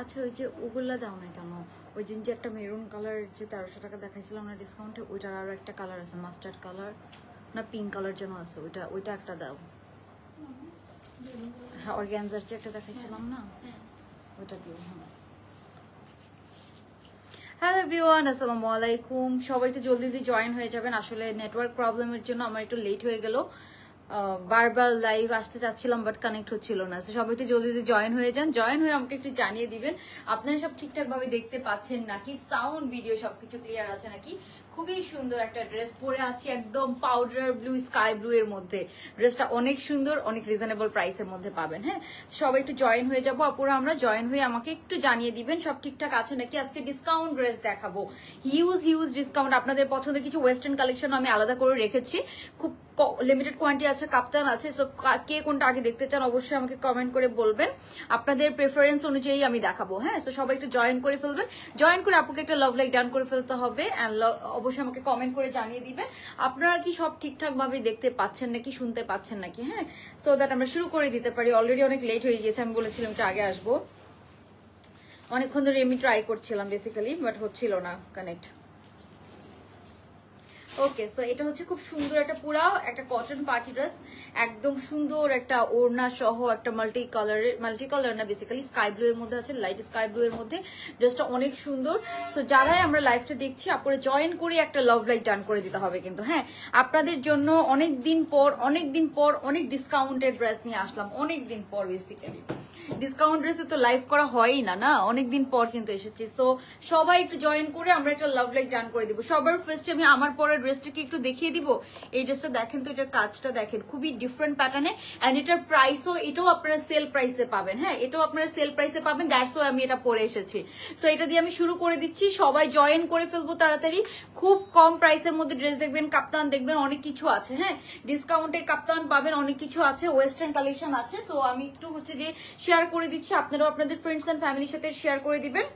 আচ্ছা ওই যে ওগুলা দাও না কেন? ওই দিন যে একটা মেরুন কালার যে 1300 টাকা দেখাইছিলাম না ডিসকাউন্টে, ওইটার আরো একটা কালার আছে, মাস্টার্ড কালার না পিঙ্ক কালার যেন আছে, ওইটা একটা দাও। হ্যাঁ অর্গানজার যে একটা দেখাইছিলাম না, ওইটা দিও। হ্যালো এভরিওয়ান, আসসালামু আলাইকুম। সবাই একটু জলদি জয়েন হয়ে যাবেন। আসলে নেটওয়ার্ক প্রবলেমের জন্য আমার একটু লেট হয়ে গেল। বারবার লাইভ আসতে চাচ্ছিলাম বাট কানেক্ট হচ্ছিল না। সবাই একটু জলদি জয়েন হয়ে যান। জয়েন হয়ে আমাকে একটু জানিয়ে দিবেন আপনারা সব ঠিকঠাক ভাবে দেখতে পাচ্ছেন নাকি, সাউন্ড ভিডিও সবকিছু ক্লিয়ার আছে নাকি। খুবই সুন্দর একটা ড্রেস পরে আছি, একদম পাউডার ব্লু স্কাই ব্লু এর মধ্যে। ড্রেসটা অনেক সুন্দর, অনেক রিজনেবল প্রাইসের মধ্যে পাবেন। হ্যাঁ সবাই একটু জয়েন হয়ে যাবো আপুরা, আমরা জয়েন হয়ে আমাকে একটু জানিয়ে দিবেন সব ঠিকঠাক আছে নাকি। আজকে ডিসকাউন্ট ড্রেস দেখাবো, হিউজ ডিসকাউন্ট। আপনাদের পছন্দের কিছু ওয়েস্টার্ন কালেকশন আমি আলাদা করে রেখেছি, খুব লিমিটেড কোয়ান্টিটি আছে, কাপ্তান আছে। সো কে কোনটা আগে দেখতে চান অবশ্যই আমাকে কমেন্ট করে বলবেন, আপনাদের প্রেফারেন্স অনুযায়ী আমি দেখাবো। হ্যাঁ সো সবাই একটু জয়েন করে ফেলবেন। জয়েন করে আপুকে একটা লাভ লাইক ডান করে ফেলতে হবে, অবশ্যই আমাকে কমেন্ট করে জানিয়ে দিবেন আপনারা কি সব ঠিকঠাক ভাবে দেখতে পাচ্ছেন নাকি, শুনতে পাচ্ছেন নাকি। হ্যাঁ সো দ্যাট আমরা শুরু করে দিতে পারি। অলরেডি অনেক লেট হয়ে গিয়েছে, আমি বলেছিলাম একটু আগে আসবো। অনেকক্ষণ ধরে আমি ট্রাই করছিলাম বেসিক্যালি, বাট হচ্ছিল না কানেক্ট। ওকে সো এটা হচ্ছে খুব সুন্দর একটা পুরা একটা কটন পার্টি ড্রেস, একদম সুন্দর একটা ওড়না সহ একটা মাল্টি কালার না বেসিক্যালি স্কাই ব্লু এর মধ্যে আছে, লাইট স্কাই ব্লু এর মধ্যে। ড্রেসটা অনেক সুন্দর। সো যারাই আমরা লাইভটা দেখছি আপনারা জয়েন করে একটা লাভ লাইক ডান করে দিতে হবে কিন্তু। হ্যাঁ আপনাদের জন্য অনেক দিন পর অনেক ডিসকাউন্টেড ড্রেস নিয়ে আসলাম, অনেক দিন পর। বেসিক্যালি ডিসকাউন্ট ড্রেসে তো লাইভ করা হয়ই না অনেকদিন পর কিন্তু এসেছি। সো সবাই একটু জয়েন করে আমরা একটা লাভ লাইক ডান করে দিব। সবার ফার্স্টে আমি আমার পরের ড্রেসটাকে একটু দেখিয়ে দিব। এই ড্রেসটা দেখেন তো, এটার কাজটা দেখেন, খুবই ডিফারেন্ট প্যাটার্নে। এন্ড এটার প্রাইসও এটাও আপনারা সেল প্রাইসে পাবেন। হ্যাঁ এটাও আপনারা সেল প্রাইসে পাবেন, দ্যাটস ওয়াই আমি এটা পরে এসেছি। সো এটা দিয়ে আমি শুরু করে দিচ্ছি, সবাই জয়েন করে ফেলবো তাড়াতাড়ি। খুব কম প্রাইসের মধ্যে ড্রেস দেখবেন, কাপ্তান দেখবেন, অনেক কিছু আছে। হ্যাঁ ডিসকাউন্টে কাপ্তান পাবেন, অনেক কিছু আছে, ওয়েস্টার্ন কালেকশন আছে। সো আমি একটু হচ্ছে যে শেয়ার করে দিচ্ছি, আপনারাও আপনাদের ফ্রেন্ডস এন্ড ফ্যামিলির সাথে শেয়ার করে দিবেন।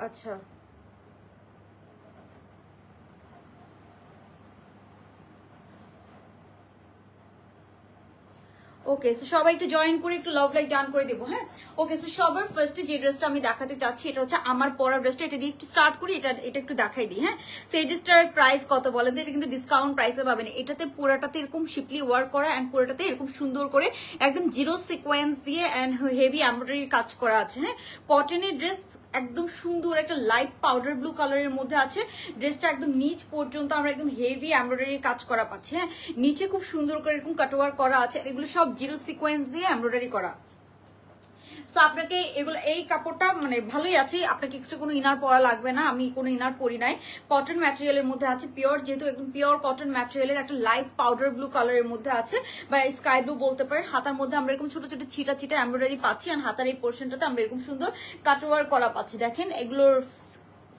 আচ্ছা ওকে সো সবাই একটু জয়েন করে একটু লাভ লাইক ডান করে দেবো। হ্যাঁ ওকে সো সবার ফার্স্টে যে ড্রেসটা আমি দেখাতে চাচ্ছি এটা হচ্ছে আমার পরা ড্রেসটা। এটা দিয়ে একটু স্টার্ট করি, এটা একটু দেখাই দিই। হ্যাঁ সো এই ড্রেসটার প্রাইস কত বলেন তো? এটা কিন্তু ডিসকাউন্ট প্রাইসে পাবেন। এটাতে পুরাটাতে এরকম শিপলি ওয়ার্ক করা অ্যান্ড পুরাটাতে এরকম সুন্দর করে একদম জিরো সিকোয়েন্স দিয়ে অ্যান্ড হেভি এমব্রয়ডারি কাজ করা আছে। হ্যাঁ কটনের ড্রেস, একদম সুন্দর একটা লাইট পাউডার ব্লু কালারের মধ্যে আছে। ড্রেসটা একদম নিচ পর্যন্ত আমরা একদম হেভি এমব্রয়ডারি কাজ করা পাচ্ছি। হ্যাঁ নিচে খুব সুন্দর করে এরকম কাটওয়ার্ক করা আছে, এগুলো সব জিরো সিকোয়েন্স দিয়ে এমব্রয়ডারি করা। সো আপনাকে এগুলো এই কাপড়টা মানে ভালোই আছে, আপনাকে এক্সট্রা কোনো ইনার পরা লাগবে না। আমি কোনো ইনার পরি নাই, কটন ম্যাটেরিয়ালের মধ্যে আছে, পিওর, যেহেতু একদম পিওর কটন ম্যাটেরিয়ালের একটা লাইট পাউডার ব্লু কালারের মধ্যে আছে বা স্কাই ব্লু বলতে পারেন। হাতার মধ্যে আমরা এরকম ছোট ছোট ছিটা এমব্রয়ডারি পাচ্ছি, আর হাতার এই পোর্শনটাতে আমরা এরকম সুন্দর কাটওয়ার্ক করা পাচ্ছি। দেখেন এগুলোর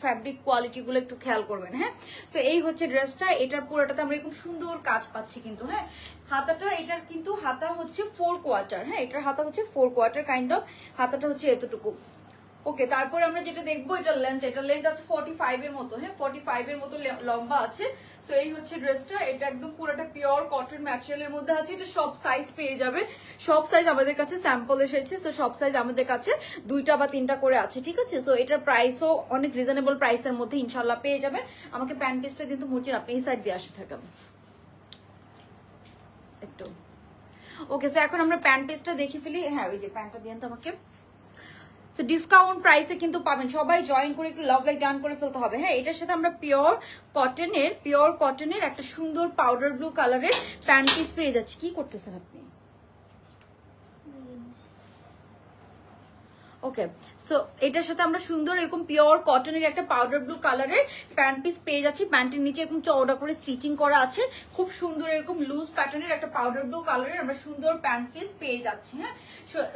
ফ্যাব্রিক কোয়ালিটি গুলো একটু খেয়াল করবেন। হ্যাঁ সো এই হচ্ছে ড্রেসটা, এটার পুরোটাতে আমরা এরকম সুন্দর কাজ পাচ্ছি কিন্তু। হ্যাঁ হাতাটা, এটার কিন্তু হাতা হচ্ছে 4 কোয়ার্টার। হ্যাঁ এটার হাতা হচ্ছে 4 কোয়ার্টার কাইন্ড অফ, হাতাটা হচ্ছে এতটুকু। ওকে তারপর আমরা যেটা দেখবো এটা লেন্থ আছে 45 এর মতো। হ্যাঁ 45 এর মতো লম্বা আছে। সো এই হচ্ছে ড্রেসটা, এটা একদম পুরোটা পিওর কটন ম্যাটেরিয়ালের মধ্যে আছে। এটা সব সাইজ পেয়ে যাবে, সব সাইজ আমাদের কাছে স্যাম্পল এসেছে। সো সব সাইজ আমাদের কাছে 2টা বা 3টা করে আছে, ঠিক আছে। সো এটার প্রাইসও অনেক রিজনেবল প্রাইসের মধ্যে ইনশাল্লাহ পেয়ে যাবেন। আমাকে প্যান্ট পিসটা কিন্তু মুচিন, আপনি এই সাইড দিয়ে আসে থাকেন একটু। ওকে সো এখন আমরা প্যান্ট পিসটা দেখে ফেলি। হ্যাঁ ওই যে প্যান্টটা দিয়েন তো আমাকে। তো ডিসকাউন্ট প্রাইসে কিন্তু পাবেন, সবাই জয়েন করে একটু লাভ লাইক ডান করে ফেলতে হবে। হ্যাঁ এটার সাথে আমরা পিওর কটনের একটা সুন্দর পাউডার ব্লু কালারের প্যান্ট পিস পেয়ে যাচ্ছি। কি করতেছেন আপনি? ওকে সো এটার সাথে আমরা সুন্দর এরকম পিওর কটনের একটা পাউডার ব্লু কালারের প্যান্ট পিস পেয়ে যাচ্ছি। প্যান্টের নিচে এরকম চওড়া করে স্টিচিং করা আছে, খুব সুন্দর এরকম লুজ প্যাটার্নের একটা পাউডার ব্লু কালারের আমরা সুন্দর প্যান্ট পিস পেয়ে যাচ্ছি। হ্যাঁ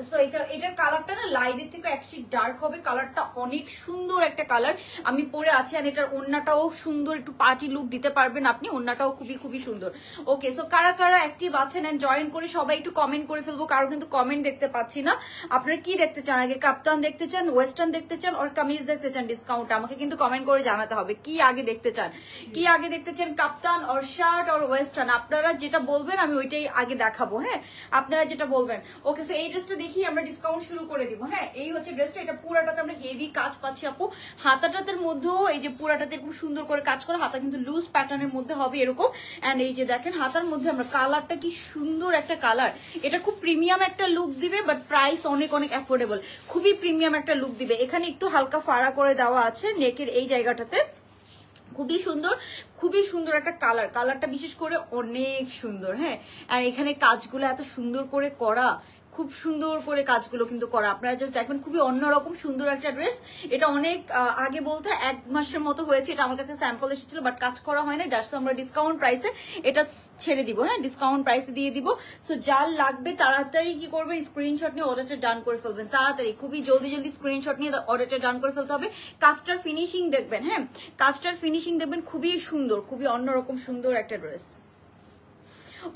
সো এটার কালারটা না লাইটের থেকে এক শিট ডার্ক হবে, কালারটা অনেক সুন্দর একটা কালার। আমি পরে আছি, আর এটার ওড়নাটাও সুন্দর, একটু পার্টি লুক দিতে পারবেন আপনি, ওড়নাটাও খুবই সুন্দর। ওকে সো কারা কারা অ্যাক্টিভ আছেন এন্ড জয়েন করে সবাই একটু কমেন্ট করে ফেলবো, কারো কিন্তু কমেন্ট দেখতে পাচ্ছি না। আপনারা কি দেখতে চান আগে? কাপ্তান দেখতে চান, ওয়েস্টার্ন দেখতে চান, আর কামিজ দেখতে চান ডিসকাউন্ট, আমাকে কিন্তু কমেন্ট করে জানাতে হবে কি আগে দেখতে চান, কি আগে দেখতে চান, কাপ্তান আর শার্ট আর ওয়েস্টার্ন। আপনারা যেটা বলবেন আমি ওইটাই আগে দেখাবো। হ্যাঁ, আপনারা যেটা বলবেন। ওকে, সো এই ড্রেসটা দেখি আমরা ডিসকাউন্ট শুরু করে দিব। হ্যাঁ, এই হচ্ছে ড্রেসটা, এটা পুরাটাতে আমরা হেভি কাজ পাচ্ছি আপু। হাতাটাতের মধ্যেও এই যে পুরাটাতে খুব সুন্দর করে কাজ করা, হাতা কিন্তু লুজ প্যাটার্নের মধ্যে হবে এরকম। এন্ড এই যে দেখেন হাতার মধ্যে আমরা কালারটা কি সুন্দর একটা কালার, এটা খুব প্রিমিয়াম একটা লুক দিবে, বাট প্রাইস অনেক অনেক অ্যাফোর্ডেবল, খুবই প্রিমিয়াম একটা লুক দিবে। এখানে একটু হালকা ফাড়া করে দেওয়া আছে নেকের এই জায়গাটাতে, খুবই সুন্দর, খুবই সুন্দর একটা কালার, কালারটা বিশেষ করে অনেক সুন্দর। হ্যাঁ, আর এখানে কাজগুলো এত সুন্দর করে করা, খুব সুন্দর করে কাজগুলো কিন্তু করা, আপনারা জাস্ট দেখবেন খুবই অন্যরকম সুন্দর একটা ড্রেস। এটা অনেক আগে বলতে 1 মাসের মতো হয়েছে, এটা আমার কাছে স্যাম্পল এসেছিল বাট কাজ করা হয় না, দ্যাটস আমরা ডিসকাউন্ট প্রাইসে এটা ছেড়ে দিব। হ্যাঁ, ডিসকাউন্ট প্রাইসে দিয়ে দিব। সো যার লাগবে তাড়াতাড়ি কি করবেন, স্ক্রিনশট নিয়ে অর্ডারটা ডান করে ফেলবেন, তাড়াতাড়ি খুবই জলদি জলদি স্ক্রিনশট নিয়ে অর্ডারটা ডান করে ফেলতে হবে। কাজটার ফিনিশিং দেখবেন, হ্যাঁ কাজটার ফিনিশিং দেখবেন খুবই সুন্দর, খুবই অন্যরকম সুন্দর একটা ড্রেস।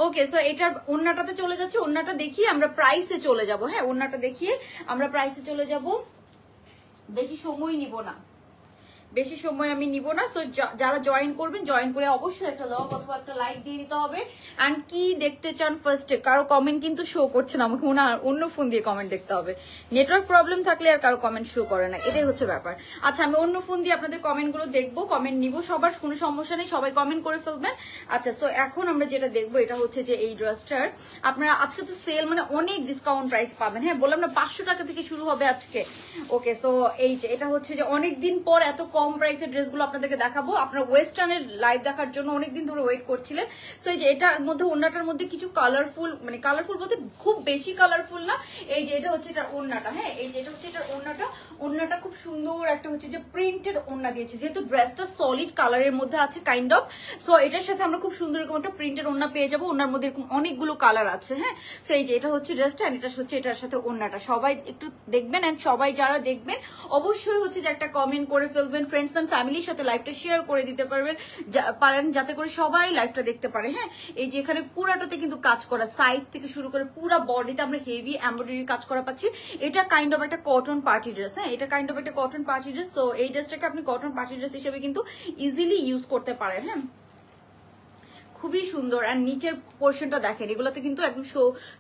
ওকে, সো এটার ওন্নাটাতে চলে যাচ্ছে, ওন্নাটা দেখিয়ে আমরা প্রাইসে চলে যাব। হ্যাঁ, ওন্নাটা দেখিয়ে আমরা প্রাইসে চলে যাব, বেশি সময় নিব না, বেশি সময় আমি নিব না। সো যারা জয়েন করবেন, জয়েন করে অবশ্যই একটা লাভ অথবা একটা লাইক দিয়ে দিতে হবে। এন্ড কি দেখতে চান ফার্স্টে, কারো কমেন্ট কিন্তু শো করছে না, আমাকে অন্য ফোন দিয়ে কমেন্ট দেখতে হবে, নেটওয়ার্ক প্রবলেম থাকলে আর কারো কমেন্ট শো করে না, এটাই হচ্ছে ব্যাপার। আচ্ছা, আমি অন্য ফোন দিয়ে আপনাদের কমেন্ট গুলো দেখবো, কমেন্ট নিব, সবার কোনো সমস্যা নেই, সবাই কমেন্ট করে ফেলবেন। আচ্ছা, সো এখন আমরা যেটা দেখবো এটা হচ্ছে যে এই ড্রেসটার আপনারা আজকে তো সেল মানে অনেক ডিসকাউন্ট প্রাইস পাবেন। হ্যাঁ, বললাম না 500 টাকা থেকে শুরু হবে আজকে। ওকে, সো এই যে এটা হচ্ছে যে অনেকদিন পর এত কম প্রাইসের ড্রেসগুলো আপনাদেরকে দেখাবো। আপনারা ওয়েস্টার্নের লাইভ দেখার জন্য অনেকদিন ধরে ওয়েট করছিলেন। সো এই যে এটার মধ্যে ওন্নাটার মধ্যে কিছু কালারফুল, মানে কালারফুল বলতে খুব বেশি কালারফুল না। এই যে এটা হচ্ছে এটার ওন্নাটা, হ্যাঁ এই যে এটা হচ্ছে এটার ওন্নাটা, ওন্নাটা খুব সুন্দর একটা হচ্ছে যে প্রিন্টেড ওন্না দিয়েছে, যেহেতু ড্রেসটা সলিড কালারের মধ্যে আছে কাইন্ড অফ। সো এটার সাথে আমরা খুব সুন্দর এরকম একটা প্রিন্টেড ওন্না পেয়ে যাবো, ওন্নার মধ্যে এরকম অনেকগুলো কালার আছে। হ্যাঁ, সো এই যে এটা হচ্ছে ড্রেসটা, এটা হচ্ছে এটার সাথে ওন্নাটা, সবাই একটু দেখবেন। এন্ড সবাই যারা দেখবেন অবশ্যই হচ্ছে যে একটা কমেন্ট করে ফেলবেন, ফ্রেন্ডস এন্ড ফ্যামিলির সাথে লাইভটা শেয়ার করে দিতে পারেন যাতে করে সবাই লাইভটা দেখতে পারে। হ্যাঁ, এই যে এখানে পুরাটাতে কিন্তু কাজ করা, সাইড থেকে শুরু করে পুরা বডিতে আমরা হেভি এমব্রয়ডারি কাজ করা পাচ্ছি। এটা কাইন্ড অফ একটা কটন পার্টি ড্রেস। হ্যাঁ, এটা কাইন্ড অফ একটা কটন পার্টি ড্রেস। সো এই ড্রেসটাকে আপনি কটন পার্টি ড্রেস হিসেবে কিন্তু ইজিলি ইউজ করতে পারেন। হ্যাঁ, খুবই সুন্দর। আর নিচের পোর্শনটা দেখেন, এগুলোতে কিন্তু একদম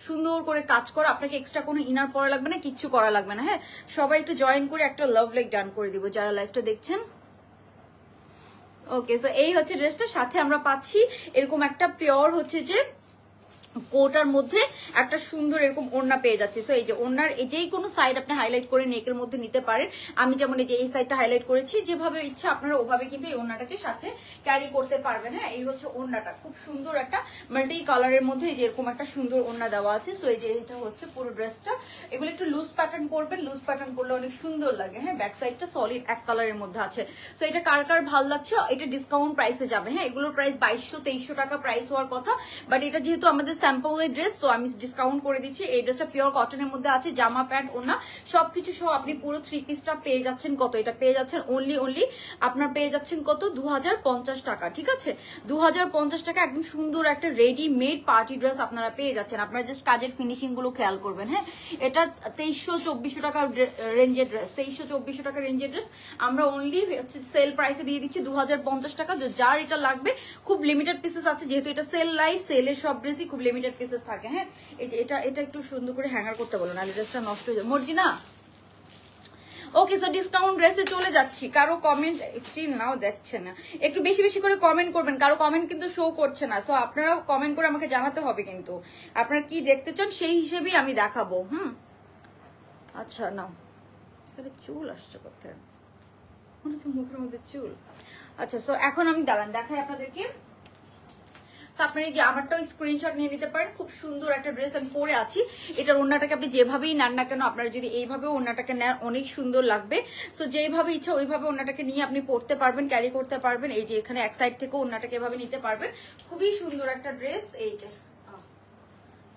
সুন্দর করে কাজ করা, আপনাকে এক্সট্রা কোনো ইনার পরা লাগবে না, কিচ্ছু করা লাগবে না। হ্যাঁ, সবাই একটু জয়েন করে একটা লাভ লাইক ডান করে দিব যারা লাইভটা দেখছেন। ওকে, সো এই হচ্ছে ড্রেসটা, সাথে আমরা পাচ্ছি এরকম একটা পিওর হচ্ছে যে কোটার মধ্যে একটা সুন্দর এরকম ওড়না পেয়ে যাচ্ছে। সো এই যে ওড়নার যেই কোনো সাইড আপনি হাইলাইট করে নেকের মধ্যে নিতে পারেন। আমি যেমন এই যে এই সাইডটা হাইলাইট করেছি, যেভাবে ইচ্ছা আপনারা ওভাবে কিন্তু এই ওড়নাটাকে সাথে ক্যারি করতে পারবেন। হ্যাঁ, এই হচ্ছে ওড়নাটা, খুব সুন্দর একটা মাল্টি কালারের মধ্যে যে এরকম একটা সুন্দর ওড়না দেওয়া আছে। সো এই যে এটা হচ্ছে পুরো ড্রেসটা, এগুলো একটু লুজ প্যাটার্ন করবেন, লুজ প্যাটার্ন করলে অনেক সুন্দর লাগে। হ্যাঁ, ব্যাক সাইডটা সলিড এক কালারের মধ্যে আছে। সো এটা কার কার ভালো লাগছে, এটা ডিসকাউন্ট প্রাইসে যাবে। হ্যাঁ, এগুলোর প্রাইস 2200-2300 টাকা প্রাইস হওয়ার কথা, বাট এটা যেহেতু আমাদের স্যাম্পলের ড্রেস, তো আমি ডিসকাউন্ট করে দিচ্ছি। এই ড্রেসটা পিওর কটনের মধ্যে আছে, জামা প্যান্ট ওনা সবকিছু সহ আপনি পুরো 3 পিসটা পেয়ে যাচ্ছেন কত, এটা পেয়ে যাচ্ছেন অনলি আপনার পেয়ে যাচ্ছেন কত, 2050 টাকা। ঠিক আছে, 2050 টাকা একদম সুন্দর একটা রেডিমেড পার্টি ড্রেস আপনারা পেয়ে যাচ্ছেন। আপনারা জাস্ট কাজের ফিনিশিং গুলো খেয়াল করবেন। হ্যাঁ, এটা 2300-2400 টাকা রেঞ্জের ড্রেস, 2300-2400 টাকা রেঞ্জের ড্রেস আমরা অনলি হচ্ছে সেল প্রাইসে দিয়ে দিচ্ছি 2050 টাকা। যার এটা লাগবে, খুব লিমিটেড পিসেস আছে, যেহেতু এটা সেল লাইভ, সেলের সব ড্রেসই খুব লিমিটেড পিসেস থাকে। হ্যাঁ, এই যে এটা একটু সুন্দর করে হ্যাঙ্গার করতে বলো, নাহলে ড্রেসটা নষ্ট হয়ে যায়। মর্জি না। ওকে, সো ডিসকাউন্ট ড্রেসে চলে যাচ্ছি। কারো কমেন্ট স্টিল নাও দেখছে না, একটু বেশি বেশি করে কমেন্ট করবেন, কারো কমেন্ট কিন্তু শো করছে না। সো আপনারা কমেন্ট করে আমাকে জানাতে হবে কিন্তু আপনারা কি দেখতে চান, সেই হিসেবেই আমি দেখাবো। আচ্ছা, নাও চুল আসছে কোথায়, মনে হচ্ছে মুখের মধ্যে চুল। আচ্ছা, সো এখন আমি দাঁড়ান দেখাই আপনাদেরকে। আপনারা যে আমারটাও স্ক্রিনশট নিয়ে নিতে পারেন। খুব সুন্দর একটা ড্রেস আমি পরে আছি, এটার ওড়নাটাকে আপনি যেভাবেই নেন না কেন, আপনারা যদি এইভাবে ওড়নাটাকে নেন অনেক সুন্দর লাগবে। সো যেভাবে ইচ্ছা ওইভাবে ওড়নাটাকে নিয়ে আপনি পরতে পারবেন, ক্যারি করতে পারবেন। এই যে এখানে এক সাইড থেকে ওড়নাটাকে এভাবে নিতে পারবেন, খুবই সুন্দর একটা ড্রেস। এই যে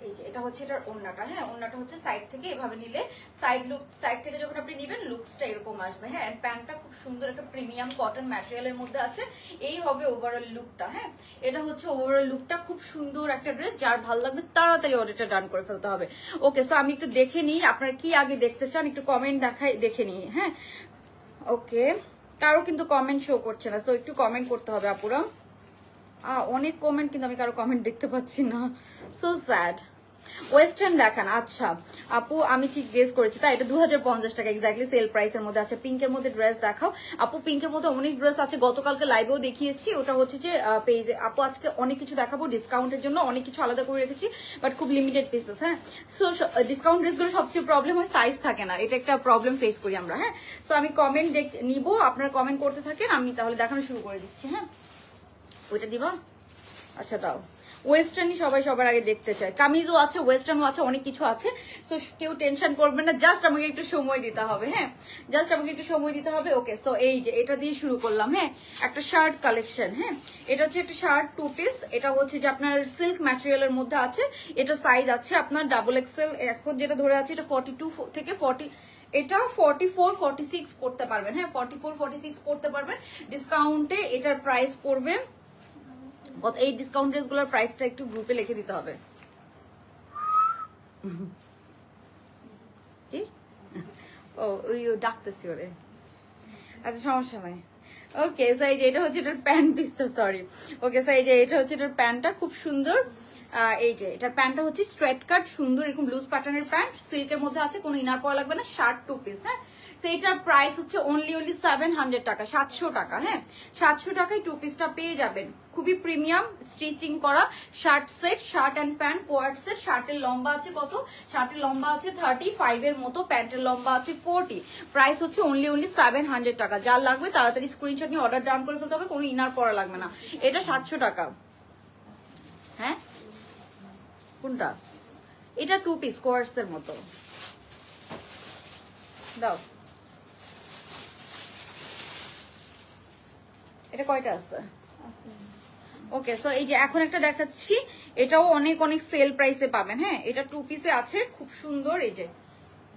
এই যে এটা হচ্ছে এটার ওড়নাটা, হ্যাঁ ওড়নাটা হচ্ছে সাইড থেকে এভাবে নিলে সাইড থেকে যখন আপনি নেবেন লুকসটা এরকম আসবে, হ্যাঁ প্যান্টটা খুব সুন্দর একটা প্রিমিয়াম কটন ম্যাটেরিয়ালের মধ্যে আছে, এই হবে ওভারঅল লুকটা। হ্যাঁ এটা হচ্ছে ওভারঅল লুকটা, খুব সুন্দর একটা ড্রেস, যার ভালো লাগবে তাড়াতাড়ি অর্ডারটা ডান করে ফেলতে হবে। ওকে সো আমি একটু দেখে নিই আপনারা কি আগে দেখতে চান, একটু কমেন্ট দেখে নিই। হ্যাঁ ওকে কারো কিন্তু কমেন্ট শো করছে না, সো একটু কমেন্ট করতে হবে আপুরা। অনেক কমেন্ট কিন্তু আমি কারো কমেন্ট দেখতে পাচ্ছি না, সো স্যাড। ওয়েস্টার্ন দেখান, আচ্ছা আপু আমি ঠিক গেস করেছি তাই, এটা 2050 টাকা এক্স্যাক্টলি সেল প্রাইসের মধ্যে আছে। পিঙ্কের মধ্যে ড্রেস দেখাও আপু, পিঙ্কের মধ্যে অনেক ড্রেস আছে, গতকালকে লাইভেও দেখিয়েছি, ওটা হচ্ছে যে পেজে। আপু আজকে অনেক কিছু দেখাবো ডিসকাউন্টের জন্য, অনেক কিছু আলাদা করে রেখেছি বাট খুব লিমিটেড পিসেস। হ্যাঁ সো ডিসকাউন্ট ড্রেসগুলো সবচেয়ে প্রবলেম হয় সাইজ থাকে না, এটা একটা প্রবলেম ফেস করি আমরা। হ্যাঁ সো আমি কমেন্ট নিব, আপনারা কমেন্ট করতে থাকেন, আমি তাহলে দেখানো শুরু করে দিচ্ছি। হ্যাঁ ওইটা দিবা, আচ্ছা দাও। ওয়েস্টার্নই সবাই সবার আগে দেখতে চায়, কামিজও আছে ওয়েস্টার্নও আছে, অনেক কিছু আছে, সো কেউ টেনশন করবেন না, জাস্ট আমাকে একটু সময় দিতে হবে। হ্যাঁ জাস্ট আমাকে একটু সময় দিতে হবে। ওকে সো এই যে এটা দিয়ে শুরু করলাম। হ্যাঁ একটা শার্ট কালেকশন, হ্যাঁ এটা হচ্ছে একটা শার্ট 2 পিস, এটা হচ্ছে যে আপনার সিল্ক ম্যাটেরিয়ালের মধ্যে আছে, এটা সাইজ আছে আপনার XXL, এখন যেটা ধরে আছে এটা 42 থেকে 40, এটা 44 46 পড়তে পারবেন। হ্যাঁ 44 46 পড়তে পারবেন ডিসকাউন্টে। এটার প্রাইস পড়বে, এই ডিসকাউন্ট ড্রেসগুলোর প্রাইসটা একটু গ্রুপে লিখে দিতে হবে। কি ও ওই ডাকতেছি ওরে, আচ্ছা সমস্যা নাই। ওকে সো এই যে এটা হচ্ছে এটার প্যান্ট পিসটা, সরি। ওকে সো এই যে এটা হচ্ছে এটার প্যান্টটা, খুব সুন্দর। এই যে এটার প্যান্টটা হচ্ছে স্ট্রেট কাট, সুন্দর এরকম লুজ প্যাটার্নের প্যান্ট, সিল্কের মধ্যে আছে, কোনো ইনার পরা লাগবে না, শার্ট 2 পিস। হ্যাঁ সো এটার প্রাইস হচ্ছে অনলি 700 টাকা, 700 টাকা। হ্যাঁ 700 টাকায় 2 পিসটা পেয়ে যাবেন, খুবই প্রিমিয়াম স্টিচিং করা shirt set, shirt and pant coord set. শার্টের লম্বা আছে কত, শার্টের লম্বা আছে 35 এর মতো, প্যান্টের লম্বা আছে 40, প্রাইস হচ্ছে অনলি 700 টাকা। যার লাগবে তাড়াতাড়ি স্ক্রিনশট নিয়ে অর্ডার ডাউন করে ফেলতে হবে, কোনো ইনার পরা লাগবে না, এটা 700 টাকা। হ্যাঁ কোনটা, এটা 2 পিস কোয়ার্ডস এর মতো, দাও। এটা কয়টা আছে? ওকে সো এই যে এখন একটা দেখাচ্ছি, এটাও অনেক অনেক সেল প্রাইসে পাবেন। হ্যাঁ এটা 2 পিসে আছে, খুব সুন্দর। এই যে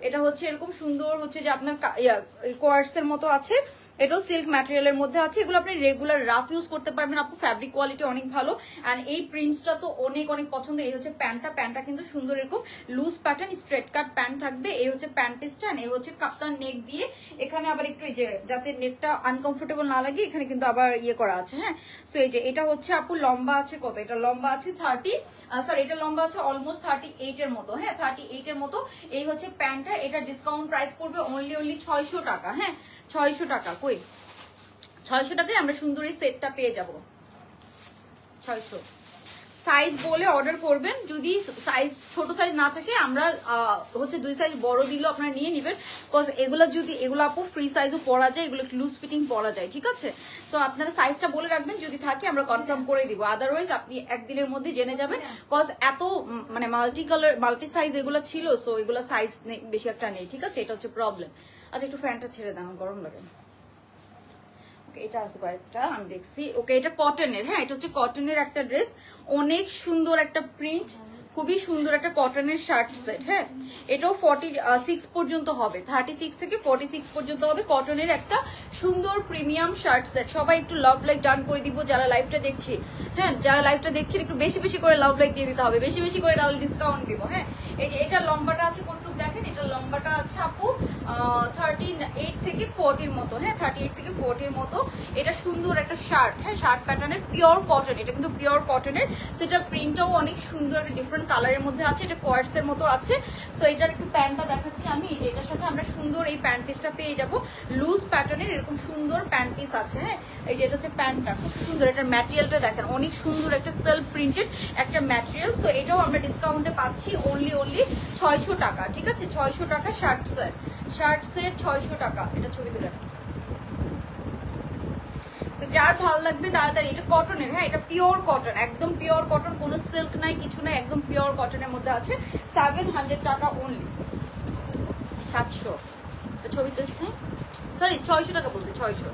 এটা হচ্ছে এরকম সুন্দর, হচ্ছে যে আপনার কোয়ার্টস এর মতো আছে, এটাও সিল্ক ম্যাটেরিয়ালের মধ্যে আছে, এগুলো আপনি রেগুলার রাফ ইউজ করতে পারবেন আপু, ফ্যাব্রিক কোয়ালিটি অনেক ভালো। অ্যান্ড এই প্রিন্টসটা তো অনেক অনেক পছন্দ। এই হচ্ছে প্যান্টটা কিন্তু সুন্দর এরকম loose pattern straight cut pant থাকবে, এই হচ্ছে প্যান্ট পিসটা, এই হচ্ছে কাপ্তান নেক দিয়ে, এখানে আবার একটু এই যে যাতে নেকটা আনকমফোর্টেবল না লাগে এখানে কিন্তু আবার ইয়ে করা আছে। হ্যাঁ সো এই যে এটা হচ্ছে আপু লম্বা আছে কত, এটা লম্বা আছে 30, সরি এটা লম্বা আছে অলমোস্ট 38 এর মতো। হ্যাঁ 38 এর মতো। এই হচ্ছে প্যান্টটা, এটা ডিসকাউন্ট প্রাইস পড়বে অনলি 600 টাকা। হ্যাঁ 600 টাকা, কই 600 টাকায় আমরা সুন্দর এই সেটটা পেয়ে যাব। 600 সাইজ বলে অর্ডার করবেন, যদি সাইজ ছোট সাইজ না থাকে আমরা হচ্ছে 2 সাইজ বড় দিলেও আপনারা নিয়ে নেবেন, বিকজ এগুলো আপু ফ্রি সাইজও পরা যায়, এগুলো লুজ ফিটিং পরা যায়, ঠিক আছে। তো আপনারা সাইজটা বলে রাখবেন, যদি থাকে আমরা কনফার্ম করে দিব, আদারওয়াইজ আপনি একদিনের মধ্যে জেনে যাবেন, বিকজ এত মানে মাল্টি সাইজ এগুলো ছিল, সো এগুলো সাইজ বেশি একটা নেই, ঠিক আছে, এটা হচ্ছে প্রবলেম। আচ্ছা একটু ফ্যানটা ছেড়ে দেন, গরম লাগে। এটা আছে কয়েকটা আমি দেখছি। ওকে এটা কটনের, হ্যাঁ এটা হচ্ছে কটনের একটা ড্রেস, অনেক সুন্দর একটা প্রিন্ট, খুবই সুন্দর একটা কটনের শার্ট সেট। হ্যাঁ এটাও 46 পর্যন্ত হবে, 36 থেকে 46 পর্যন্ত হবে, কটনের একটা সুন্দর প্রিমিয়াম শার্ট সেট। সবাই একটু লাভ লাইক ডান করে দিব যারা লাইভটা দেখছি। হ্যাঁ যারা লাইভটা দেখছেন একটু বেশি বেশি করে লাভ লাইক দিয়ে দিতে হবে, বেশি বেশি করে তাহলে ডিসকাউন্ট দিব। হ্যাঁ এই যে এটা লম্বাটা আছে কতটুকু দেখেন, এটা লম্বাটা আছে আপু 38 থেকে 40 মতো। হ্যাঁ 38 থেকে 40 মতো। এটা সুন্দর একটা শার্ট, হ্যাঁ শার্ট প্যাটার্নের পিওর কটন, এটা কিন্তু পিওর কটনের, সেটা প্রিন্টটাও অনেক সুন্দর একটা ডিফারেন্ট কালারের মধ্যে আছে, এটা কোয়ার্টস এর মতো আছে। সো এটার একটু প্যান্টটা দেখাচ্ছি আমি, এই যে এটার সাথে আমরা সুন্দর এই প্যান্ট পিসটা পেয়ে যাব, লুজ প্যাটার্নের এরকম সুন্দর প্যান্ট পিস আছে। হ্যাঁ এই যে এটা হচ্ছে প্যান্টটা, খুব সুন্দর, এটার ম্যাটেরিয়ালটা দেখেন অনেক সুন্দর, একটা সেলফ প্রিন্টেড একটা ম্যাটেরিয়াল। সো এটাও আমরা ডিসকাউন্টে পাচ্ছি অনলি 600 টাকা, ঠিক আছে 600 টাকা শার্ট সেট 600 টাকা। এটা ছবি তুলে যার ভালো লাগবে তাড়াতাড়ি, এটা কটনের, হ্যাঁ এটা পিওর কটন, একদম পিওর কটন, কোনো সিল্ক নাই কিছু নাই, একদম পিওর কটনের মধ্যে আছে, 700 টাকা অনলি, 700 ছবি তুলছি, সরি 600 টাকা বলছি, 600।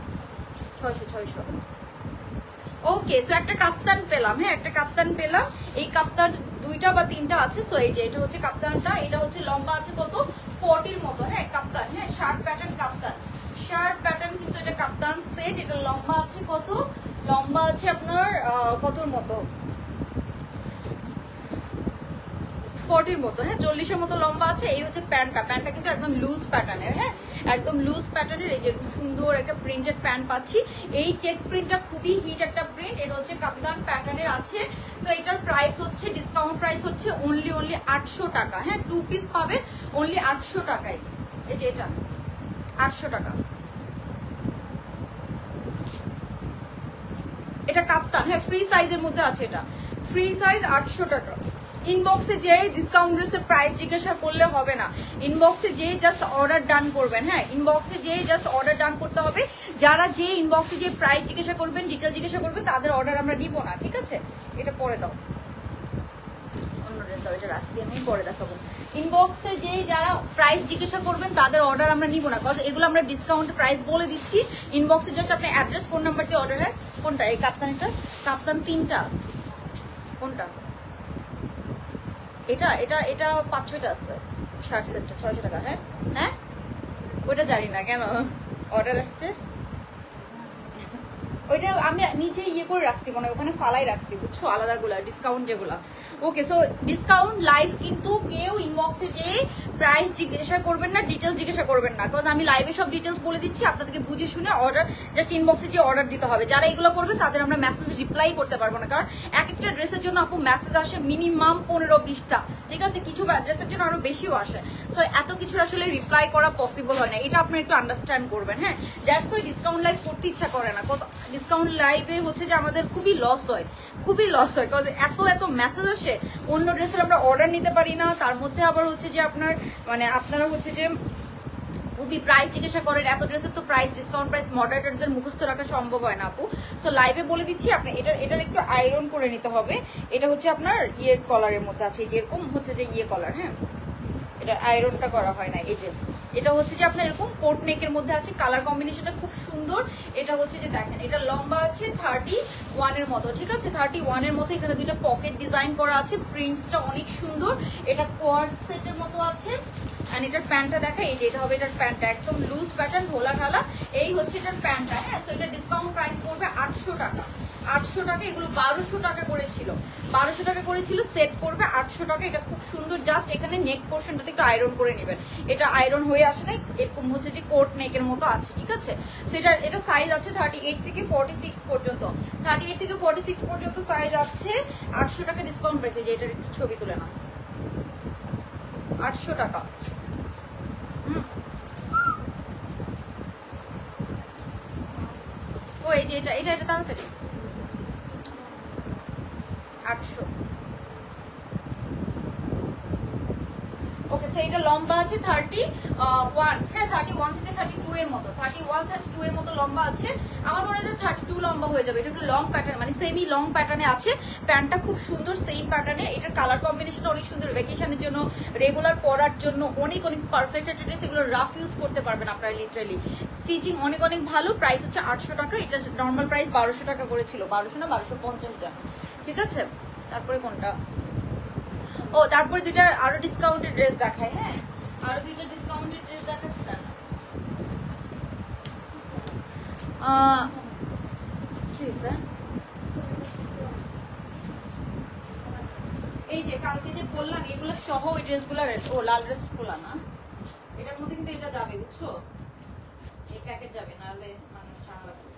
ওকে, সো একটা কাপ্তান পেলাম। হ্যাঁ, একটা কাপ্তান পেলাম। এই কাপ্তান 2টা বা 3টা আছে। সো এই যে এটা হচ্ছে কাপ্তানটা, এটা হচ্ছে লম্বা আছে কত 40-র মতো। হ্যাঁ, কাপ্তান, হ্যাঁ শার্ট প্যাটার্ন কাপ্তান, শার্ট প্যাটার্ন কিন্তু এটা কাপ্তান সেট। এটা লম্বা আছে কত, লম্বা আছে আপনার কতর মতো 40-র মতো। হ্যাঁ, 40-এর মতো লম্বা আছে। এই হচ্ছে প্যান্টটা, প্যান্টটা কিন্তু একদম লুজ প্যাটার্নের। হ্যাঁ, একদম লুজ প্যাটার্নের। এই যে সুন্দর একটা প্রিন্টেড প্যান্ট পাচ্ছি। এই চেক প্রিন্টটা খুবই হিট একটা প্রিন্ট। এটা হচ্ছে কাপ্তান প্যাটার্নের আছে। তো এটার প্রাইস হচ্ছে, ডিসকাউন্ট প্রাইস হচ্ছে অনলি 800 টাকা। হ্যাঁ, 2 পিস পাবে অনলি 800 টাকায়। এই যে এটা 800 টাকা। এটা কাপ্তান, হ্যাঁ ফ্রি সাইজের মধ্যে আছে। এটা ফ্রি সাইজ 800 টাকা। ইনবক্সে যে ডিসকাউন্ট ড্রেসের প্রাইস জিজ্ঞাসা করলে হবে না, ইনবক্সে যে জাস্ট অর্ডার ডান করবেন। হ্যাঁ, ইনবক্সে যে জাস্ট অর্ডার ডান করতে হবে। যারা যে ইনবক্সে যে প্রাইস জিজ্ঞাসা করবেন, ডিটেল জিজ্ঞাসা করবেন, তাদের অর্ডার আমরা নিব না, ঠিক আছে? এটা পরে দাও, অন্য ড্রেস দাও, এটা রাখছি আমি, পরে দেখাবো। ইনবক্সে যে যারা প্রাইস জিজ্ঞাসা করবেন তাদের অর্ডার আমরা নিব না, কজ এগুলো আমরা ডিসকাউন্ট প্রাইস বলে দিচ্ছি। ইনবক্সে জাস্ট আপনি অ্যাড্রেস, ফোন নাম্বার দিয়ে অর্ডার। হয় কোনটা? এই কাপ্তানটা, কাপ্তান 3টা। কোনটা? এটা এটা এটা 5-6টা আছে শার্ট সেটটা 600 টাকা। হ্যাঁ হ্যাঁ, ওইটা জানি না কেন অর্ডার আসছে। ওইটা আমি নিচে ইয়ে করে রাখছি, মানে ওখানে ফালাই রাখছি, বুঝছো, আলাদাগুলা ডিসকাউন্ট যেগুলা। ওকে, সো ডিসকাউন্ট লাইভ কিন্তু কেউ ইনবক্সে যে প্রাইস জিজ্ঞাসা করবেন না, ডিটেলস জিজ্ঞাসা করবেন না, কারণ আমি লাইভে সব ডিটেলস বলে দিচ্ছি। আপনাদেরকে বুঝে শুনে অর্ডার, জাস্ট ইনবক্সে যে অর্ডার দিতে হবে। যারা এগুলো করবেন তাদের আমরা মেসেজ রিপ্লাই করতে পারবো না, কারণ এক একটা ড্রেসের জন্য আপু মেসেজ আসে মিনিমাম 15-20টা, ঠিক আছে? কিছু ড্রেসের জন্য আরো বেশিও আসে। সো এত কিছু আসলে রিপ্লাই করা পসিবল হয় না, এটা আপনি একটু আন্ডারস্ট্যান্ড করবেন। হ্যাঁ, জাস্ট ওই ডিসকাউন্ট লাইভ করতে ইচ্ছা করে না, ডিসকাউন্ট লাইভে হচ্ছে যে আমাদের খুবই লস হয়, খুবই লস হয়, কারণ এত এত মেসেজ আসে। অন্য ড্রেসের আমরা অর্ডার নিতে পারি না, তার মধ্যে আবার হচ্ছে যে আপনার মানে আপনারা হচ্ছে যে খুবই প্রাইস জিজ্ঞাসা করেন। এত ড্রেসের তো প্রাইস, ডিসকাউন্ট প্রাইস মডারেটরদের মুখস্থ রাখা সম্ভব হয় না আপু। সো লাইভে বলে দিচ্ছি, আপনি এটার একটু আয়রন করে নিতে হবে। এটা হচ্ছে আপনার ইয়ে কলারের মধ্যে আছে, যেরকম হচ্ছে যে ইয়ে কলার। হ্যাঁ, এটা আয়রনটা করা হয় না। এই যে এটা হচ্ছে যে আপনার এরকম কোট নেকের মধ্যে আছে, কালার কম্বিনেশনটা খুব সুন্দর। এটা হচ্ছে যে দেখেন, এটা লম্বা আছে 31-এর মতো, ঠিক আছে? 31-এর মতো। এখানে 2টা পকেট ডিজাইন করা আছে, প্রিন্টসটা অনেক সুন্দর। এটা কোয়ার্ড সেটের মতো আছে। এন্ড এটার প্যান্টটা দেখা, এই যে এটা হবে এটার প্যান্টটা, একদম লুজ প্যাটার্ন, ঢোলা ঢালা। এই হচ্ছে এটার প্যান্টটা। হ্যাঁ, সো এটা ডিসকাউন্ট প্রাইস পড়বে 800 টাকা। 800 টাকা। এগুলো 1200 টাকা করেছিল, 1200 টাকা করেছিল, সেট পড়বে 800 টাকা। এটা খুব সুন্দর। জাস্ট এখানে নেক পোর্শনটাতে একটু আয়রন করে নেবেন, এটা আয়রন হয়ে আসে নাই, এরকম হচ্ছে যে কোট নেকের মতো আছে, ঠিক আছে? সেটা এটা সাইজ আছে 38 থেকে 46 পর্যন্ত, 38 থেকে 46 পর্যন্ত সাইজ আছে। 800 টাকা ডিসকাউন্ট পেয়েছে। যে এটার একটু ছবি তুলে না, 800 টাকা। ও এই যে এটা এটা এটা তাড়াতাড়ি 800। ওকে, সো এটা লম্বা আছে 31। হ্যাঁ, 31 থেকে 32 এর মতো, 31-32 এর মতো লম্বা আছে। আমার মনে হয় 32 লম্বা হয়ে যাবে। এটা একটু লং প্যাটার্ন, মানে সেমি লং প্যাটার্নে আছে। প্যান্টটা খুব সুন্দর, সেম প্যাটার্নে। এটার কালার কম্বিনেশনটা অনেক সুন্দর। ভ্যাকেশনের জন্য, রেগুলার পরার জন্য অনেক অনেক পারফেক্ট একটা ড্রেস। এগুলো রাফ ইউজ করতে পারবেন আপনারা লিটারালি। স্টিচিং অনেক অনেক ভালো। প্রাইস হচ্ছে 800 টাকা। এটা নর্মাল প্রাইস 1200 টাকা করেছিল, 1200 না 1250 টাকা, ঠিক আছে? তারপরে কোনটা? ও তারপরে 2টা আরো ডিসকাউন্টেড ড্রেস দেখায়। হ্যাঁ, আরো 2টা ডিসকাউন্টেড ড্রেস দেখাচ্ছি। না কি হয়েছে? এই যে কালকে যে বললাম এগুলো সহ ওই ড্রেসগুলো। ও লাল ড্রেস খোলা না, এটার মধ্যে কিন্তু এটা যাবে, বুঝছো? এই প্যাকেট যাবে, নাহলে মানে ঝামেলা করবে।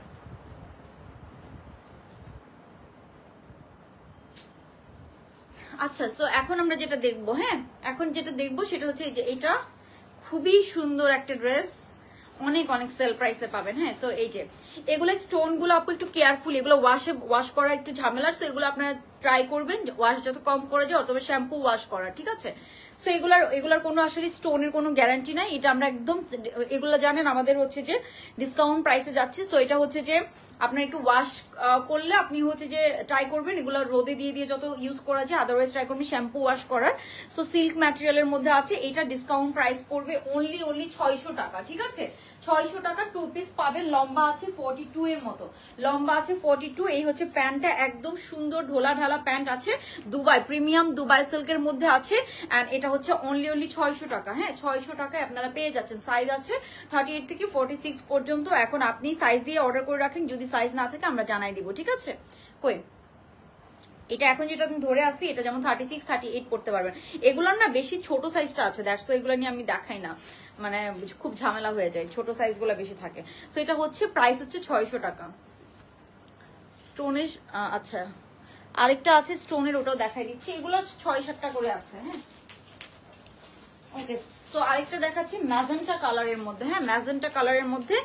আচ্ছা, সো এখন আমরা যেটা দেখবো, হ্যাঁ এখন যেটা দেখবো সেটা হচ্ছে যে এটা খুবই সুন্দর একটা ড্রেস, অনেক অনেক সেল প্রাইসে পাবেন। হ্যাঁ, সো এই যে এগুলো স্টোন গুলো আপু একটু কেয়ারফুল, এগুলো ওয়াশ করা একটু ঝামেলার। সো এগুলো আপনারা ট্রাই করবেন ওয়াশ যত কম করা যায় অথবা শ্যাম্পু ওয়াশ করা, ঠিক আছে? সো এগুলার কোনো আসলে স্টোনের কোনো গ্যারান্টি নাই। এটা আমরা একদম, এগুলো জানেন আমাদের হচ্ছে যে ডিসকাউন্ট প্রাইসে যাচ্ছে। সো এটা হচ্ছে যে আপনার একটু ওয়াশ করলে আপনি হচ্ছে যে ট্রাই করবেন এগুলো রোদে দিয়ে দিয়ে যত ইউজ করা যায়, আদারওয়াইজ ট্রাই করবেন শ্যাম্পু ওয়াশ করার। সো সিল্ক ম্যাটেরিয়ালের মধ্যে আছে। এটা ডিসকাউন্ট প্রাইস পড়বে অনলি 600 টাকা, ঠিক আছে? 600 টাকা 2 পিস পাবেন। লম্বা আছে 42 এর মতো, লম্বা আছে 42। এই হচ্ছে প্যান্টটা, একদম সুন্দর ঢোলা ঢালা প্যান্ট আছে, দুবাই প্রিমিয়াম দুবাই সিল্কের মধ্যে আছে। এন্ড এটা হচ্ছে অনলি 600 টাকা। হ্যাঁ, 600 টাকায় আপনারা পেয়ে যাচ্ছেন। সাইজ আছে 38 থেকে 46 পর্যন্ত। এখন আপনি সাইজ দিয়ে অর্ডার করে রাখেন, যদি সাইজ না থাকে আমরা জানাই দিব, ঠিক আছে? কই এটা এখন যেটা আমি ধরে আসি, এটা যেমন 36 38 পড়তে পারবেন। এগুলোর না বেশি ছোট সাইজটা আছে, দ্যাটস তো এগুলো নিয়ে আমি দেখাই না, মানে খুব ঝামেলা হয়ে যায়, ছোট সাইজগুলো বেশি থাকে। সো এটা হচ্ছে প্রাইস হচ্ছে 600 টাকা। স্টোনের আচ্ছা আরেকটা আছে স্টোনের, ওটাও দেখাই দিচ্ছি। এগুলো 6-7টা করে আছে। হ্যাঁ, ওকে। তো আরেকটা দেখাচ্ছি ম্যাজেন্টা কালারের মধ্যে। হ্যাঁ, ম্যাজেন্টা কালারের মধ্যে।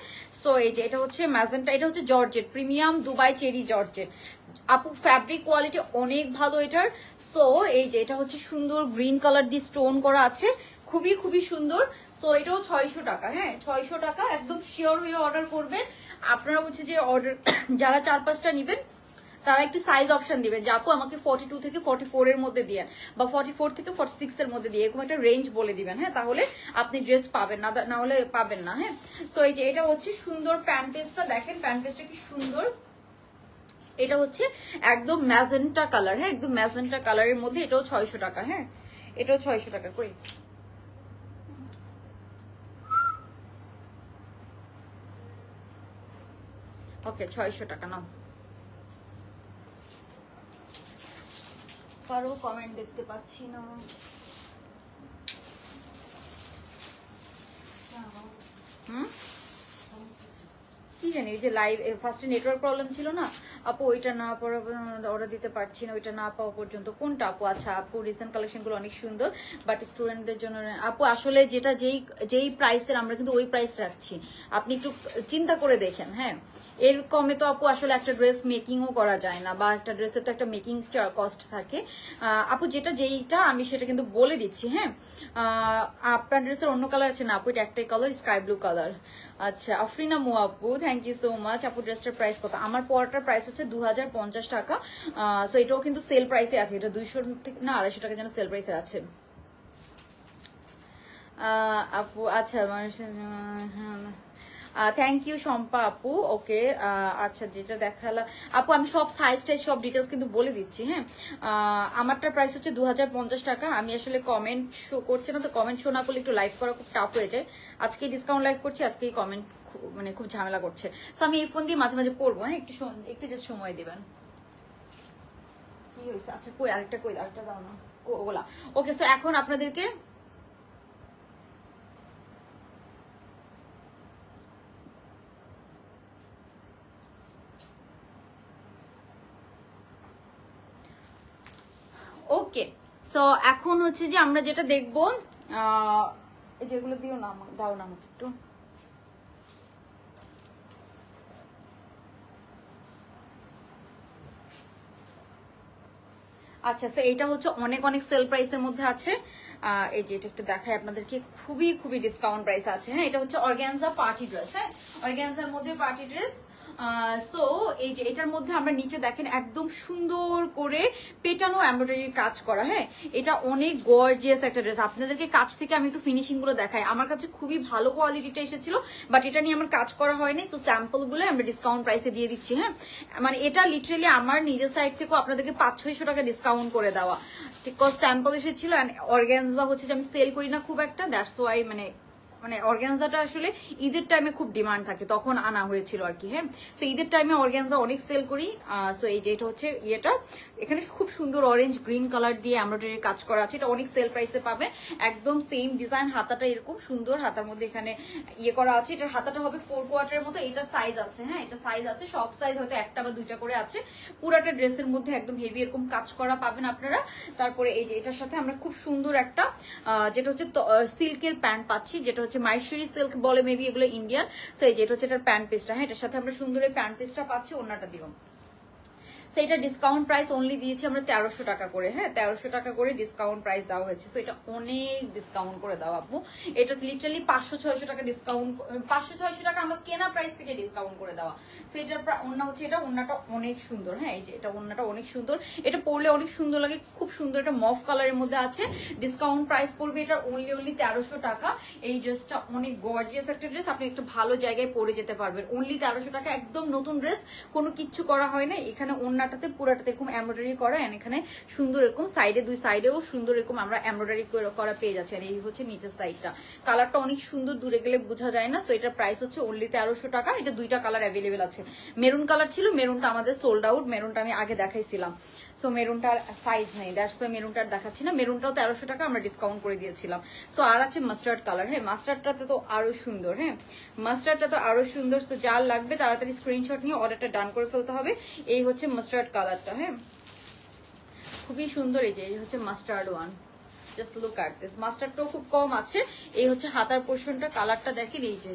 সো এই যে এটা হচ্ছে ম্যাজেন্টা, এটা হচ্ছে georgette, premium Dubai cherry georgette. আপু ফ্যাব্রিক কোয়ালিটি অনেক ভালো এটার। সো এই যে এটা হচ্ছে সুন্দর গ্রিন কালার দিয়ে স্টোন করা আছে, খুবই খুবই সুন্দর। সো এটাও 600 টাকা। হ্যাঁ, 600 টাকা। একদম শিওর হয়ে অর্ডার করবেন আপনারা। হচ্ছে যে অর্ডার যারা 4-5টা নেবেন তারা একটু সাইজ অপশন দিবেন যে আপু আমাকে 42 থেকে 44 এর মধ্যে দিয়ে, বা 44 থেকে 46 এর মধ্যে দিয়ে, এরকম একটা রেঞ্জ বলে দিবেন। হ্যাঁ, তাহলে আপনি ড্রেস পাবেন, না হলে পাবেন না। হ্যাঁ, সো এই যে এটা হচ্ছে সুন্দর প্যান্ট পিসটা, দেখেন প্যান্ট পিসটা কি সুন্দর। এটা হচ্ছে একদম ম্যাজেন্টা কালার। হ্যাঁ, একদম ম্যাজেন্টা কালারের মধ্যে। এটাও 600 টাকা। হ্যাঁ, এটাও 600 টাকা। কই ওকে, 600 টাকা নাও। কারো কমেন্ট দেখতে পাচ্ছি না। কি জানি, এই যে লাইভ ফার্স্টে নেটওয়ার্ক প্রবলেম ছিল না আপু, ওইটা না পড়া অর্ডার দিতে পারছি না, ওইটা না পাওয়া পর্যন্ত। কোনটা আপু? আচ্ছা আপু রিসেন্ট কালেকশনগুলো অনেক সুন্দর, বাট স্টুডেন্টদের জন্য আপু আসলে যেটা যেই প্রাইসের আমরা কিন্তু ওই প্রাইস রাখছি, আপনি একটু চিন্তা করে দেখেন। হ্যাঁ, এর কমে তো আপু আসলে একটা ড্রেস মেকিংও করা যায় না, বা একটা ড্রেসের তো একটা মেকিং কস্ট থাকে। আপু যেইটা আমি সেটা কিন্তু বলে দিচ্ছি। হ্যাঁ, আপনার ড্রেসের অন্য কালার আছে না আপু? এটা একটাই কালার, স্কাই ব্লু কালার। আচ্ছা আফরিনা মু আপু, থ্যাংক ইউ সো মাচ। আপু ড্রেসটার প্রাইস কত? আমার পরাটার প্রাইস হচ্ছে 2050 টাকা। সো এটাও কিন্তু সেল প্রাইসে আছে, এটা 200 থেকে না 250 টাকা যেন সেল প্রাইসে আছে। আপু আচ্ছা থ্যাংক ইউ শম্পা আপু। ওকে, আচ্ছা যেটা দেখালা আপু, আমি সব সাইজ টাইজ সব ডিটেলস কিন্তু বলে দিচ্ছি। হ্যাঁ, আমারটার প্রাইস হচ্ছে 2050 টাকা। আমি আসলে কমেন্ট শো করছে না, তো কমেন্ট শো না করলে একটু লাইভ করা খুব টাফ হয়ে যায়। আজকে ডিসকাউন্ট লাইভ করছি, আজকেই কমেন্ট মানে খুব ঝামেলা করছে। সো আমি এই ফোন দিয়ে মাঝে মাঝে পড়বো। হ্যাঁ, একটু জাস্ট সময় দিবেন। কি হয়েছে? আচ্ছা কই আরেকটা দাও না, ওগুলা। ওকে, সো এখন আপনাদেরকে ওকে, সো এখন হচ্ছে যে আমরা যেটা দেখবো, যেগুলো দিও না আমাকে, দাও না আমাকে একটু। আচ্ছা, সো এটা হচ্ছে অনেক অনেক সেল প্রাইসের মধ্যে আছে। এই যে এটা একটু দেখায় আপনাদেরকে, খুবই খুবই ডিসকাউন্ট প্রাইস আছে। হ্যাঁ, এটা হচ্ছে অর্গানজা পার্টি ড্রেস। হ্যাঁ, অর্গানজার মধ্যে পার্টি ড্রেস। সো এই যে এটার মধ্যে আমরা নিচে দেখেন একদম সুন্দর করে পেটানো এমব্রয়ডারির কাজ করা। হ্যাঁ, এটা অনেক গর্জিয়াস একটা ড্রেস। আপনাদেরকে কাছ থেকে আমি একটু ফিনিশিং গুলো দেখাই। আমার কাছে খুবই ভালো কোয়ালিটিটা এসেছিল, বাট এটা নিয়ে আমার কাজ করা হয়নি। সো স্যাম্পল গুলো আমরা ডিসকাউন্ট প্রাইসে দিয়ে দিচ্ছি। হ্যাঁ, মানে এটা লিটারেলি আমার নিজের সাইড থেকেও আপনাদেরকে 500-600 টাকা ডিসকাউন্ট করে দেওয়া, ঠিক স্যাম্পল এসেছিল। অর্গানজা হচ্ছে যে আমি সেল করি না খুব একটা, দ্যাটস ওয়াই মানে অর্গানজাটা আসলে ঈদের টাইমে খুব ডিমান্ড থাকে, তখন আনা হয়েছিল আর কি। হ্যাঁ, তো ঈদের টাইমে অর্গানজা অনেক সেল করি। সো এই যে এটা হচ্ছে ইয়েটা, এখানে খুব সুন্দর অরেঞ্জ গ্রিন কালার দিয়ে এমব্রয়ডারি কাজ করা আছে। এটা অনেক সেল প্রাইসে পাবে, একদম সেম ডিজাইন। হাতাটা এরকম সুন্দর, হাতার মধ্যে এখানে ইয়ে করা আছে। এটার হাতাটা হবে 4 কোয়ার্টারের মতো। এটা সাইজ আছে। হ্যাঁ, এটা সাইজ আছে, সব সাইজ হয়তো 1টা বা 2টা করে আছে। পুরাটা ড্রেসের মধ্যে একদম হেভি এরকম কাজ করা পাবেন আপনারা। তারপরে এই যে এটার সাথে আমরা খুব সুন্দর একটা যেটা হচ্ছে সিল্কের প্যান্ট পাচ্ছি, যেটা হচ্ছে মাইশরি সিল্ক বলে মেবি, এগুলো ইন্ডিয়ান। সো এই যে এটা হচ্ছে এটার প্যান্ট পিসটা। হ্যাঁ, এটার সাথে আমরা সুন্দর এই প্যান্ট পিসটা পাচ্ছি। ওন্নাটা দিও। তো এটা ডিসকাউন্ট প্রাইস অনলি দিয়েছি আমরা 1300 টাকা করে। হ্যাঁ 1300 টাকা করে ডিসকাউন্ট প্রাইস দেওয়া হয়েছে। তো এটা অনেক ডিসকাউন্ট করে দাও আপু, এটা লিটারালি 500-600 টাকা ডিসকাউন্ট, 500-600 টাকা আমার কেনা প্রাইস থেকে ডিসকাউন্ট করে দেওয়া। তো এটার ওড়না হচ্ছে, এটা ওড়নাটা অনেক সুন্দর। হ্যাঁ এই যে এটা ওড়নাটা অনেক সুন্দর, এটা পরলে অনেক সুন্দর লাগে, খুব সুন্দর। এটা মফ কালারের মধ্যে আছে, ডিসকাউন্ট প্রাইস পড়বে এটা অনলি 1300 টাকা। এই ড্রেসটা অনেক গর্জিয়াস একটা ড্রেস, আপনি একটা ভালো জায়গায় পরে যেতে পারবেন। অনলি 1300 টাকা, একদম নতুন ড্রেস, কোনো কিচ্ছু করা হয় না। এখানে ওড়নাটাতে পুরাটাতে এরকম এমব্রয়ডারি করা, এখানে সুন্দর এরকম সাইডে, দুই সাইডেও সুন্দর এরকম আমরা এমব্রয়ডারি করা পেয়ে যাচ্ছি। আর এই হচ্ছে নিচের সাইডটা, কালারটা অনেক সুন্দর, দূরে গেলে বোঝা যায় না। সো এটার প্রাইস হচ্ছে অনলি 1300 টাকা। এটা দুইটা কালার অ্যাভেলেবেল আছে, মেরুন কালার ছিল, মেরুনটা আমাদের সোল্ড আউট, মেরুনটা আমি আগে দেখাইছিলাম। সো মেরুনটার সাইজ নেই, দ্যাটস ওয়াই মেরুনটার দেখাচ্ছি না। মেরুনটাও 1300 টাকা আমরা ডিসকাউন্ট করে দিয়েছিলাম। সো আর আছে মাস্টার্ড কালার। হ্যাঁ মাস্টার্ডটাতে তো আরো সুন্দর, হ্যাঁ মাস্টার্ডটা তো আরো সুন্দর। সো যার লাগবে তাড়াতাড়ি স্ক্রিনশট নিয়ে অর্ডারটা ডান করে ফেলতে হবে। এই হচ্ছে মাস্টার্ড কালারটা, হ্যাঁ খুবই সুন্দর। এই যে এই হচ্ছে mustard one, just look at this. মাস্টার্ডটাও খুব কম আছে। এই হচ্ছে হাতার পোর্শনটা, কালারটা দেখেন, এই যে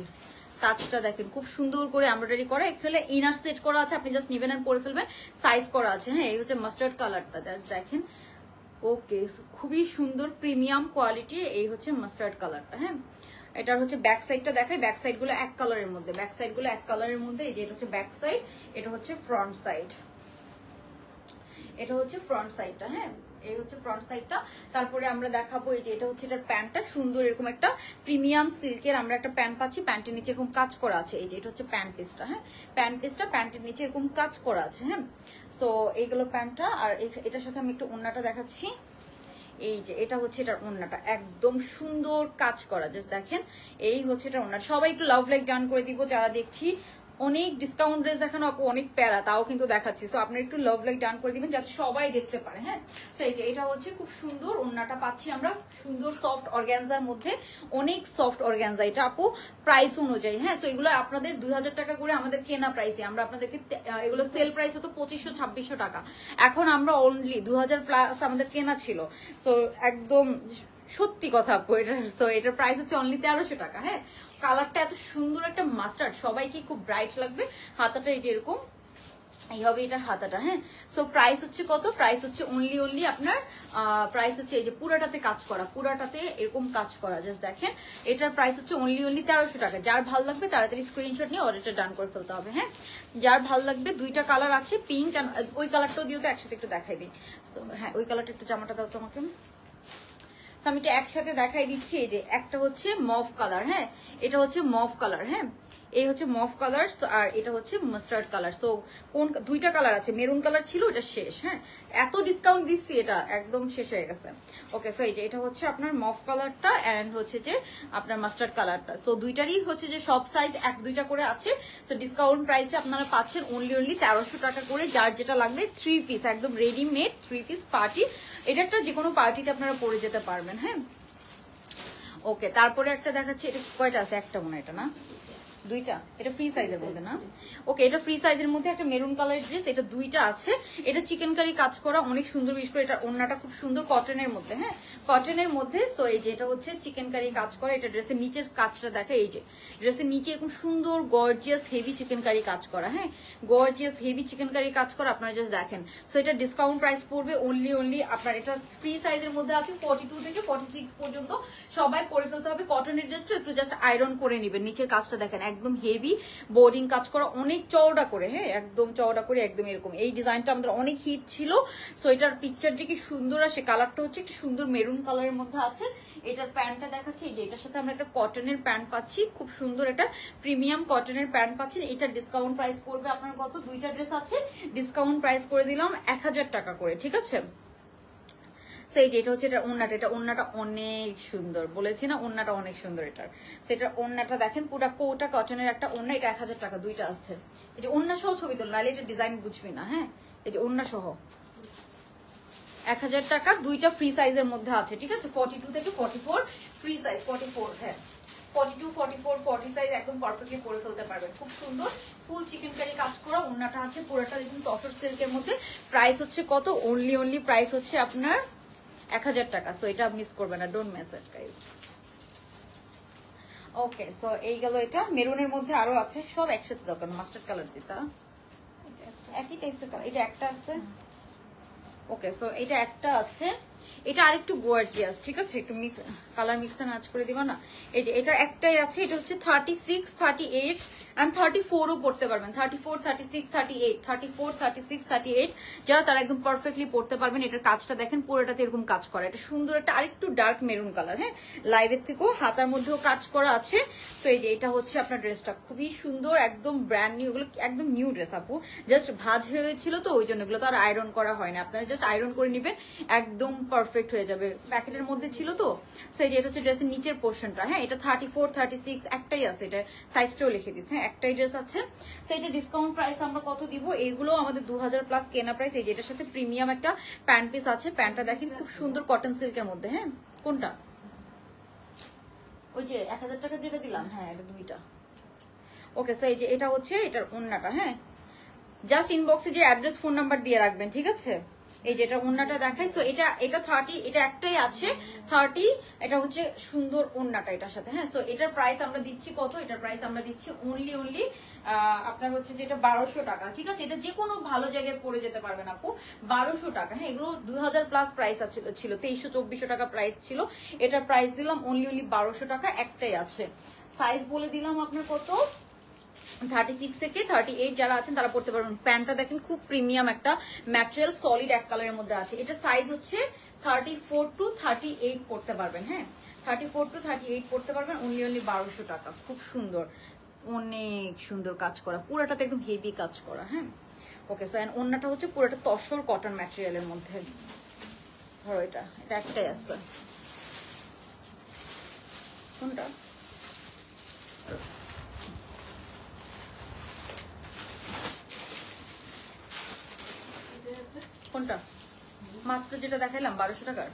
টাচটা দেখেন, খুব সুন্দর করে এমব্রয়ডারি করা, এখানে ইনার সেট করা আছে, আপনি জাস্ট নেবেন আর পরে ফেলবেন, সাইজ করা আছে। হ্যাঁ এই হচ্ছে মাস্টার্ড কালারটা, জাস্ট দেখেন। ওকে খুবই সুন্দর প্রিমিয়াম কোয়ালিটি। এই হচ্ছে মাস্টার্ড কালারটা। হ্যাঁ এটার হচ্ছে ব্যাক সাইডটা দেখাই, ব্যাক সাইড গুলো এক কালারের মধ্যে, ব্যাক সাইড গুলো এক কালারের মধ্যে। এই যে এটা হচ্ছে ব্যাক সাইড, এটা হচ্ছে ফ্রন্ট সাইড, এটা হচ্ছে ফ্রন্ট সাইডটা। হ্যাঁ এই হচ্ছে ফ্রন্ট সাইডটা। তারপরে আমরা দেখাবো এই যে এটা হচ্ছে এটার প্যান্টটা, সুন্দর এরকম একটা প্রিমিয়াম সিল্কের আমরা একটা প্যান্ট পাচ্ছি, প্যান্টের নিচে এরকম কাজ করা আছে। এই যে এটা হচ্ছে প্যান্ট পিসটা, হ্যাঁ প্যান্ট পিসটা, প্যান্টের নিচে এরকম কাজ করা আছে। হ্যাঁ সো এইগুলো প্যান্টটা। আর এটার সাথে আমি একটু ওড়নাটা দেখাচ্ছি। এই যে এটা হচ্ছে এটার ওড়নাটা, একদম সুন্দর কাজ করা, জাস্ট দেখেন। এই হচ্ছে এটা ওড়না। সবাই একটু লাভ লাইক ডান করে দিব যারা দেখছি। অনেক ডিসকাউন্ট ড্রেস দেখানো আপু, অনেক প্যারা, তাও কিন্তু দেখাচ্ছি। সো আপনারা একটু লাভ লাইক ডান করে দিবেন যাতে সবাই দেখতে পারে। হ্যাঁ তো এই যে এটা হচ্ছে খুব সুন্দর ওড়নাটা পাচ্ছি আমরা, সুন্দর সফট অর্গানজার মধ্যে, অনেক সফট অর্গানজা এটা আপু প্রাইস অনুযায়ী। হ্যাঁ সো এগুলো আপনাদের 2000 টাকা করে আমাদের কেনা প্রাইসে, আমরা আপনাদেরকে এগুলো সেল প্রাইস হতো 2500-2600 টাকা, এখন আমরা অনলি 2000 প্লাস আমাদের কেনা ছিল। সো একদম সত্যি কথা আপু এটা। তো এটার প্রাইস হচ্ছে অনলি 1300 টাকা। হ্যাঁ কালারটা এত সুন্দর একটা মাস্টার্ড, সবাইকে খুব ব্রাইট লাগবে। হাতাটা এই যে এরকম এই হবে এটার হাতাটা। হ্যাঁ সো প্রাইস হচ্ছে কত, প্রাইস হচ্ছে অনলি আপনার প্রাইস হচ্ছে এই যে পুরাটাতে কাজ করা, পুরাটাতে এরকম কাজ করা, জাস্ট দেখেন। এটার প্রাইস হচ্ছে অনলি 1300 টাকা। যার ভালো লাগবে তাড়াতাড়ি স্ক্রিনশট নিয়ে অর্ডারটা ডান করে ফেলতে হবে। হ্যাঁ যার ভালো লাগবে, দুইটা কালার আছে, পিঙ্ক আর ওই কালারটাও দিও তো, একসাথে একটু দেখাই দিই। সো হ্যাঁ ওই কালারটা একটু জামাটা দাও তো আমাকে, আমি এটা একসাথে দেখাই দিচ্ছি। এই যে একটা হচ্ছে মফ কালার, হ্যাঁ এটা হচ্ছে মফ কালার। হ্যাঁ এই হচ্ছে মফ কালার, আর এটা হচ্ছে মাস্টার্ড কালার। সো কোন দুইটা কালার আছে, মেরুন কালার ছিল, এটা শেষ। হ্যাঁ এত ডিসকাউন্ট দিচ্ছি, এটা একদম শেষ হয়ে গেছে। ওকে সো এই যে এটা হচ্ছে আপনার মফ কালারটা, এন্ড হচ্ছে যে আপনার মাস্টার্ড কালারটা। সো দুইটারই হচ্ছে যে সব সাইজ এক দুইটা করে আছে। সো ডিসকাউন্ট প্রাইসে আপনারা পাচ্ছেন অনলি 1300 টাকা করে। যার যেটা লাগবে 3 পিস, একদম রেডিমেড 3 পিস পার্টি, এটা একটা যে কোনো পার্টিতে আপনারা পরে যেতে পারবেন। হ্যাঁ ওকে তারপরে একটা দেখাচ্ছি, এটা কয়টা আছে, একটা মনে হয়, এটা না দুইটা, এটা ফ্রি সাইজের মধ্যে না। ওকে এটা ফ্রি সাইজের মধ্যে একটা মেরুন কালারের ড্রেস, এটা দুইটা আছে। এটা চিকেন কারি কাজ করা, অনেক সুন্দর, বিশেষ করে এটা ওড়নাটা খুব সুন্দর কটনের মধ্যে। হ্যাঁ কটনের মধ্যে। সো এই যে এটা হচ্ছে চিকেন কারি কাজ করা, এটা ড্রেসের নিচের কাজটা দেখে, এই যে ড্রেসের নিচে এরকম সুন্দর গর্জিয়াস হেভি চিকেন কারি কাজ করা। হ্যাঁ গর্জিয়াস হেভি চিকেন কারি কাজ করা, আপনারা জাস্ট দেখেন। সো এটা ডিসকাউন্ট প্রাইস পড়বে অনলি আপনার, এটা ফ্রি সাইজের মধ্যে আছে, 42 থেকে 46 পর্যন্ত সবাই পরে ফেলতে হবে। কটনের ড্রেসটা একটু জাস্ট আয়রন করে নেবেন, নিচের কাজটা দেখেন একদম হেভি বোর্ডিং কাজ করা, অনেক চওড়া করে। হ্যাঁ একদম চওড়া করে, একদম এরকম। এই ডিজাইনটা আমাদের অনেক হিট ছিল। সো এটার পিকচার যে কি সুন্দর আসে, কালারটা হচ্ছে একটু সুন্দর মেরুন কালারের মধ্যে আছে। এটার প্যান্টটা দেখাচ্ছি, এই যে এটার সাথে আমরা একটা কটনের প্যান্ট পাচ্ছি, খুব সুন্দর একটা প্রিমিয়াম কটনের প্যান্ট পাচ্ছেন। এটার ডিসকাউন্ট প্রাইস পড়বে আপনার কত, দুইটা ড্রেস আছে, ডিসকাউন্ট প্রাইস করে দিলাম 1000 টাকা করে, ঠিক আছে। সেই যে এটা হচ্ছে এটা ওড়নাটা, এটা ওড়নাটা অনেক সুন্দর, বলেছি না ওড়নাটা অনেক সুন্দর এটার। সেটা ওড়নাটা দেখেন, পুরো কোটা কটনের একটা ওড়না, এটা 1000 টাকা, দুইটা আছে। এই যে ওড়না সহ ছবি তোল, নাহলে এটা ডিজাইন বুঝবি না। হ্যাঁ এই যে ওড়না সহ 1000 টাকা, দুইটা ফ্রি সাইজের মধ্যে আছে, ঠিক আছে। 42 থেকে 44 ফ্রি সাইজ, 44 হ্যাঁ 42, 44, 40 সাইজ একদম পারফেক্টলি পরে ফেলতে পারবেন। খুব সুন্দর ফুল চিকেন কারি কাজ করা ওড়নাটা আছে, পুরোটা দেখুন তসর সিল্কের মধ্যে। প্রাইস হচ্ছে কত, অনলি প্রাইস হচ্ছে আপনার 1000 টাকা। সো এটা মিস করবেন না, don't miss it guys. Okay so এই গেল এটা। মেরুনের মধ্যে আরো আছে, সব একসাথে দরকার, মাস্টার্ড কালার দিতা একই টাইপসের কালার, এটা একটা আছে। ওকে, সো এটা একটা আছে, এটা আরেকটু গর্জিয়াস, ঠিক আছে, একটু কালার মিক্স এন্ড ম্যাচ করে দিবা না। এই যে এটা একটাই আছে, এটা হচ্ছে 36, 38 এন্ড 34ও পড়তে পারবেন। 34, 36, 38, 34, 36, 38 যারা তারা একদম পারফেক্টলি পড়তে পারবেন। এটার কাজটা দেখেন, পুরোটাতে এরকম কাজ করা, এটা সুন্দর একটা আরেকটু ডার্ক মেরুন কালার। হ্যাঁ, লাইভের থেকেও হাতার মধ্যেও কাজ করা আছে। তো এই যে এটা হচ্ছে আপনার ড্রেসটা, খুবই সুন্দর, একদম ব্র্যান্ড নিউ, এগুলো একদম নিউ ড্রেস আপু, জাস্ট ভাঁজ হয়েছিল তো ওই জন্য, এগুলো তো আর আয়রন করা হয় না, আপনারা জাস্ট আয়রন করে নেবেন, একদম পারফেক্ট হয়ে যাবে। প্যাকেটের মধ্যে ছিল তো। সো এই যে এটা হচ্ছে ড্রেসের নিচের পোর্শনটা। হ্যাঁ, এটা 34, 36 একটাই আছে, এটা সাইজটাও লিখে দিস। হ্যাঁ, একটাই ড্রেস আছে। তো এটা ডিসকাউন্ট প্রাইস আমরা কত দিব? এইগুলো আমাদের 2000 প্লাস কেনা প্রাইস। এই যে এটার সাথে প্রিমিয়াম একটা প্যান্ট পিস আছে, প্যান্টটা দেখেন খুব সুন্দর কটন সিল্কের মধ্যে। হ্যাঁ, কোনটা? ওই যে 1000 টাকা যেটা দিলাম, হ্যাঁ এটা দুইটা। ওকে, সো এই যে এটা হচ্ছে এটার ওন্নাটা। হ্যাঁ, জাস্ট ইনবক্সে যে অ্যাড্রেস ফোন নাম্বার দিয়ে রাখবেন, ঠিক আছে? এই যে এটা ওন্নাটা দেখাই। সো এটা 30, এটা একটাই আছে 30, এটা হচ্ছে সুন্দর ওন্নাটা এটার সাথে। হ্যাঁ, সো এটার প্রাইস আমরা দিচ্ছি কত? এটার প্রাইস আমরা দিচ্ছি অনলি আপনার হচ্ছে যে এটা 1200 টাকা, ঠিক আছে? এটা যে কোনো ভালো জায়গায় পরে যেতে পারবেন আপু, 1200 টাকা। হ্যাঁ, এগুলো 2000 প্লাস প্রাইস ছিল, 2300-2400 টাকা প্রাইস ছিল, এটার প্রাইস দিলাম অনলি 1200 টাকা। একটাই আছে, সাইজ বলে দিলাম আপনার কত, 36 থেকে 38 যারা আছেন তারা পড়তে পারবেন। প্যান্টটা দেখেন খুব প্রিমিয়াম একটা ম্যাটেরিয়াল, সলিড এক কালারের মধ্যে আছে। এটা সাইজ হচ্ছে 34 to 38 পড়তে পারবেন। হ্যাঁ, 34 to 38 পড়তে পারবেন, অনলি 1200 টাকা। খুব সুন্দর, অনেক সুন্দর কাজ করা, পুরোটাতে একদম হেভি কাজ করা। হ্যাঁ, ওকে, সো এন্ড ওন্নাটা হচ্ছে পুরোটা তসর কটন ম্যাটেরিয়ালের মধ্যে। ধরো এটা একটাই আছে, কোনটা? কোনটা? মাত্র যেটা দেখাইলাম 1200 টাকার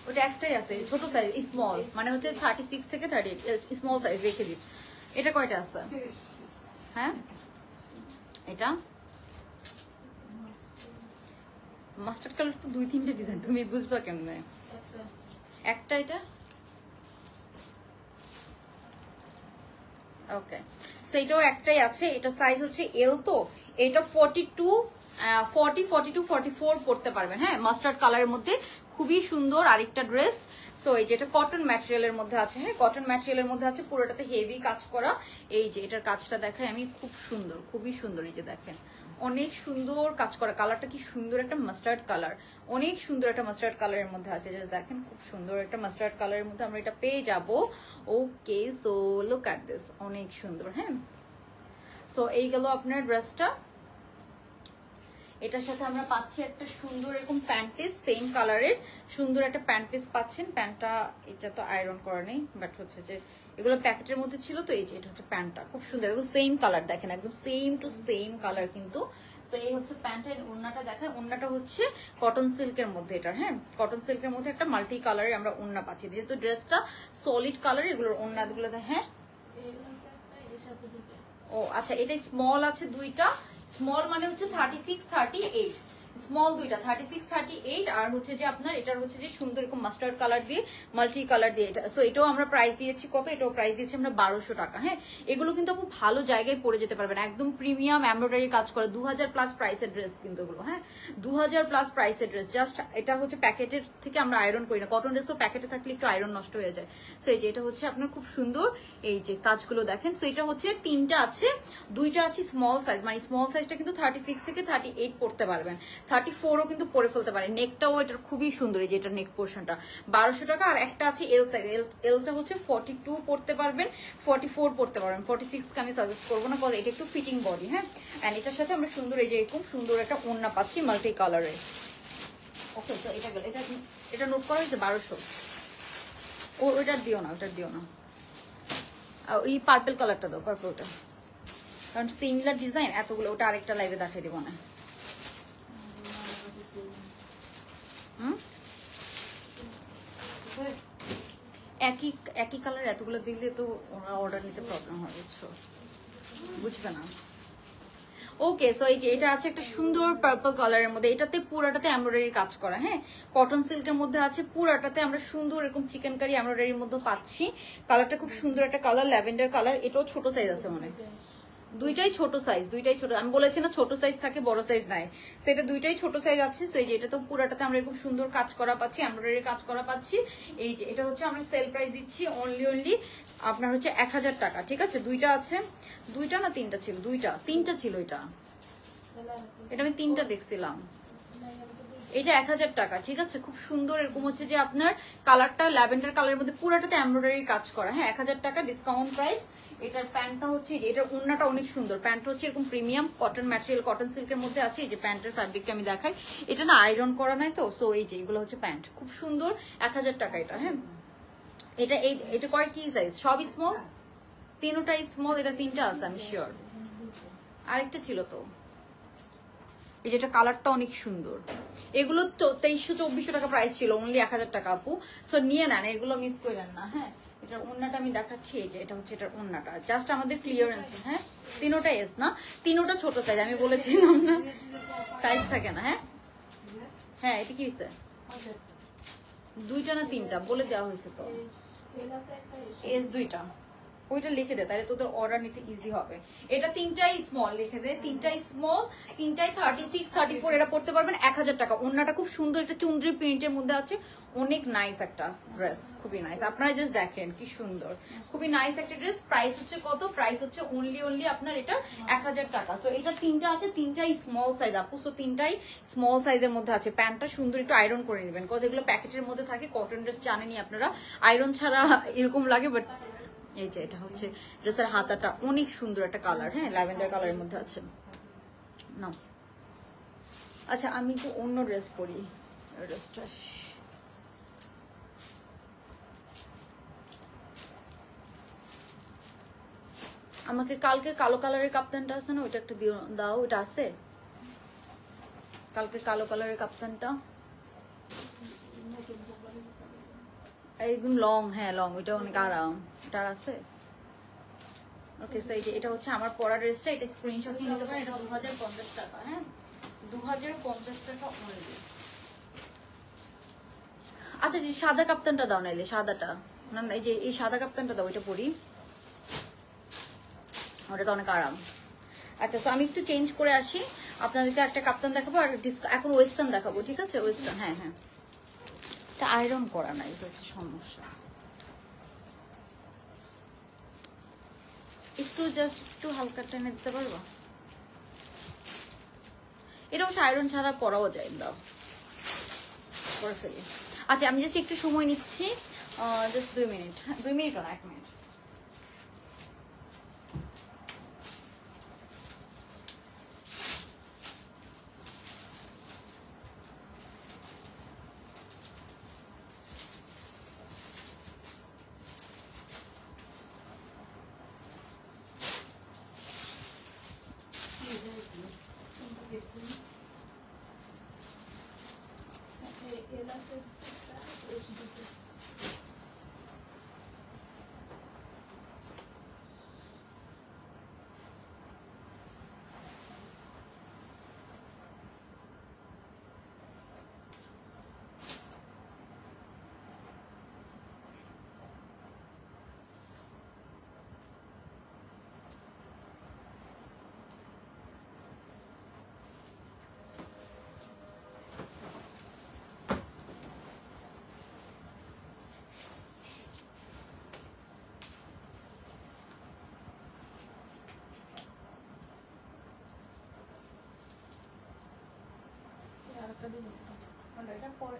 ওটা একটাই আছে, ছোট সাইজ, স্মল, মানে হচ্ছে 36 থেকে 38 স্মল সাইজ রেখে দিস। এটা কয়টা আছে? হ্যাঁ, এটা মাস্টার্ড কালার তো 2-3টে ডিজাইন, তুমি বুঝবা কেমনে? একটা, এটা ওকে, সেইটাও একটাই আছে। এটা সাইজ হচ্ছে এল, তো এটা 42, 40, 42, 44 পড়তে পারবেন। হ্যাঁ, মাস্টার্ড কালারের মধ্যে খুবই সুন্দর আরেকটা ড্রেস। সো এই যে এটা কটন ম্যাটেরিয়ালের মধ্যে আছে। হ্যাঁ, কটন ম্যাটেরিয়ালের মধ্যে আছে, পুরোটাতে হেভি কাজ করা। এই যে এটার কাজটা দেখাই আমি, খুব সুন্দর, খুবই সুন্দর। এই যে দেখেন অনেক সুন্দর কাজ করা, কালারটা কি সুন্দর একটা মাস্টার্ড কালার, অনেক সুন্দর একটা মাস্টার্ড কালারের মধ্যে আছে। জাস্ট দেখেন খুব সুন্দর একটা মাস্টার্ড কালারের মধ্যে আমরা এটা পেয়ে যাব। ওকে, সো লুক অ্যাট দিস, অনেক সুন্দর। হ্যাঁ, সো এই গেল আপনার ড্রেসটা। এটার সাথে আমরা পাচ্ছি একটা সুন্দর এরকম প্যান্ট পিস, সেম কালারের সুন্দর একটা প্যান্ট পিস পাচ্ছেন। প্যান্টটা এটা তো আয়রন করা নেই, বাট হচ্ছে যে এগুলো প্যাকেটের মধ্যে ছিল, তো এই যে এটা হচ্ছে প্যান্টটা, খুব সুন্দর, একদম সেম কালার দেখেন, একদম সেম টু সেম কালার কিন্তু। তো এই হচ্ছে প্যান্টের ওড়নাটা দেখায়, ওড়নাটা হচ্ছে কটন সিল্কের মধ্যে এটা। হ্যাঁ, কটন সিল্কের মধ্যে একটা মাল্টি কালারের আমরা ওড়না পাচ্ছি, যেহেতু ড্রেসটা সলিড কালার। এগুলোর ওড়নাগুলো হ্যাঁ, ও আচ্ছা, এটা স্মল আছে দুইটা, স্মল মানে হচ্ছে 36, 38, স্মল দুইটা 36, 38, আর হচ্ছে যে আপনার এটার হচ্ছে যে সুন্দর এরকম মাস্টার্ড কালার দিয়ে মাল্টি কালার দিয়ে এটা। সো এটাও আমরা প্রাইস দিয়েছি কত? এটাও প্রাইস দিয়েছি আমরা 1200 টাকা। হ্যাঁ, এগুলো কিন্তু আপনি ভালো জায়গায় পরে যেতে পারবেন, একদম প্রিমিয়াম এমব্রয়ডারি কাজ করা, 2000 প্লাস প্রাইসের ড্রেস কিন্তু এগুলো। হ্যাঁ, 2000 প্লাস প্রাইসের ড্রেস। জাস্ট এটা হচ্ছে প্যাকেটের থেকে আমরা আয়রন করি না, কটন ড্রেস তো প্যাকেটে থাকলে একটু আয়রন নষ্ট হয়ে যায়। সো এই যে এটা হচ্ছে আপনার খুব সুন্দর, এই যে কাজগুলো দেখেন। সো এটা হচ্ছে তিনটা আছে, দুইটা আছে স্মল সাইজ, মানে স্মল সাইজটা কিন্তু 36 থেকে 38 পড়তে পারবেন, 34ও কিন্তু পরে ফেলতে পারে। নেকটাও এটার খুবই সুন্দর, এই যে এটার নেক পোর্শনটা 1200 টাকা। আর একটা আছে এল সাইজ, এলটা হচ্ছে 42 পড়তে পারবেন, 44 পড়তে পারবেন, 46 কে আমি সাজেস্ট করবো না, এটা একটু ফিটিং বডি। হ্যাঁ, এন্ড এটার সাথে আমরা সুন্দর এই যে এরকম সুন্দর একটা ওড়না পাচ্ছি মাল্টি কালারের। ওকে, তো এটা গেল, এটা নোট করা হয়েছে 1200। ওইটা দিও না, ওইটা দিও না, ওই পার্পল কালারটা দাও, পার্পলটা, কারণ সিমিলার ডিজাইন এতগুলো, ওটা আরেকটা লাইভে দেখাই দিব না। একই কালার এতগুলো দিলে তো ওরা অর্ডার নিতে প্রবলেম হয়, বুঝবে না। ওকে, সো এই যে এটা আছে একটা সুন্দর পার্পল কালারের মধ্যে, এটাতে পুরাটাতে এমব্রয়ডারি কাজ করা। হ্যাঁ, কটন সিল্কের মধ্যে আছে, পুরাটাতে আমরা সুন্দর এরকম চিকেন কারি এমব্রয়ডারির মধ্যে পাচ্ছি। কালারটা খুব সুন্দর একটা কালার, ল্যাভেন্ডার কালার। এটাও ছোট সাইজ আছে, মানে দুইটাই ছোট সাইজ, দুইটাই ছোট। আমি বলেছি না ছোট সাইজ থাকে বড় সাইজ নাই, সেটা দুইটাই ছোট সাইজ আছে। তো এই যে এটা তো পুরাটাতে আমরা এরকম সুন্দর কাজ করা পাচ্ছি, এমব্রয়ডারি কাজ করা পাচ্ছি। এই যে এটা হচ্ছে আমরা সেল প্রাইস দিচ্ছি অনলি আপনার হচ্ছে 1000 টাকা, ঠিক আছে। দুইটা আছে, দুইটা না তিনটা ছিল, তিনটা ছিল। এটা আমি তিনটা দেখছিলাম। এটা 1000 টাকা, ঠিক আছে। খুব সুন্দর এরকম হচ্ছে যে আপনার কালারটা ল্যাভেন্ডার কালারের মধ্যে পুরাটাতে এমব্রয়ডারি কাজ করা, হ্যাঁ 1000 টাকা ডিসকাউন্ট প্রাইস। এটার প্যান্টটা হচ্ছে, এটার ওড়নাটা অনেক সুন্দর। প্যান্টটা হচ্ছে এরকম প্রিমিয়াম কটন ম্যাটেরিয়াল, কটন সিল্কের মধ্যে আছে। এই যে প্যান্টের ফ্যাব্রিকটা আমি দেখাই, এটা না আয়রন করা নাই তো, সো এই যে এগুলো হচ্ছে প্যান্ট, খুব সুন্দর। 1000 টাকা এটা, হ্যাঁ। এটা করে কি সাইজ? সব স্মল, তিনটাই স্মল। এটা তিনটা আছে আমি শিওর। আরেকটা ছিল তো, এই যেটা কালারটা অনেক সুন্দর। এগুলো তো 2300-2400 টাকা প্রাইস ছিল, অনলি 1000 টাকা আপু। সো নিয়ে নেন, এগুলো মিস করেন না, হ্যাঁ। এটার ওড়নাটা আমি দেখাচ্ছি, এই যে এটা হচ্ছে এটার ওড়নাটা, জাস্ট আমাদের ক্লিয়ারেন্স, হ্যাঁ। তিনোটা এস না, তিনোটা ছোট সাইজ, আমি বলেছিলাম না সাইজ থাকে না, হ্যাঁ। হ্যাঁ এটা কি হয়েছে? দুইটা না তিনটা বলে দেওয়া হয়েছে তো, এস দুইটা। ওইটা লিখে দে, তাহলে তোদের অর্ডার নিতে ইজি হবে। এটা তিনটাই স্মল, লিখে দে তিনটাই স্মল, তিনটাই 36, 34 এটা পড়তে পারবেন। 1000 টাকা। ওড়নাটা খুব সুন্দর, এটা চুনরি প্রিন্টের মধ্যে আছে, অনেক নাইস একটা ড্রেস, খুবই নাইস। আপনারা জাস্ট দেখেন কি সুন্দর, খুবই নাইস একটা ড্রেস। প্রাইস হচ্ছে কত? প্রাইস হচ্ছে অনলি আপনার এটা 1000 টাকা। সো এটা তিনটা আছে, তিনটাই স্মল সাইজ আপু। সো তিনটাই স্মল সাইজের মধ্যে আছে। প্যান্টটা সুন্দর, একটু আয়রন করে নেবেন, বিকজ এগুলো প্যাকেটের মধ্যে থাকে। কটন ড্রেস জানেনই আপনারা, আয়রন ছাড়া এরকম লাগে। বাট এই যে এটা হচ্ছে ড্রেসের হাতাটা অনেক সুন্দর একটা কালার, হ্যাঁ ল্যাভেন্ডার কালারের মধ্যে আছে না। আচ্ছা আমি তো অন্য ড্রেস পরি, ড্রেসটা আমাকে কালকের কালো কালারের কাপ্তানটা আছে না, ওইটা একটা দাও। ওইটা আছে কালকের কালো কালারের কাপ্তানটা, একদম লং, হ্যাঁ লং, ওইটা অনেক আরাম। এটা আছে? ওকে। সো এটা হচ্ছে আমার পরা ড্রেসটা, এটা স্ক্রিনশট নিয়ে নিতে পারেন। এটা 2050 টাকা, হ্যাঁ 2050 টাকা অনলি। আচ্ছা যে সাদা কাপ্তানটা দাও, নাইলে সাদাটা না, এই যে এই সাদা কাপ্তানটা দাও, এটা পরি, ওটা তো অনেক আরাম। আচ্ছা সো আমি একটু চেঞ্জ করে আসি, আপনাদেরকে একটা কাপ্তান দেখাবো আর এখন ওয়েস্টার্ন দেখাবো, ঠিক আছে। ওয়েস্টার্ন, হ্যাঁ হ্যাঁ, এটা আয়রন করা নাই, এটা হচ্ছে সমস্যা। একটু জাস্ট একটু হালকা টেনে দিতে পারবো? এটা অবশ্য আয়রন ছাড়া পরাও যায়, দাও করে ফেলি। আচ্ছা আমি জাস্ট একটু সময় নিচ্ছি, জাস্ট 2 মিনিট, 2 মিনিট না 1 মিনিট।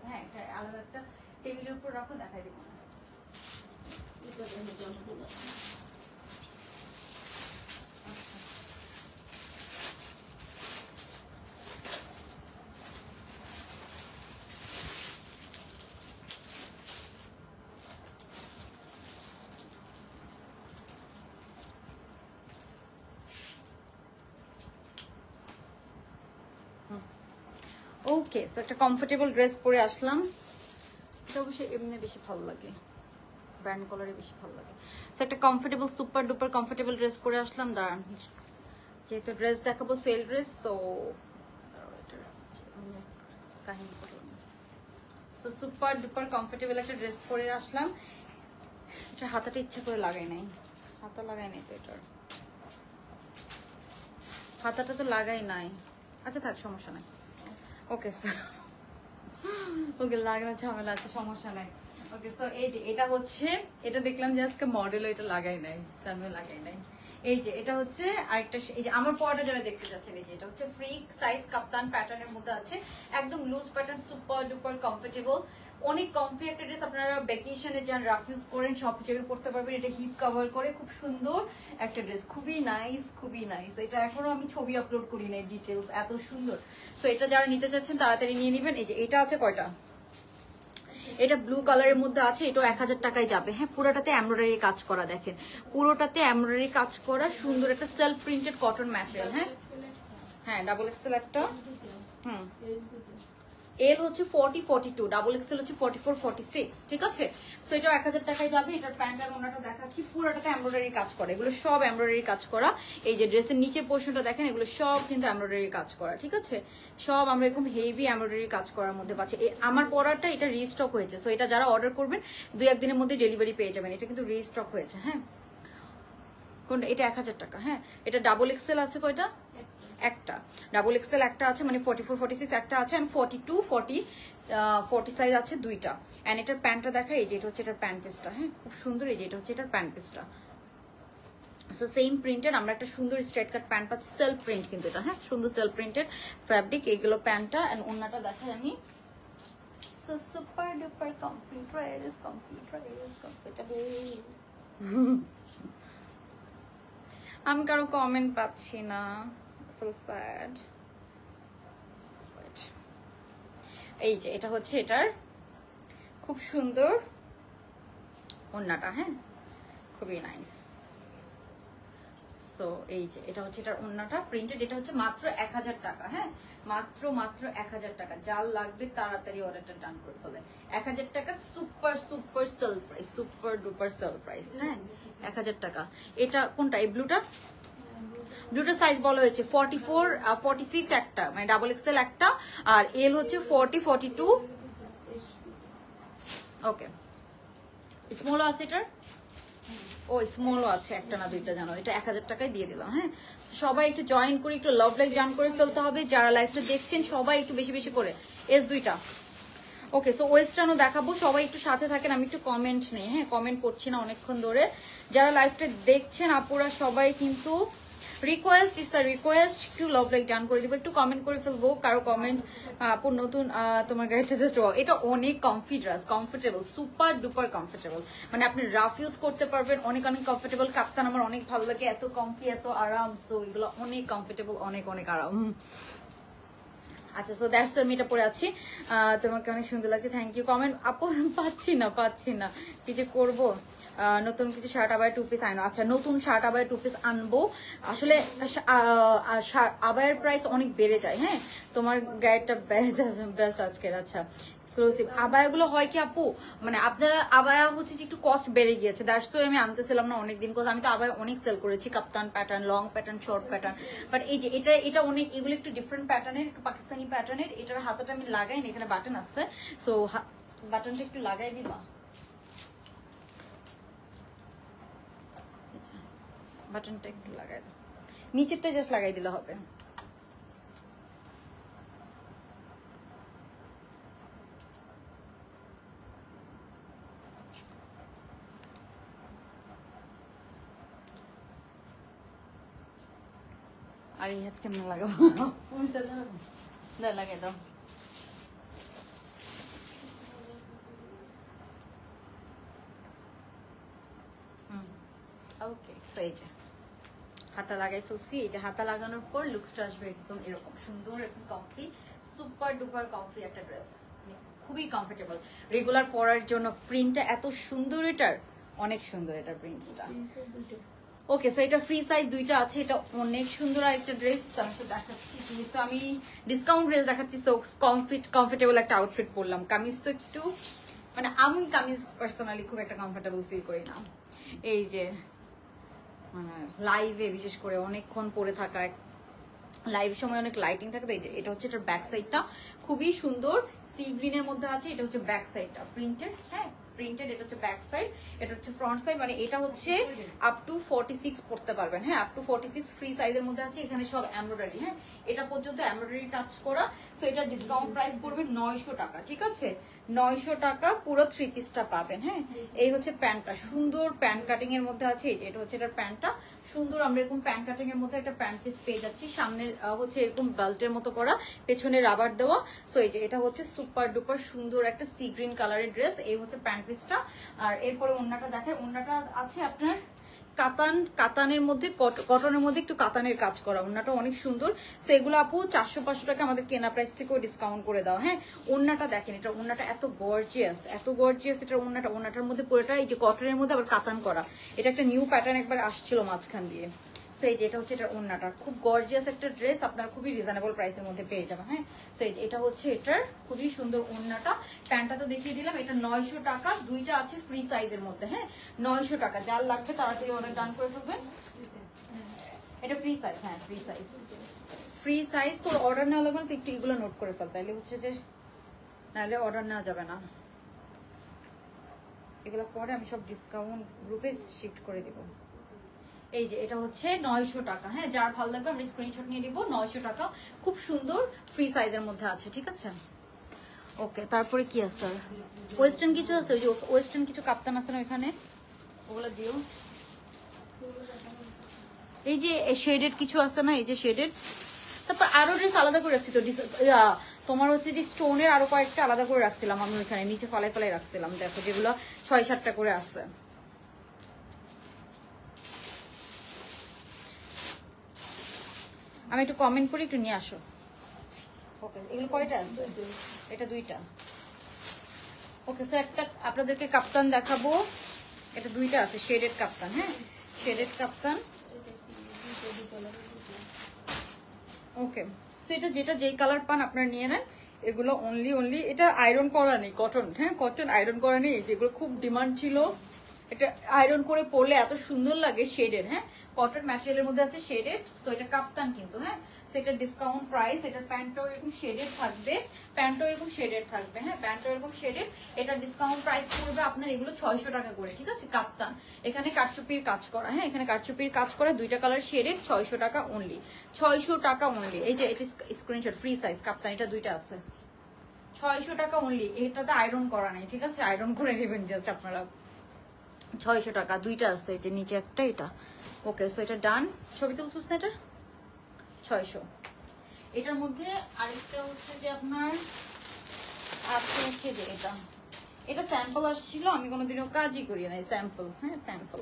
হ্যাঁ আলাদা একটা টেবিলের উপর রাখো, দেখাই দিব। ওকে সো একটা কমফোর্টেবল ড্রেস পরে আসলাম, এটা অবশ্যই এমনি বেশি ভালো লাগে, ব্র্যান্ড কালারে বেশি ভালো লাগে। সো একটা comfortable super duper comfortable dress পরে আসলাম। দাঁড়ান, যেহেতু ড্রেস দেখাবো সেল ড্রেস, সো কাহিনী সো সুপার ডুপার কমফোর্টেবল একটা ড্রেস পরে আসলাম। এটা হাতাটা ইচ্ছা করে লাগাই নাই, হাতা লাগাই নাই তো এটার। হাতাটা তো লাগাই নাই, আচ্ছা থাক সমস্যা নাই। ওকে স্যার, ওকে লাগানো ঝামেলা আছে, সমস্যা নাই। ওকে সো এই যে এটা হচ্ছে, এটা দেখলাম যে আজকে মডেলও এটা লাগাই নাই, আমিও লাগাই নাই। এই যে এটা হচ্ছে আরেকটা, এই যে আমার পরাটা যারা দেখতে যাচ্ছেন, এই যে এটা হচ্ছে ফ্রি সাইজ কাপ্তান প্যাটার্নের মধ্যে আছে, একদম loose pattern, super duper comfortable, অনেক কমফি একটা ড্রেস। আপনারা ভ্যাকেশনে যান, রাফ ইউজ করেন, সব জায়গায় পড়তে পারবেন। এটা হিপ কভার করে, খুব সুন্দর একটা ড্রেস, খুবই নাইস, খুবই নাইস। এটা এখনো আমি ছবি আপলোড করি নাই, ডিটেলস এত সুন্দর। সো এটা যারা নিতে চাচ্ছেন তাড়াতাড়ি নিয়ে নেবেন। এই যে এটা আছে কয়টা, এটা ব্লু কালারের মধ্যে আছে, এটাও 1000 টাকায় যাবে। হ্যাঁ, পুরোটাতে এমব্রয়ডারি কাজ করা, দেখেন পুরোটাতে এমব্রয়ডারি কাজ করা, সুন্দর একটা সেলফ প্রিন্টেড কটন ম্যাটেরিয়াল। হ্যাঁ হ্যাঁ, ডাবল এক্সেল একটা, এল হচ্ছে 40, 42, ডাবল এক্সেল হচ্ছে 44, 46, ঠিক আছে। সো এটা 1000 টাকায় যাবে। এটার প্যান্ট আর ওনাটা দেখাচ্ছি, পুরোটাতে এমব্রয়ডারি কাজ করা, এগুলো সব এমব্রয়ডারি কাজ করা। এই যে ড্রেসের নিচের পোর্শনটা দেখেন, এগুলো সব কিন্তু এমব্রয়ডারি কাজ করা, ঠিক আছে। সব আমরা এরকম হেভি এমব্রয়ডারি কাজ করার মধ্যে পাচ্ছি। আমার পরাটা এটা রিস্টক হয়েছে, সো এটা যারা অর্ডার করবেন 2-1 দিনের মধ্যে ডেলিভারি পেয়ে যাবেন। এটা কিন্তু রিস্টক হয়েছে। হ্যাঁ, কোনটা, এটা 1000 টাকা। হ্যাঁ, এটা ডাবল এক্সেল আছে কয়টা, একটা ডাবল এক্সেল একটা আছে, মানে 44, 46 একটা আছে, এন্ড 42, 40 সাইজ আছে দুইটা। এন্ড এটার প্যান্টটা দেখা, এই যে এটা হচ্ছে এটার প্যান্ট পিসটা। হ্যাঁ, খুব সুন্দর, এই যে এটা হচ্ছে এটার প্যান্ট পিসটা। সো সেম প্রিন্টেড আমরা একটা সুন্দর স্ট্রেট কাট প্যান্ট পাচ্ছি, সেলফ প্রিন্ট কিন্তু এটা। হ্যাঁ, সুন্দর সেলফ প্রিন্টেড ফ্যাব্রিক, এইগুলো প্যান্টটা। এন্ড ওন্নাটা দেখাই আমি, সো সুপার ডুপার কমফোর্টেবল। আমি কারো কমেন্ট পাচ্ছি না, feel sad. এই যে এটা হচ্ছে এটার খুব সুন্দর ওন্নাটা। হ্যাঁ, খুবই নাইস। সো এই যে এটা হচ্ছে এটার ওন্নাটা প্রিন্টেড, এটা হচ্ছে মাত্র 1000 টাকা। হ্যাঁ, মাত্র 1000 টাকা। যার লাগবে তাড়াতাড়ি অর্ডারটা ডান করে ফেলে। 1000 টাকা, super super sale price, super duper sale price. হ্যাঁ, 1000 টাকা। এটা কোনটা, এই ব্লুটা, দুটো সাইজ বলা হয়েছে 44, 46 একটা, মানে ডাবল এক্সেল একটা, আর এল হচ্ছে 40, 42। ওকে, স্মলও আছে এটার, ও স্মলও আছে, একটা না দুইটা জানো। এটা 1000 টাকায় দিয়ে দিলাম। হ্যাঁ, সবাই একটু জয়েন করে একটু লাভ লাইক জান করে ফেলতে হবে। যারা লাইভটা দেখছেন সবাই একটু বেশি বেশি করে, এস দুইটা। ওকে, সো ওয়েস্টার্নও দেখাবো, সবাই একটু সাথে থাকেন। আমি একটু কমেন্ট নেই, হ্যাঁ কমেন্ট করছি না অনেকক্ষণ ধরে। যারা লাইভটা দেখছেন আপুরা সবাই কিন্তু রিকোয়েস্ট, ইটস আ রিকোয়েস্ট, একটু লাভ লাইক ডান করে দিব, একটু কমেন্ট করে ফেলবো। কারো কমেন্ট, আপুর নতুন তোমার গাড়িটা জাস্ট, এটা অনেক comfy dress, comfortable, super duper comfortable, মানে আপনি রাফ ইউজ করতে পারবেন, অনেক অনেক কমফোর্টেবল। কাপ্তান আমার অনেক ভালো লাগে, এত কমফি, এত আরাম। সো এগুলো অনেক কমফোর্টেবল, অনেক অনেক আরাম। আচ্ছা, সো দ্যাটস আমি এটা পরে আছি, তোমাকে অনেক সুন্দর লাগছে, থ্যাংক ইউ। কমেন্ট আপু পাচ্ছি না, কি যে করবো। নতুন কিছু শার্ট আবার 2 পিস আনো। আচ্ছা, নতুন শার্ট আবার 2 পিস আনবো। আসলে আবায়ের প্রাইস অনেক বেড়ে যায়। হ্যাঁ, তোমার গায়েরটা বেস্ট আজকের। আচ্ছা, এক্সক্লুসিভ আবায়াগুলো হয় কি আপু, মানে আপনারা আবায়া হচ্ছে যে একটু কস্ট বেড়ে গিয়েছে, দ্যাটস তো আমি আনতেছিলাম না অনেকদিন, কজ আমি তো আবায়া অনেক সেল করেছি, kaftan pattern, long pattern, short pattern. But এই যে এটা অনেক, এগুলো একটু ডিফারেন্ট প্যাটার্নের, একটু পাকিস্তানি প্যাটার্নের। এটার হাতাটা আমি লাগাই না, এখানে বাটন আছে, সো বাটনটা একটু লাগাই দিবা, বাটনটা একটু লাগাই দাও, নিচেরটা জাস্ট লাগাই দিলে হবে। আর এই হাত কেমন লাগাবো, লাগাই দাও। ওকে, তো এই যে হাতা লাগাই ফেলছি। এই যে হাতা লাগানোর পর লুকসটা আসবে একদম এরকম সুন্দর, একদম কমফি, সুপার ডুপার কমফি একটা ড্রেস, খুবই কমফোর্টেবল রেগুলার পরার জন্য। প্রিন্টটা এত সুন্দর, এটার অনেক সুন্দর, এটা প্রিন্টটা। ওকে, সো এটা ফ্রি সাইজ দুইটা আছে, এটা অনেক সুন্দর একটা ড্রেস। আমি তো দেখাচ্ছি, যেহেতু আমি ডিসকাউন্ট ড্রেস দেখাচ্ছি, সো কমফোর্টেবল একটা আউটফিট পরলাম। কামিজ তো একটু, মানে আমি কামিজ পার্সোনালি খুব একটা কমফোর্টেবল ফিল করি না। এই যে মানে লাইভে বিশেষ করে অনেকক্ষণ পরে থাকা, লাইভের সময় অনেক লাইটিং থাকে, তো এই যে এটা হচ্ছে এটার ব্যাক সাইডটা, খুবই সুন্দর সি গ্রিনের মধ্যে আছে। এটা হচ্ছে ব্যাক সাইডটা প্রিন্টেড। হ্যাঁ, প্রিন্টেড, এটা হচ্ছে ব্যাক সাইড, এটা হচ্ছে ফ্রন্ট সাইড, মানে এটা হচ্ছে আপ টু 46 পড়তে পারবেন। হ্যাঁ, আপ টু 46 ফ্রি সাইজের মধ্যে আছে। এখানে সব এমব্রয়ডারি, হ্যাঁ এটা পর্যন্ত এমব্রয়ডারি কাজ করা। সো এটা ডিসকাউন্ট প্রাইস পড়বে 900 টাকা, ঠিক আছে 900 টাকা পুরো 3 পিসটা পাবেন। হ্যাঁ, এই হচ্ছে প্যান্টটা, সুন্দর প্যান্ট কাটিং এর মধ্যে আছে। এই যে এটা হচ্ছে এটার প্যান্টটা সুন্দর, আমরা এরকম প্যান্ট কাটিং এর মধ্যে একটা প্যান্ট পিস পেয়ে যাচ্ছি। সামনে হচ্ছে এরকম বেল্টের মতো করা, পেছনে রাবার দেওয়া। সো এই যে এটা হচ্ছে সুপার ডুপার সুন্দর একটা সি গ্রিন কালারের ড্রেস। এই হচ্ছে প্যান্ট পিসটা। আর এরপরে ওন্নাটা দেখায়, ওন্নাটা আছে আপনার কাতানের মধ্যে, কটনের মধ্যে একটু কাতানের কাজ করা, ওন্নাটা অনেক সুন্দর। তো এগুলো আপু 400-500 টাকা আমাদের কেনা প্রাইস থেকেও ডিসকাউন্ট করে দাও। হ্যাঁ, ওন্নাটা দেখেন, এটা ওন্নাটা এত গর্জিয়াস, এত গর্জিয়াস। এটা ওন্নাটার মধ্যে পুরোটা এই যে কটনের মধ্যে আবার কাতান করা। এটা একটা নিউ প্যাটার্ন একবার আসছিল মাঝখান দিয়ে। সো এই যে এটা হচ্ছে এটা ওন্নাটা, খুব গর্জিয়াস একটা ড্রেস, আপনারা খুবই রিজনেবল প্রাইসের মধ্যে পেয়ে যাবেন। হ্যাঁ, সো এই যে এটা হচ্ছে এটার খুবই সুন্দর ওন্নাটা। প্যান্টটা তো দেখিয়ে দিলাম, এটা 900 টাকা, দুইটা আছে ফ্রি সাইজের মধ্যে। হ্যাঁ, 900 টাকা, যার লাগবে তাড়াতাড়ি অর্ডার ডান করে ফেলবেন। এটা ফ্রি সাইজ, হ্যাঁ ফ্রি সাইজ, ফ্রি সাইজ। তো অর্ডার নেওয়া লাগবে না, তো একটু এগুলো নোট করে ফেল, তাইলে হচ্ছে যে নাহলে অর্ডার নেওয়া যাবে না। এগুলো পরে আমি সব ডিসকাউন্ট গ্রুপে শিফট করে দেবো। এই যে এটা হচ্ছে 900 টাকা। হ্যাঁ, যার ভালো লাগবে আমরা স্ক্রিনশট নিয়ে নিব। 900 টাকা, খুব সুন্দর ফ্রি সাইজের মধ্যে আছে, ঠিক আছে। ওকে, তারপরে কি আছে? ওয়েস্টার্ন কিছু আছে, ওই যে ওয়েস্টার্ন কিছু কাপ্তান আছে না ওইখানে, ওগুলো দিও। এই যে শেডেড কিছু আছে না, এই যে শেডেড। তারপর আরো ড্রেস আলাদা করে রাখছি তো, তোমার হচ্ছে যে স্টোনের আরো কয়েকটা আলাদা করে রাখছিলাম আমি ওইখানে নিচে ফালাই ফালাই রাখছিলাম, দেখো যেগুলো 6-7টা করে আছে। আমি একটু কমেন্ট করে একটু নিয়ে আসো। ওকে, এগুলো কয়টা আছে? এটা 2টা। ওকে, সো একটা আপনাদেরকে কাপ্তান দেখাবো, এটা 2টা আছে শেডেড কাপ্তান। হ্যাঁ, শেডেড কাপ্তান। ওকে, সো এটা যেটা যেই কালার পান আপনারা নিয়ে নেন। এগুলো অনলি এটা আয়রন করা নেই, কটন। হ্যাঁ, কটন আয়রন করা নেই, যেগুলো খুব ডিমান্ড ছিল। এটা আয়রন করে পরলে এত সুন্দর লাগে, শেডেড। হ্যাঁ, কটন ম্যাটেরিয়ালের মধ্যে আছে শেডেড। সো এটা কাপ্তান কিন্তু। হ্যাঁ, সো এটা ডিসকাউন্ট প্রাইস। এটার প্যান্টটাও এরকম শেডেড থাকবে, প্যান্টটাও এরকম শেডেড থাকবে। হ্যাঁ, প্যান্টটাও এরকম শেডেড। এটা ডিসকাউন্ট প্রাইস পড়বে আপনার এগুলো 600 টাকা করে, ঠিক আছে। কাপ্তান, এখানে কারচুপির কাজ করা। হ্যাঁ, এখানে কারচুপির কাজ করা, 2টা কালার শেডেড, 600 টাকা অনলি, 600 টাকা অনলি। এই যে এটা স্ক্রিনশট, ফ্রি সাইজ কাপ্তান, এটা 2টা আছে, 600 টাকা অনলি। এটাতে আয়রন করা নেই, ঠিক আছে, আয়রন করে নেবেন জাস্ট আপনারা। 600 টাকা, 2টা আছে, এই যে নিচে একটা, এটা। ওকে, সো এটা ডান। ছবি তুলছিস না এটা 600। এটার মধ্যে আরেকটা হচ্ছে যে আপনার আছে হচ্ছে যে এটা স্যাম্পল আসছিল, আমি কোনোদিনও কাজই করি না, স্যাম্পল। হ্যাঁ, স্যাম্পল।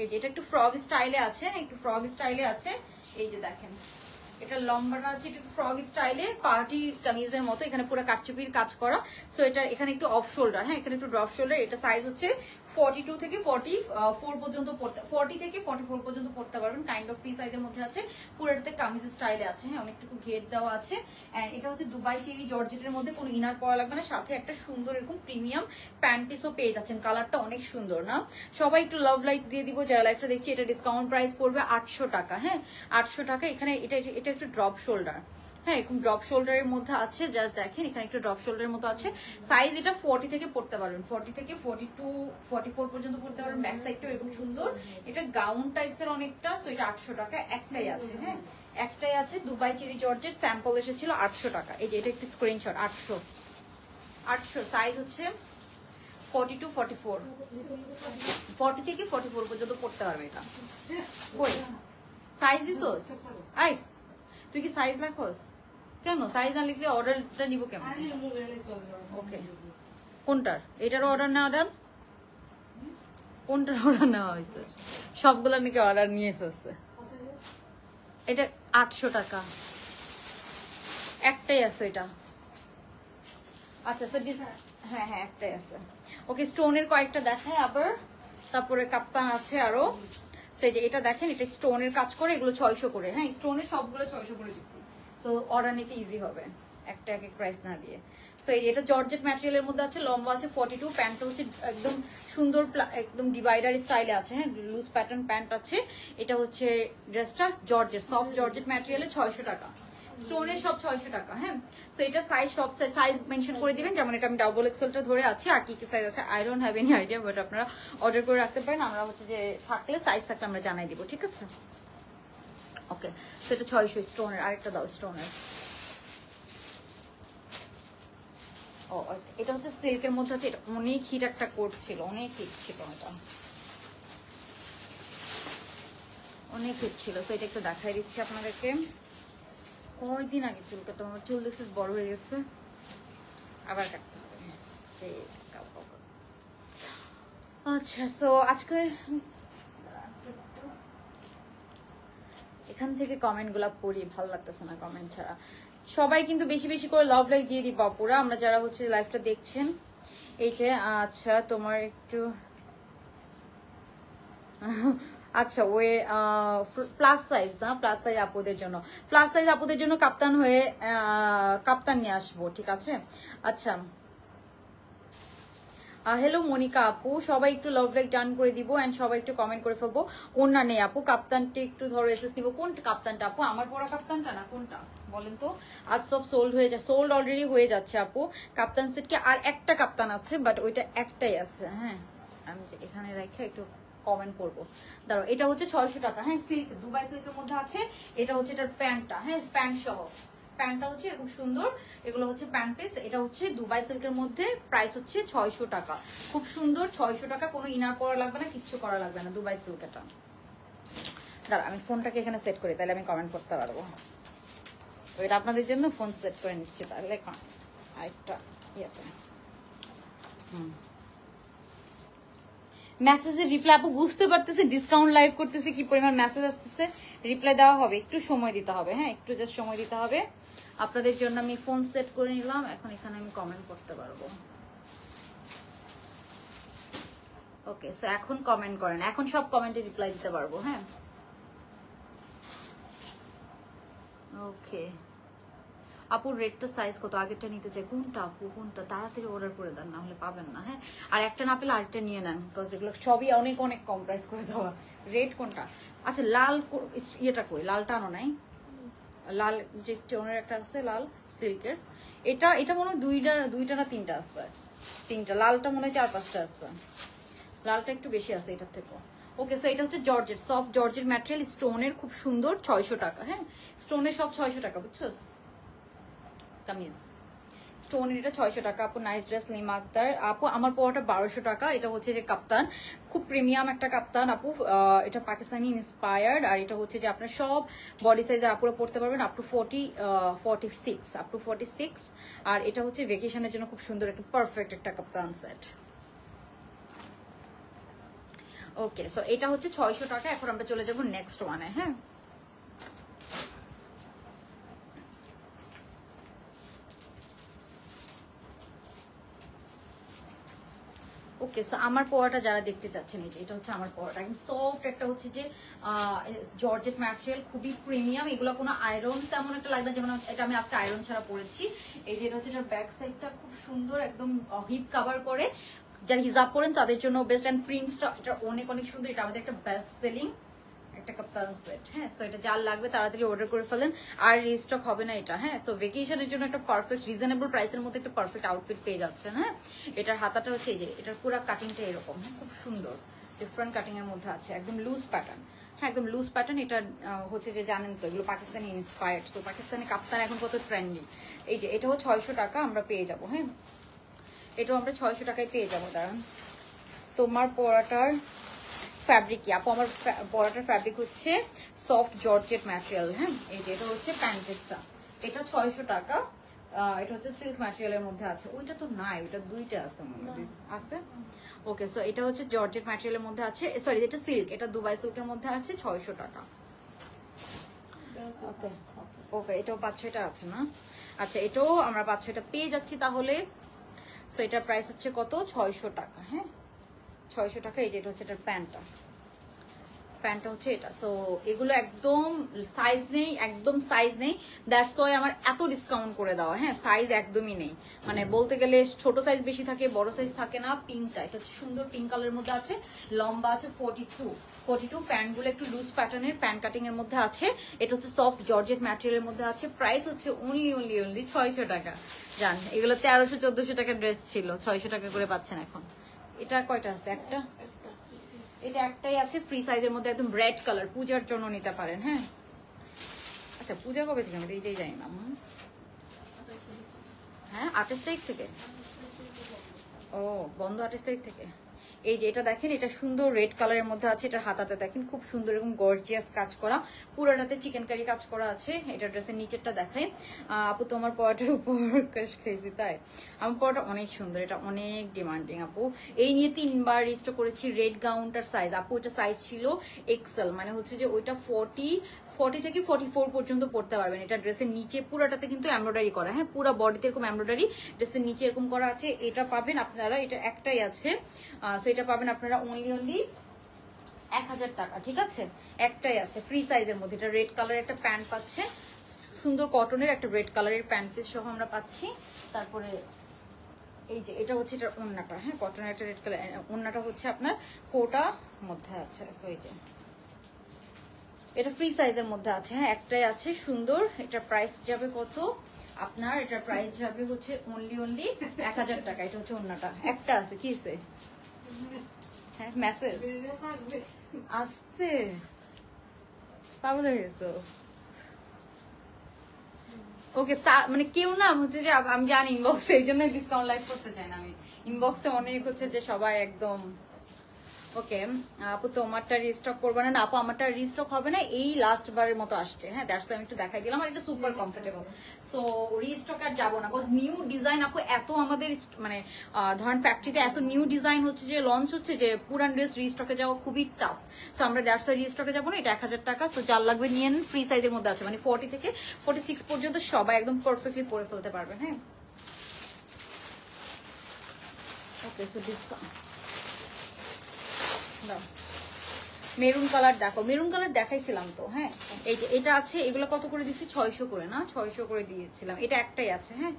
এই যে এটা একটু ফ্রগ স্টাইলে আছে, একটু ফ্রগ স্টাইলে আছে। এই যে দেখেন, এটা লম্বাটা আছে একটু ফ্রগ স্টাইলে, পার্টি কামিজের মতো। এখানে পুরো কারচুপির কাজ করা। সো এটা এখানে একটু অফ শোল্ডার। হ্যাঁ, এখানে একটু ড্রপ শোল্ডার। এটা সাইজ হচ্ছে 42 থেকে 44 পর্যন্ত পড়তে, 40 থেকে 44 পর্যন্ত পড়তে পারবেন। কাইন্ড অফ ফ্রি সাইজের মধ্যে আছে, পুরোটাতে কামিজ স্টাইলে আছে। হ্যাঁ, অনেকটুকু ঘের দেওয়া আছে। এন্ড এটা হচ্ছে দুবাই চেরি জর্জেটের মধ্যে, কোনো ইনার পরা লাগবে না, সাথে একটা সুন্দর এরকম প্রিমিয়াম প্যান্ট পিসও পেয়ে যাচ্ছেন। কালারটা অনেক সুন্দর না? সবাই একটু লাভ লাইক দিয়ে দিব যারা লাইফটা দেখছি। এটা ডিসকাউন্ট প্রাইস পড়বে 800 টাকা। হ্যাঁ, 800 টাকা। এখানে এটা একটু ড্রপ শোল্ডার। হ্যাঁ, এরকম ড্রপ শোল্ডারের মধ্যে আছে, জাস্ট দেখেন এখানে একটু ড্রপ শোল্ডারের মতো আছে। সাইজ এটা 40 থেকে পড়তে পারবেন, 40 থেকে 42 44 পর্যন্ত পড়তে পারবেন। ব্যাক সাইডটাও এরকম সুন্দর, এটা গাউন টাইপসের অনেকটা। সো এটা 800 টাকা, একটাই আছে। হ্যাঁ, একটাই আছে। দুবাই চেরি জর্জের স্যাম্পল এসেছিল 800 টাকা। এই যে এটা একটু স্ক্রিনশট, 800 সাইজ হচ্ছে 42 44, 40 থেকে 44 পর্যন্ত পড়তে পারবে এটা। কই সাইজ দিছোস? আই তুই কি সাইজ লেখোস কেন? সাইজ না লিখলে অর্ডারটা নিব কেমন? ওকে, কোনটার? এটার অর্ডার না অর্ডার? কোনটার অর্ডার নেওয়া হয়েছে? সবগুলো নাকি অর্ডার নিয়ে ফেলছে। এটা 800 টাকা, একটাই আছে এটা। আচ্ছা, হ্যাঁ হ্যাঁ, একটাই আছে। ওকে, স্টোনের কয়েকটা দেখায় আবার, তারপরে কাপ্তান আছে আরো। সেই যে এটা দেখেন, এটা স্টোনের কাজ করে, এগুলো 600 করে। হ্যাঁ, স্টোনের সবগুলো 600 করে দিচ্ছি। সো অর্ডার নিতে ইজি হবে, একটা এক এক প্রাইস না দিয়ে। সো এই এটা জর্জেট ম্যাটেরিয়ালের মধ্যে আছে, লম্বা আছে 42, প্যান্টটা হচ্ছে একদম সুন্দর, একদম ডিভাইডার স্টাইলে আছে। হ্যাঁ, লুজ প্যাটার্ন প্যান্ট আছে। এটা হচ্ছে ড্রেসটা জর্জেট, সফট জর্জেট ম্যাটেরিয়ালে 600 টাকা। স্টোনের সব 600 টাকা। হ্যাঁ, সো এটা সাইজ সব সাইজ মেনশন করে দিবেন, যেমন এটা আমি ডাবল এক্সেলটা ধরে আছি, আর কি কি সাইজ আছে I don't have any idea, but আপনারা অর্ডার করে রাখতে পারেন, আমরা হচ্ছে যে থাকলে সাইজ থাকলে আমরা জানাই দিব, ঠিক আছে? ওকে, তো এটা 600 স্টোনের। আরেকটা দাও স্টোনের। ও এটা হচ্ছে সিল্কের মধ্যে আছে, এটা অনেক হিট একটা কোট ছিল, অনেক হিট ছিল, এটা অনেক হিট ছিল। তো এটা একটু দেখাই দিচ্ছি আপনাদেরকে। কয়দিন আগে চুল কাটতাম, আমার চুল দেখছিস বড় হয়ে গেছে, আবার কাটতে হবে। আচ্ছা, সো আজকে এখান থেকে কমেন্ট গুলা পড়ি, ভালো লাগতেছে না কমেন্ট ছাড়া। সবাই কিন্তু বেশি বেশি করে লাভ লাইক দিয়ে দিবা পুরা, আমরা যারা হচ্ছে লাইভটা দেখছেন। এই যে আচ্ছা তোমার একটু আচ্ছা ওই প্লাস সাইজ না, প্লাস সাইজ আপুদের জন্য, প্লাস সাইজ আপুদের জন্য কাপ্তান হয়ে কাপ্তান নিয়ে আসবো, ঠিক আছে? আচ্ছা, হ্যালো মনিকা আপু, সবাই একটু লাভ লাইক ডান করে দিব এন্ড সবাই একটু কমেন্ট করে ফেলবো। ওনা নেই আপু, কাপ্তানটা একটু ধরো এসএস নিব। কোন কাপ্তানটা আপু? আমার পরা কাপ্তানটা না কোনটা বলেন তো? আজ সব সোল্ড হয়ে যায়, সোল্ড অলরেডি হয়ে যাচ্ছে আপু কাপ্তান সেটকে। আর একটা কাপ্তান আছে, বাট ওইটা একটাই আছে। হ্যাঁ, আমি এখানে রেখে একটু কমেন্ট করবো, দাঁড়াও। এটা হচ্ছে 600 টাকা। হ্যাঁ, সিল্ক, দুবাই সিল্কের মধ্যে আছে। এটা হচ্ছে এটার প্যান্টটা, হ্যাঁ প্যান্ট সহ, প্যান্টটা হচ্ছে খুব সুন্দর। এগুলো হচ্ছে প্যান্ট পিস। এটা হচ্ছে দুবাই সিল্কের মধ্যে, প্রাইস হচ্ছে 600 টাকা। খুব সুন্দর, 600 টাকা। কোনো ইনার পরা লাগবে না, কিচ্ছু করা লাগবে না, দুবাই সিল্কটা। দাঁড়া আমি ফোনটাকে এখানে সেট করি, তাহলে আমি কমেন্ট করতে পারবো। তো এটা আপনাদের জন্য ফোন সেট করে নিচ্ছি, তাহলে আরেকটা ইয়েতে মেসেজের রিপ্লাই আপু বুঝতে পারতেছে, ডিসকাউন্ট লাইভ করতেছে, কি পরিমাণ মেসেজ আসতেছে, রিপ্লাই দেওয়া হবে, একটু সময় দিতে হবে। হ্যাঁ, একটু জাস্ট সময় দিতে হবে। আপনাদের জন্য আমি ফোন সেট করে নিলাম, এখন এখানে আমি কমেন্ট করতে পারবো। ওকে, সো এখন কমেন্ট করেন, এখন সব কমেন্টে রিপ্লাই দিতে পারবো। হ্যাঁ, ওকে আপুর রেটটা সাইজ কত? আগেরটা নিতে চাই। কোনটা আপু, কোনটা? তাড়াতাড়ি অর্ডার করে দেন, না হলে পাবেন না। হ্যাঁ, আর একটা না পেলে আরেকটা নিয়ে নেন, বিকজ এগুলো সবই অনেক অনেক কম প্রাইস করে দেওয়া। রেট কোনটা? আচ্ছা, লাল ইয়েটা কই? লালটা আনো নাই? লাল যে স্টোনের একটা আছে লাল সিল্কের, এটা মনে হয় দুইটা না তিনটা আছে, তিনটা। লালটা মনে হয় 4-5টা আছে, লালটা একটু বেশি আছে এটার থেকে। ওকে, সো এটা হচ্ছে জর্জেট, সফট জর্জেট ম্যাটেরিয়াল, স্টোনের, খুব সুন্দর, 600 টাকা। হ্যাঁ, স্টোনের সব 600 টাকা, বুঝছো? কামিজ স্টোনের এটা 600 টাকা আপু। নাইস ড্রেস লিমা আক্তার আপু, আমার পরাটা 1200 টাকা। এটা হচ্ছে যে কাপ্তান, খুব প্রিমিয়াম একটা কাপ্তান আপু। এটা পাকিস্তানি ইন্সপায়ার্ড, আর এটা হচ্ছে যে আপনার সব বডি সাইজে আপুরা পড়তে পারবেন, আপ টু 46। আর এটা হচ্ছে ভেকেশনের জন্য খুব সুন্দর একটা পারফেক্ট একটা কাপ্তান সেট। ওকে, সো এটা হচ্ছে 600 টাকা। এখন আমরা চলে যাবো নেক্সট ওয়ানে। হ্যাঁ, ওকে, সো আমার পরাটা যারা দেখতে চাচ্ছেন, এই যে এটা হচ্ছে আমার পরাটা, একদম সফট একটা হচ্ছে যে জর্জেট ম্যাটেরিয়াল, খুবই প্রিমিয়াম। এগুলো কোনো আয়রন তেমন একটা লাগে না, যেমন এটা আমি আজকে আয়রন ছাড়া পরেছি। এই যে এটা হচ্ছে এটার ব্যাক সাইডটা খুব সুন্দর, একদম হিপ কভার করে। যারা হিজাব পরেন তাদের জন্য বেস্ট, অ্যান্ড প্রিন্টসটা এটা অনেক অনেক সুন্দর। এটা আমাদের একটা বেস্ট সেলিং একটা কাপ্তান সেট। হ্যাঁ, সো এটা যার লাগবে তাড়াতাড়ি অর্ডার করে ফেলেন, আর রিস্টক হবে না এটা। হ্যাঁ, সো ভেকেশনের জন্য একটা পারফেক্ট রিজনেবল প্রাইসের মধ্যে একটা পারফেক্ট আউটফিট পেয়ে যাচ্ছেন। হ্যাঁ, এটার হাতাটা হচ্ছে এই যে, এটার পুরো কাটিংটা এরকম, হ্যাঁ খুব সুন্দর ডিফারেন্ট কাটিং এর মধ্যে আছে, একদম লুজ প্যাটার্ন। হ্যাঁ, একদম লুজ প্যাটার্ন। এটা হচ্ছে যে জানেন তো এগুলো পাকিস্তানি ইন্সপায়ার্ড, তো পাকিস্তানি কাপ্তান এখন কত ট্রেন্ডিং। এই যে এটাও 600 টাকা আমরা পেয়ে যাবো। হ্যাঁ, এটাও আমরা 600 টাকায় পেয়ে যাবো। দাঁড়ান, তোমার পরাটার ফ্যাব্রিক কি আপু? আমার পরাটার ফ্যাব্রিক হচ্ছে সফট জর্জেট ম্যাটেরিয়াল। হ্যাঁ, এই যে এটা হচ্ছে প্যান্টেসটা, এটা 600 টাকা। এটা হচ্ছে সিল্ক ম্যাটেরিয়ালের মধ্যে আছে। ওইটা তো নাই, ওইটা দুইটা আছে মনে হয়, আছে। ওকে, সো এটা হচ্ছে জর্জেট ম্যাটেরিয়ালের মধ্যে আছে, সরি এটা সিল্ক, এটা দুবাই সিল্কের মধ্যে আছে, 600 টাকা। ওকে ওকে, এটাও 5-6টা আছে না? আচ্ছা, এটাও আমরা 5-6টা পেয়ে যাচ্ছি তাহলে। সো এটার প্রাইস হচ্ছে কত? 600 টাকা। হ্যাঁ, 600 টাকা। এই যে এটা হচ্ছে এটার প্যান্টটা, প্যান্টটা হচ্ছে এটা। সো এগুলো একদম সাইজ নেই, একদম সাইজ নেই, দ্যাটস ওয়াই আমার এত ডিসকাউন্ট করে দেওয়া। হ্যাঁ, সাইজ একদমই নেই, মানে বলতে গেলে ছোট সাইজ বেশি থাকে, বড় সাইজ থাকে না। পিঙ্কটা, এটা হচ্ছে সুন্দর পিঙ্ক কালারের মধ্যে আছে, লম্বা আছে 42। প্যান্টগুলো একটু লুজ প্যাটার্নের, প্যান্ট কাটিং এর মধ্যে আছে। এটা হচ্ছে সফট জর্জেট ম্যাটেরিয়ালের মধ্যে আছে। প্রাইস হচ্ছে অনলি 600 টাকা। জান, এগুলো 1300-1400 টাকার ড্রেস ছিল, 600 টাকা করে পাচ্ছেন এখন। এটা কয়টা আছে? একটা, এটা একটাই আছে ফ্রি সাইজের মধ্যে, একদম রেড কালার, পূজার জন্য নিতে পারেন। হ্যাঁ, আচ্ছা পূজা কবে থেকে? আমি তো এইটাই জানি না। হ্যাঁ, 28 তারিখ থেকে। ও, বন্ধ 28 তারিখ থেকে। এই যে এটা দেখেন, এটা সুন্দর রেড কালারের মধ্যে আছে। এটা হাতাতে দেখেন খুব সুন্দর এবং গর্জিয়াস কাজ করা, পুরোটাতে চিকেন কারি কাজ করা আছে। এটা ড্রেসের নিচেরটা দেখাই। আপু তো আমার পরাটার উপর ক্রাশ খাইছি, তাই আমার পরাটা অনেক সুন্দর, এটা অনেক ডিমান্ডিং আপু। এই নিয়ে 3বার রিস্টো করেছি। রেড গাউনটার সাইজ আপু, ওটা সাইজ ছিল এক্সেল, মানে হচ্ছে যে ওইটা 40 থেকে 44 পর্যন্ত পড়তে পারবেন। এটা ড্রেসের নিচে পুরোটাতে কিন্তু এমব্রয়ডারি করা। হ্যাঁ, পুরো বডিতে এরকম এমব্রয়ডারি, ড্রেসের নিচে এরকম করা আছে। এটা পাবেন আপনারা, এটা একটাই আছে, সো এটা পাবেন আপনারা অনলি 1000 টাকা। ঠিক আছে, একটাই আছে ফ্রি সাইজের মধ্যে। এটা রেড কালারের একটা প্যান্ট পাচ্ছে, সুন্দর কটনের একটা রেড কালারের প্যান্ট পিস সহ আমরা পাচ্ছি। তারপরে এই যে এটা হচ্ছে এটার ওড়নাটা। হ্যাঁ, কটনের একটা রেড কালার ওড়নাটা হচ্ছে আপনার কোটা মধ্যে আছে। সো এই যে এটা ফ্রি সাইজের মধ্যে আছে। হ্যাঁ, একটাই আছে, সুন্দর। এটা প্রাইস যাবে কত আপনার? এটা প্রাইস যাবে হচ্ছে অনলি 1000 টাকা। এটা হচ্ছে ওড়নাটা, একটা আছে। কি আছে? হ্যাঁ, মেসেজ আসছে, পাগল হয়ে গেছো। ওকে, তার মানে কেউ না হচ্ছে যে, আমি জানি ইনবক্সে, এই জন্য ডিসকাউন্ট লাইভ করতে চাই না আমি। ইনবক্সে অনেক হচ্ছে যে সবাই একদম ওকে। আপু তোমারটা রিস্টক করবে না? আপু আমারটা রিস্টক হবে না, এই লাস্ট বারের মতো আসছে। হ্যাঁ, দ্যাটস আমি একটু দেখাই দিলাম। আর এটা সুপার কমফোর্টেবল, সো রিস্টক আর যাবো না। বিকজ নিউ ডিজাইন আপু এত আমাদের মানে ধরেন ফ্যাক্টরিতে এত নিউ ডিজাইন হচ্ছে যে লঞ্চ হচ্ছে, যে পুরান ড্রেস রিস্টকে যাওয়া খুবই টাফ। সো আমরা দ্যাটস রিস্টকে যাবো না। এটা 1000 টাকা। সো যার লাগবে নিয়ে নেন, ফ্রি সাইজের মধ্যে আছে, মানে 40 থেকে 46 পর্যন্ত সবাই একদম পারফেক্টলি পরে ফেলতে পারবেন। হ্যাঁ, ওকে। সো ডিসকাউন্ট মেরুন কালার দেখো, মেরুন কালার দেখাইছিলাম তো। হ্যাঁ, এই যে এটা আছে, এগুলো কত করে দিচ্ছি? 600 করে না, 600 করে দিয়েছিলাম। এটা একটাই আছে। হ্যাঁ,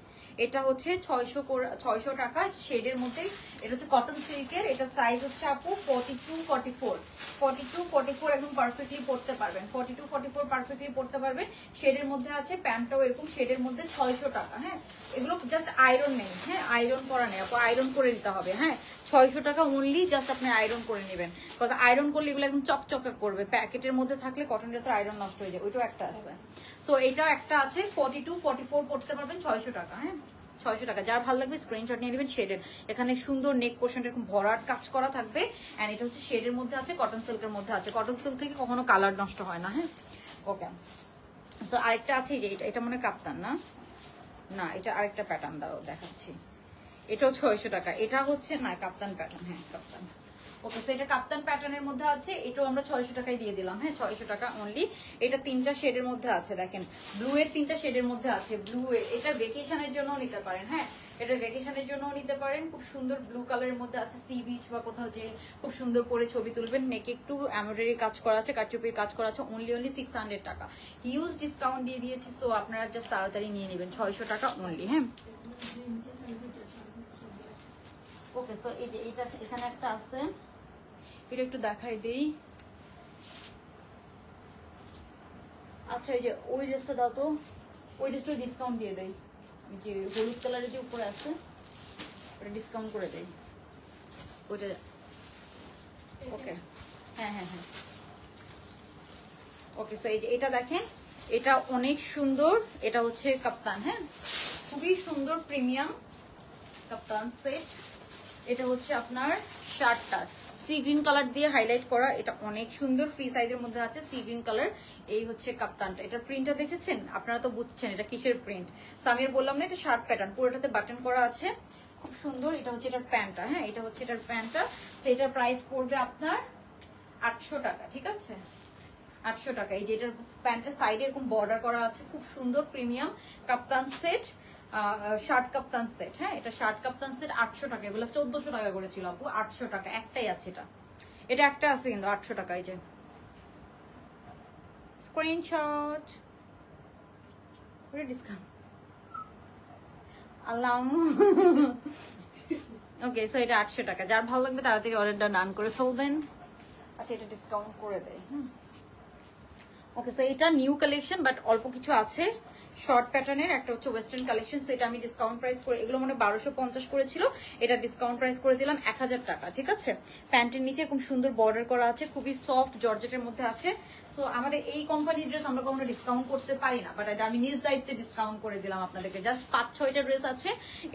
এটা হচ্ছে 600 টাকা শেডের মধ্যে। এটা হচ্ছে কটন সিল্কের। এটা সাইজ হচ্ছে আপু 42-44 একদম পারফেক্টলি পড়তে পারবেন। 42-44 পারফেক্টলি পড়তে পারবেন। শেডের মধ্যে আছে, প্যান্টটাও এরকম শেডের মধ্যে। 600 টাকা। হ্যাঁ, এগুলো জাস্ট আয়রন নেই। হ্যাঁ, আয়রন করা নেই আপু, আয়রন করে দিতে হবে। হ্যাঁ, 600 টাকা অনলি, জাস্ট আপনি আয়রন করে নেবেন। কথা আয়রন করলে এগুলো একদম চকচকা করবে। প্যাকেটের মধ্যে থাকলে কটন ড্রেসের আয়রন নষ্ট হয়ে যায়। ওইটাও একটা আছে। সো এটাও একটা আছে, 42-44 পড়তে পারবেন 600 টাকা। হ্যাঁ, 600 টাকা। যার ভালো লাগবে স্ক্রিনশট নিয়ে নেবেন। শেডের এখানে সুন্দর নেক পোর্শনটা এরকম ভরাট কাজ করা থাকবে। এন্ড এটা হচ্ছে শেডের মধ্যে আছে, কটন সিল্কের মধ্যে আছে। কটন সিল্ক থেকে কখনো কালার নষ্ট হয় না। হ্যাঁ, ওকে। সো আরেকটা আছে, যে এটা মনে কাপ্তান না, না এটা আরেকটা প্যাটার্ন দাও দেখাচ্ছি। এটাও 600 টাকা। এটা হচ্ছে না কাপ্তান প্যাটার্ন। হ্যাঁ, কাপ্তান। ওকে, সো এটা কাপ্তান প্যাটার্নের মধ্যে আছে। এটাও আমরা 600 টাকায় দিয়ে দিলাম। হ্যাঁ, 600 টাকা অনলি। এটা 3টা শেডের মধ্যে আছে, দেখেন ব্লু এর 3টা শেডের মধ্যে আছে। ব্লু এটা ভেকেশনের জন্য নিতে পারেন। হ্যাঁ, এটা ভেকেশনের জন্য নিতে পারেন। খুব সুন্দর ব্লু কালারের মধ্যে আছে। সি বিচ বা কোথাও যে খুব সুন্দর করে ছবি তুলবেন। নেকে একটু এমব্রয়ডারি কাজ করা আছে, কাটচুপির কাজ করা আছে। অনলি 600 টাকা। হিউজ ডিসকাউন্ট দিয়ে দিয়েছি। সো আপনারা জাস্ট তাড়াতাড়ি নিয়ে নেবেন। 600 টাকা অনলি। হ্যাঁ, ওকে। সো এই যে এটা এখানে একটা আছে, এটা একটু দেখাই দেই। আচ্ছা, এই যে ওই ড্রেসটা দাও তো, ওই ড্রেসটা ডিসকাউন্ট দিয়ে দেই। এই যে হলুদ কালারের যে উপরে আছে, ওটা ডিসকাউন্ট করে দেই ওইটা। ওকে, হ্যাঁ হ্যাঁ হ্যাঁ, ওকে। সো এই যে এটা দেখেন, এটা অনেক সুন্দর। এটা হচ্ছে কাপ্তান। হ্যাঁ, খুবই সুন্দর প্রিমিয়াম কাপ্তান সেট। এটা হচ্ছে আপনার শার্টটা সি গ্রিন কালার দিয়ে হাইলাইট করা। এটা অনেক সুন্দর, ফ্রি সাইজের মধ্যে আছে, সি গ্রিন কালার। এই হচ্ছে কাপ্তানটা। এটার প্রিন্টটা দেখেছেন আপনারা তো বুঝছেন এটা কিসের প্রিন্ট। সামিয়ার বললাম না, এটা শার্ট প্যাটার্ন, পুরোটাতে বাটন করা আছে, খুব সুন্দর। এটা হচ্ছে এটার প্যান্টটা। হ্যাঁ, এটা হচ্ছে এটার প্যান্টটা। তো এটার প্রাইস পড়বে আপনার 800 টাকা। ঠিক আছে, 800 টাকা। এই যে এটার প্যান্টের সাইডে এরকম বর্ডার করা আছে, খুব সুন্দর প্রিমিয়াম কাপ্তান সেট, শার্ট কাপ্তান সেট। হ্যাঁ, এটা শার্ট কাপ্তান সেট 800 টাকা। এগুলো 1400 টাকা করেছিল আপু, 800 টাকা। একটাই আছে এটা, এটা একটা আছে কিন্তু 800 টাকা। এই যে স্ক্রিনশট করে ডিসকাউন্ট আল্লাহ। ওকে, সো এটা 800 টাকা। যার ভালো লাগবে তাড়াতাড়ি অর্ডারটা ডান করে ফেলবেন। আচ্ছা, এটা ডিসকাউন্ট করে দেয়। ওকে, সো এটা নিউ কালেকশন, বাট অল্প কিছু আছে শর্ট প্যাটার্নের। একটা হচ্ছে ওয়েস্টার্ন কালেকশন, সো এটা আমি ডিসকাউন্ট প্রাইস করে, এগুলো মানে 1250 করেছিল, এটা ডিসকাউন্ট প্রাইস করে দিলাম 1000 টাকা। ঠিক আছে, প্যান্টের নিচে খুব সুন্দর বর্ডার করা আছে, খুবই সফট জর্জেটের মধ্যে আছে। সো আমাদের এই কোম্পানির ড্রেস আমরা কখনো ডিসকাউন্ট করতে পারি না, বাট এটা আমি নিজ দায়িত্বে ডিসকাউন্ট করে দিলাম আপনাদেরকে। জাস্ট 5-6টা ড্রেস আছে,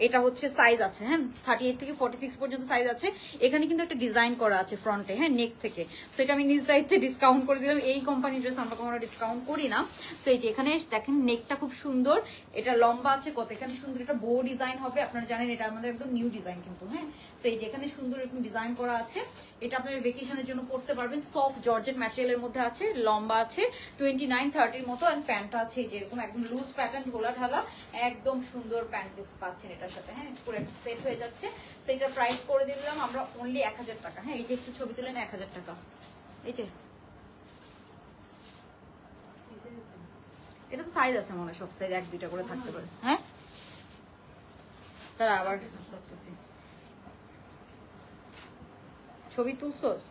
এটা হচ্ছে সাইজ আছে, হ্যাঁ 38 থেকে 46 পর্যন্ত সাইজ আছে। এখানে কিন্তু একটা ডিজাইন করা আছে ফ্রন্টে, হ্যাঁ নেক থেকে। তো এটা আমি নিজ দায়িত্বে ডিসকাউন্ট করে দিলাম। এই কোম্পানির ড্রেস আমরা কখনো ডিসকাউন্ট করি না। তো এই যে এখানে দেখেন নেকটা খুব সুন্দর, এটা লম্বা আছে কত, এখানে সুন্দর একটা বো ডিজাইন হবে। আপনারা জানেন এটা আমাদের একদম নিউ ডিজাইন কিন্তু, হ্যাঁ। তো এই যে এখানে সুন্দর এরকম ডিজাইন করা আছে, এটা আপনারা ভেকেশনের জন্য পড়তে পারবেন। সফট জর্জেট ম্যাটেরিয়ালের মধ্যে আছে, লম্বা আছে 29-30 মতো, আর প্যান্টটা আছে এই যে এরকম একদম লুজ প্যাটার্ন, ঢোলা ঢালা, একদম সুন্দর প্যান্ট পিস পাচ্ছেন এটার সাথে, হ্যাঁ পুরো সেট হয়ে যাচ্ছে। তো এটা প্রাইস করে দিলাম আমরা অনলি 1000 টাকা। হ্যাঁ, এই যে একটু ছবি তুলেন, 1000 টাকা। এই যে এটা তো সাইজ আছে মনে হয়, সব সাইজ 1-2টা করে থাকতে পারে। হ্যাঁ, তারা আবার ছবি তুলছোস,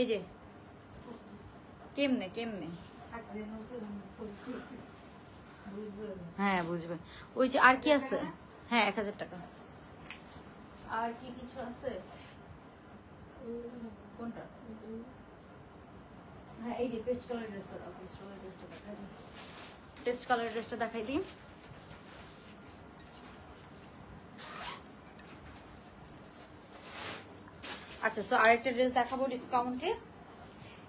এই যে কেমনে কেমনে, হ্যাঁ বুঝবে। ওই যে আর কি আছে, হ্যাঁ 1000 টাকা। আর কি কিছু আছে, কোনটা, হ্যাঁ এই যে পেস্ট কালার ড্রেসটা দাও, পেস্ট কালার ড্রেসটা দেখাই দিই, পেস্ট কালার ড্রেসটা দেখাই দিই। আচ্ছা, সো আরেকটা ড্রেস দেখাবো ডিসকাউন্টে।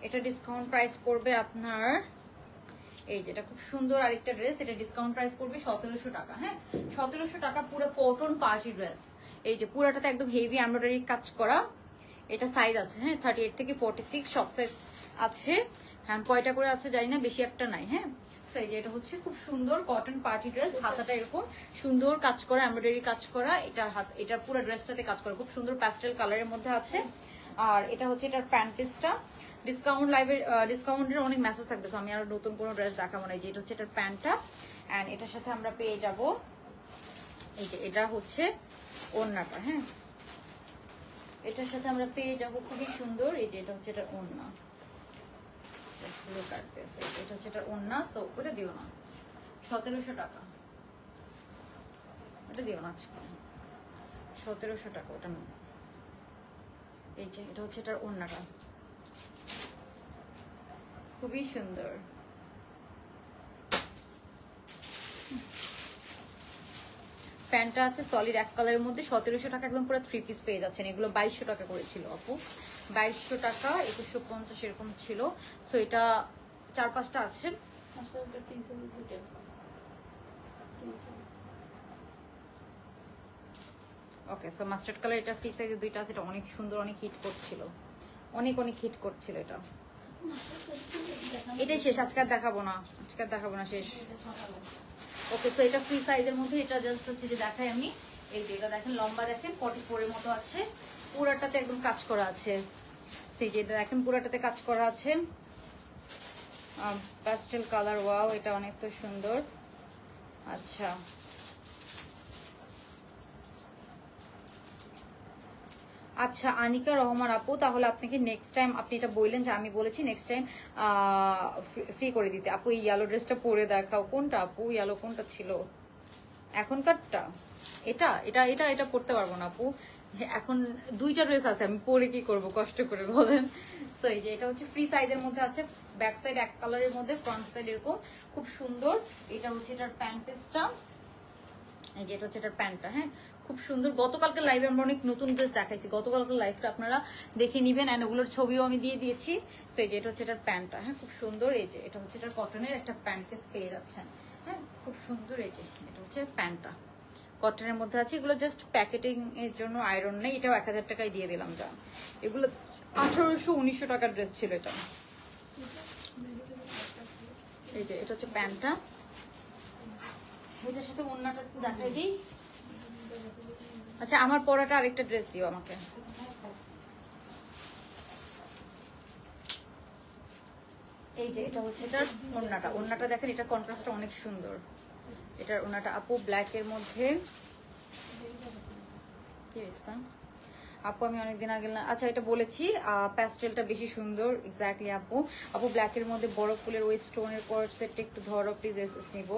এটা ডিসকাউন্ট প্রাইস পড়বে আপনার, এই যেটা খুব সুন্দর আরেকটা ড্রেস, এটা ডিসকাউন্ট প্রাইস পড়বে 1700 টাকা। হ্যাঁ 1700 টাকা, পুরো কটন পার্টি ড্রেস। এই যে পুরাটাতে একদম হেভি এমব্রয়ডারি কাজ করা। এটা সাইজ আছে, হ্যাঁ 38 থেকে 46 সব সাইজ আছে। হ্যাঁ কয়টা করে আছে জানি না, বেশি একটা নাই। হ্যাঁ, তো এই যে এটা হচ্ছে খুব সুন্দর কটন পার্টি ড্রেস, হাতাটা এরকম সুন্দর কাজ করা, এমব্রয়ডারি কাজ করা। এটার হাত, এটা পুরো ড্রেসটাতে কাজ করা, খুব সুন্দর প্যাস্টেল কালারের মধ্যে আছে। আর এটা হচ্ছে এটার প্যান্ট পিসটা। ডিসকাউন্ট লাইভের ডিসকাউন্টের অনেক মেসেজ থাকবে, আমি আরো নতুন কোনো ড্রেস দেখাবো না। যে এটা হচ্ছে এটার প্যান্টটা, অ্যান্ড এটার সাথে আমরা পেয়ে যাব এই যে এটা হচ্ছে ওড়নাটা। হ্যাঁ, এটার সাথে আমরা পেয়ে যাব খুবই সুন্দর, এই যে এটা হচ্ছে এটার ওড়না। এটা হচ্ছে এটার ওড়না। সো ওটা দিও না, 1700 টাকা। ওটা দিও না আজকে, 1700 টাকা ওটা। এই যে এটা হচ্ছে এটার ওড়নাটা, খুবই সুন্দর। প্যান্টটা আছে সলিড এক কালারের মধ্যে, 1700 টাকা একদম পুরো 3 পিস পেয়ে যাচ্ছেন। এগুলো 2200 টাকা করেছিল আপু, 2200 টাকা, 2150 এরকম ছিল। সো এটা 4-5টা আছে। ওকে, সো মাস্টার্ড কালার, এটা ফ্রি সাইজে 2টা আছে। এটা অনেক সুন্দর, অনেক হিট করছিল, অনেক হিট করছিল এটা। এটাই শেষ, আজকে আর দেখাবো না, আজকে আর দেখাবো না, শেষ। ওকে, সো এটা ফ্রি সাইজের মধ্যে, এটা জাস্ট হচ্ছে যে দেখাই আমি। এই যে এটা দেখেন লম্বা, দেখেন 44 এর মতো আছে, পুরাটাতে একদম কাজ করা আছে। সেই যে এটা দেখেন পুরাটাতে কাজ করা আছে, প্যাস্টেল কালার। ওয়াও, এটা অনেক তো সুন্দর। আচ্ছা, আচ্ছা আনিকা রহমান আপু, তাহলে আপনাকে নেক্সট টাইম, আপনি এটা বললেন যে আমি বলেছি নেক্সট টাইম ফ্রি করে দিতে। আপু এই ইয়েলো ড্রেসটা পরে দেখাও। কোনটা আপু, ইয়েলো কোনটা ছিল এখনকারটা? এটা এটা এটা এটা পরতে পারবো না আপু, এখন 2টা ড্রেস আছে, আমি পরে কি করব কষ্ট করে বলেন। সো এই যে এটা হচ্ছে ফ্রি সাইজের মধ্যে আছে, ব্যাক সাইড এক কালারের মধ্যে, ফ্রন্ট সাইড এরকম খুব সুন্দর। এটা হচ্ছে এটার প্যান্ট পিসটা, এই যে এটা হচ্ছে এটার প্যান্টটা। হ্যাঁ, খুব সুন্দর। গতকালকে লাইভে আমরা অনেক নতুন ড্রেস দেখাইছি, গতকালকের লাইভটা আপনারা দেখে নিবেন, এন্ড ওগুলোর ছবিও আমি দিয়ে দিয়েছি। সো এই যে এটা হচ্ছে এটার প্যান্টটা। হ্যাঁ, খুব সুন্দর। এই যে এটা হচ্ছে এটার কটনের একটা প্যান্ট পিস পেয়ে যাচ্ছেন। হ্যাঁ, খুব সুন্দর। এই যে এটা হচ্ছে প্যান্টটা, কটনের মধ্যে আছে। এগুলো জাস্ট প্যাকেটিং এর জন্য, আয়রন নেই। এটাও 1000 টাকায় দিয়ে দিলাম। যা এগুলো 1800-1900 টাকার ড্রেস ছিল এটা। এই যে এটা হচ্ছে প্যান্টটা, এটার সাথে ওড়নাটা একটু দেখাই দিই। আচ্ছা, আমার পরাটা আরেকটা ড্রেস দিও আমাকে। এই যে এটা হচ্ছে এটার ওড়নাটা দেখেন, এটা কন্ট্রাস্টটা অনেক সুন্দর। এটার ওড়নাটা আপু ব্ল্যাক এর মধ্যে, কি হয়েছে আপু আমি অনেকদিন আগে আচ্ছা এটা বলেছি, প্যাস্টেলটা বেশি সুন্দর। এক্স্যাক্টলি আপু ব্ল্যাক এর মধ্যে বড় ফুলের ওই স্টোনের কর্ড সেটটা একটু ধরো প্লিজ, এস নিব।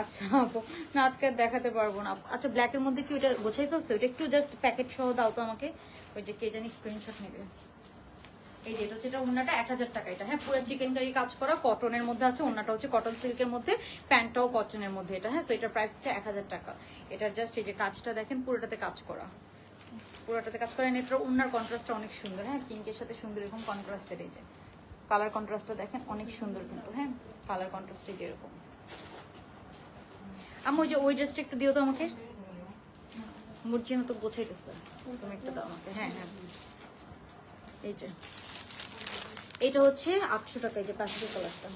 আচ্ছা আপু না আজকে দেখাতে পারবো না। আচ্ছা ব্ল্যাক এর মধ্যে কি ওটা গোছাই ফেলছে? ওটা একটু জাস্ট প্যাকেট সহ দাও তো আমাকে, ওই যে কে জানি স্ক্রিনশট নেবে। এই যে এটা হচ্ছে, এটা ওড়নাটা 1000 টাকা। এটা হ্যাঁ পুরো চিকেন কারি কাজ করা কটনের মধ্যে আছে। ওড়নাটা হচ্ছে কটন সিল্কের মধ্যে, প্যান্টটাও কটনের মধ্যে এটা। হ্যাঁ, সো এটার প্রাইস হচ্ছে 1000 টাকা। এটার জাস্ট এই যে কাজটা দেখেন, পুরোটাতে কাজ করা, পুরোটাতে কাজ করা। এটার ওড়নার কন্ট্রাস্টটা অনেক সুন্দর। হ্যাঁ, পিঙ্কের সাথে সুন্দর এরকম কন্ট্রাস্টের, এই যে কালার কন্ট্রাস্টটা দেখেন অনেক সুন্দর কিন্তু। হ্যাঁ, কালার কন্ট্রাস্টে যেরকম। আমি ওই যে ওই ড্রেসটা একটু দিও তো আমাকে, মুরজিনা তো গোছাইতেছে, তুমি একটু দাও আমাকে। হ্যাঁ হ্যাঁ, এই যে এটা হচ্ছে 800 টাকা। এই যে প্যাস্টেল কালারটা,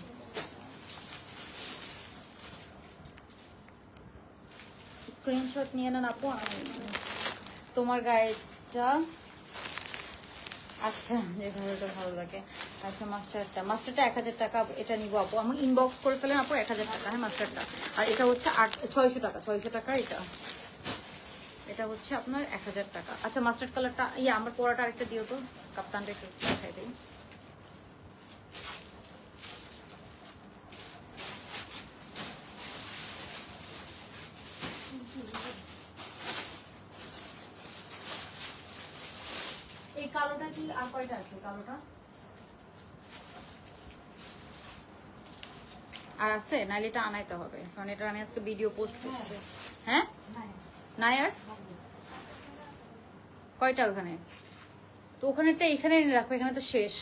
স্ক্রিনশট নিয়ে নেন আপু। তোমার গায়েটা আচ্ছা, যে ধরোটা ভালো লাগে। আচ্ছা মাস্টারটা 1000 টাকা। এটা নিবো আপু, আমি ইনবক্স করে ফেলেন আপু 1000 টাকা। হ্যাঁ মাস্টারটা। আর এটা হচ্ছে 600 টাকা, 600 টাকা এটা। এটা হচ্ছে আপনার 1000 টাকা। আচ্ছা মাস্টার্ড কালারটা আমার পরাটা আরেকটা দিও তো, কাপ্তানটা একটু দেখাই দিই। এই কালোটা কি আর কয়টা আছে? কালোটা আর আছে? নাইলে এটা আনাইতে হবে, কারণ এটা আমি আজকে ভিডিও পোস্ট করছি। হ্যাঁ নাই আর কয়টা ওখানে? তো ওখানেটা এখানে রাখো, এখানে তো শেষ।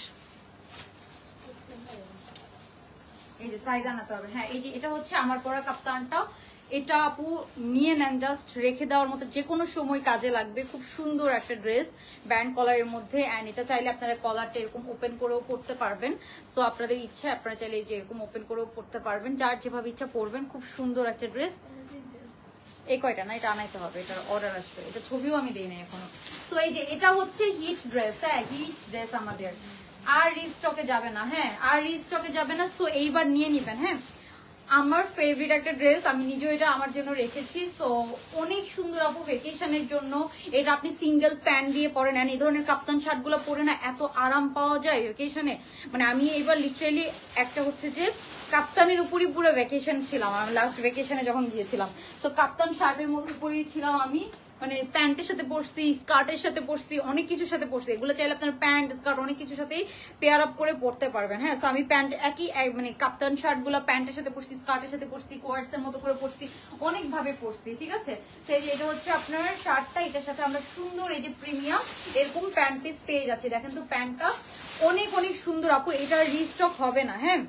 এই যে সাইজ আনাতে হবে। হ্যাঁ, এই যে এটা হচ্ছে আমার পরা কাপ্তানটা। এটা আপু নিয়ে নেন, জাস্ট রেখে দেওয়ার মতো, যে কোনো সময় কাজে লাগবে। খুব সুন্দর একটা ড্রেস, ব্যান্ড কলারের মধ্যে। অ্যান্ড এটা চাইলে আপনারা কলারটা এরকম ওপেন করেও পড়তে পারবেন। সো আপনাদের ইচ্ছা, আপনারা চাইলে যে এরকম ওপেন করেও পড়তে পারবেন, যার যেভাবে ইচ্ছা পড়বেন। খুব সুন্দর একটা ড্রেস। এই কয়টা না, এটা আনাইতে হবে, এটার অর্ডার আসবে। এটা ছবিও আমি দিই না এখনো। তো এই যে এটা হচ্ছে হিট ড্রেস। হ্যাঁ, হিট ড্রেস আমাদের আর রিস্টকে যাবে না। হ্যাঁ, আর রিস্টকে যাবে না। সো এইবার নিয়ে নিবেন। হ্যাঁ, আমার ফেভারিট একটা ড্রেস, আমি নিজেও এটা আমার জন্য রেখেছি। সো অনেক সুন্দর আপু ভেকেশনের জন্য। এটা আপনি সিঙ্গেল প্যান্ট দিয়ে পরে নেন, এই ধরনের কাপ্তান শার্ট গুলো পরে না এত আরাম পাওয়া যায় ভেকেশনে। মানে আমি এইবার লিটারেলি একটা হচ্ছে যে কাপ্তানের উপরই পুরো ভ্যাকেশন ছিলাম, আমি লাস্ট ভ্যাকেশনে যখন গিয়েছিলাম। সো কাপ্তান শার্টের মধ্যে উপরেই ছিলাম আমি, মানে প্যান্টের সাথে পরছি, স্কার্টের সাথে পরছি, অনেক কিছুর সাথে পরছি। এগুলো চাইলে আপনার প্যান্ট স্কার্ট অনেক কিছুর সাথেই পেয়ার আপ করে পরতে পারবেন। হ্যাঁ, তো আমি প্যান্ট একই মানে কাপ্তান শার্ট গুলো প্যান্টের সাথে পরছি, স্কার্টের সাথে পরছি, কোয়ার্সের মতো করে পরছি, অনেক ভাবে পরছি। ঠিক আছে, সেই যে এটা হচ্ছে আপনার শার্টটা, এটার সাথে আমরা সুন্দর এই যে প্রিমিয়াম এরকম প্যান্ট পিস পেয়ে যাচ্ছি। দেখেন তো প্যান্টটা অনেক অনেক সুন্দর আপু, এটা রিস্টক হবে না। হ্যাঁ,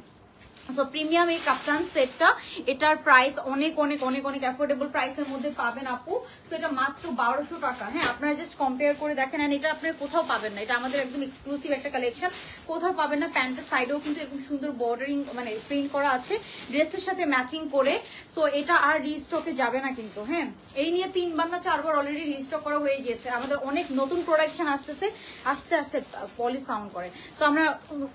সো প্রিমিয়াম এই কাপ্তান সেটটা, এটার প্রাইস অনেক অনেক অনেক অনেক অ্যাফোর্ডেবল প্রাইসের মধ্যে পাবেন আপু। সো এটা মাত্র 1200 টাকা। হ্যাঁ, আপনারা জাস্ট কম্পেয়ার করে দেখেন। এন্ড এটা আপনারা কোথাও পাবেন না, এটা আমাদের একদম এক্সক্লুসিভ একটা কালেকশন, কোথাও পাবেন না। প্যান্টের সাইডেও কিন্তু এরকম সুন্দর বর্ডারিং মানে প্রিন্ট করা আছে ড্রেসের সাথে ম্যাচিং করে। সো এটা আর রিস্টকে যাবে না কিন্তু। হ্যাঁ, এই নিয়ে 3 বার না 4 বার অলরেডি রিস্টক করা হয়ে গিয়েছে। আমাদের অনেক নতুন প্রোডাকশন আসতেছে, আস্তে আস্তে পলি সাউন্ড করে। তো আমরা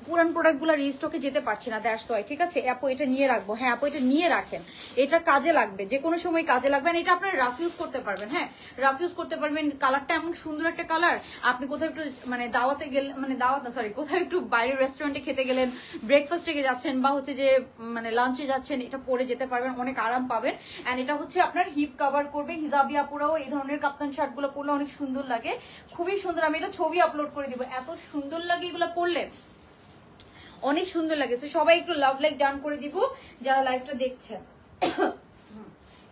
পুরান প্রোডাক্টগুলো রিস্টকে যেতে পারছি না, দ্যাটস ওয়াই। ঠিক আছে আপু, এটা নিয়ে রাখবো। হ্যাঁ আপু, এটা নিয়ে রাখেন, এটা কাজে লাগবে, যে কোনো সময় কাজে লাগবে। এটা আপনারা রাফ ইউজ করতে পারবেন। হ্যাঁ, রাফ ইউজ করতে পারবেন। কালারটা এমন সুন্দর একটা কালার, আপনি কোথাও একটু মানে দাওয়াতে গেলেন, মানে দাওয়াত না সরি, কোথাও একটু বাইরের রেস্টুরেন্টে খেতে গেলেন, ব্রেকফাস্টে যাচ্ছেন বা হচ্ছে যে মানে লাঞ্চে যাচ্ছেন, এটা পরে যেতে পারবেন, অনেক আরাম পাবেন। এন্ড এটা হচ্ছে আপনার হিপ কভার করবে। হিজাবি আপুরাও এই ধরনের কাপ্তান শার্ট গুলো পরলে অনেক সুন্দর লাগে, খুবই সুন্দর। আমি এটা ছবি আপলোড করে দিব, এত সুন্দর লাগে এগুলো পরলে, অনেক সুন্দর লাগে। সবাই একটু লাভ লাইক ডান করে দিব যারা লাইভটা দেখছেন।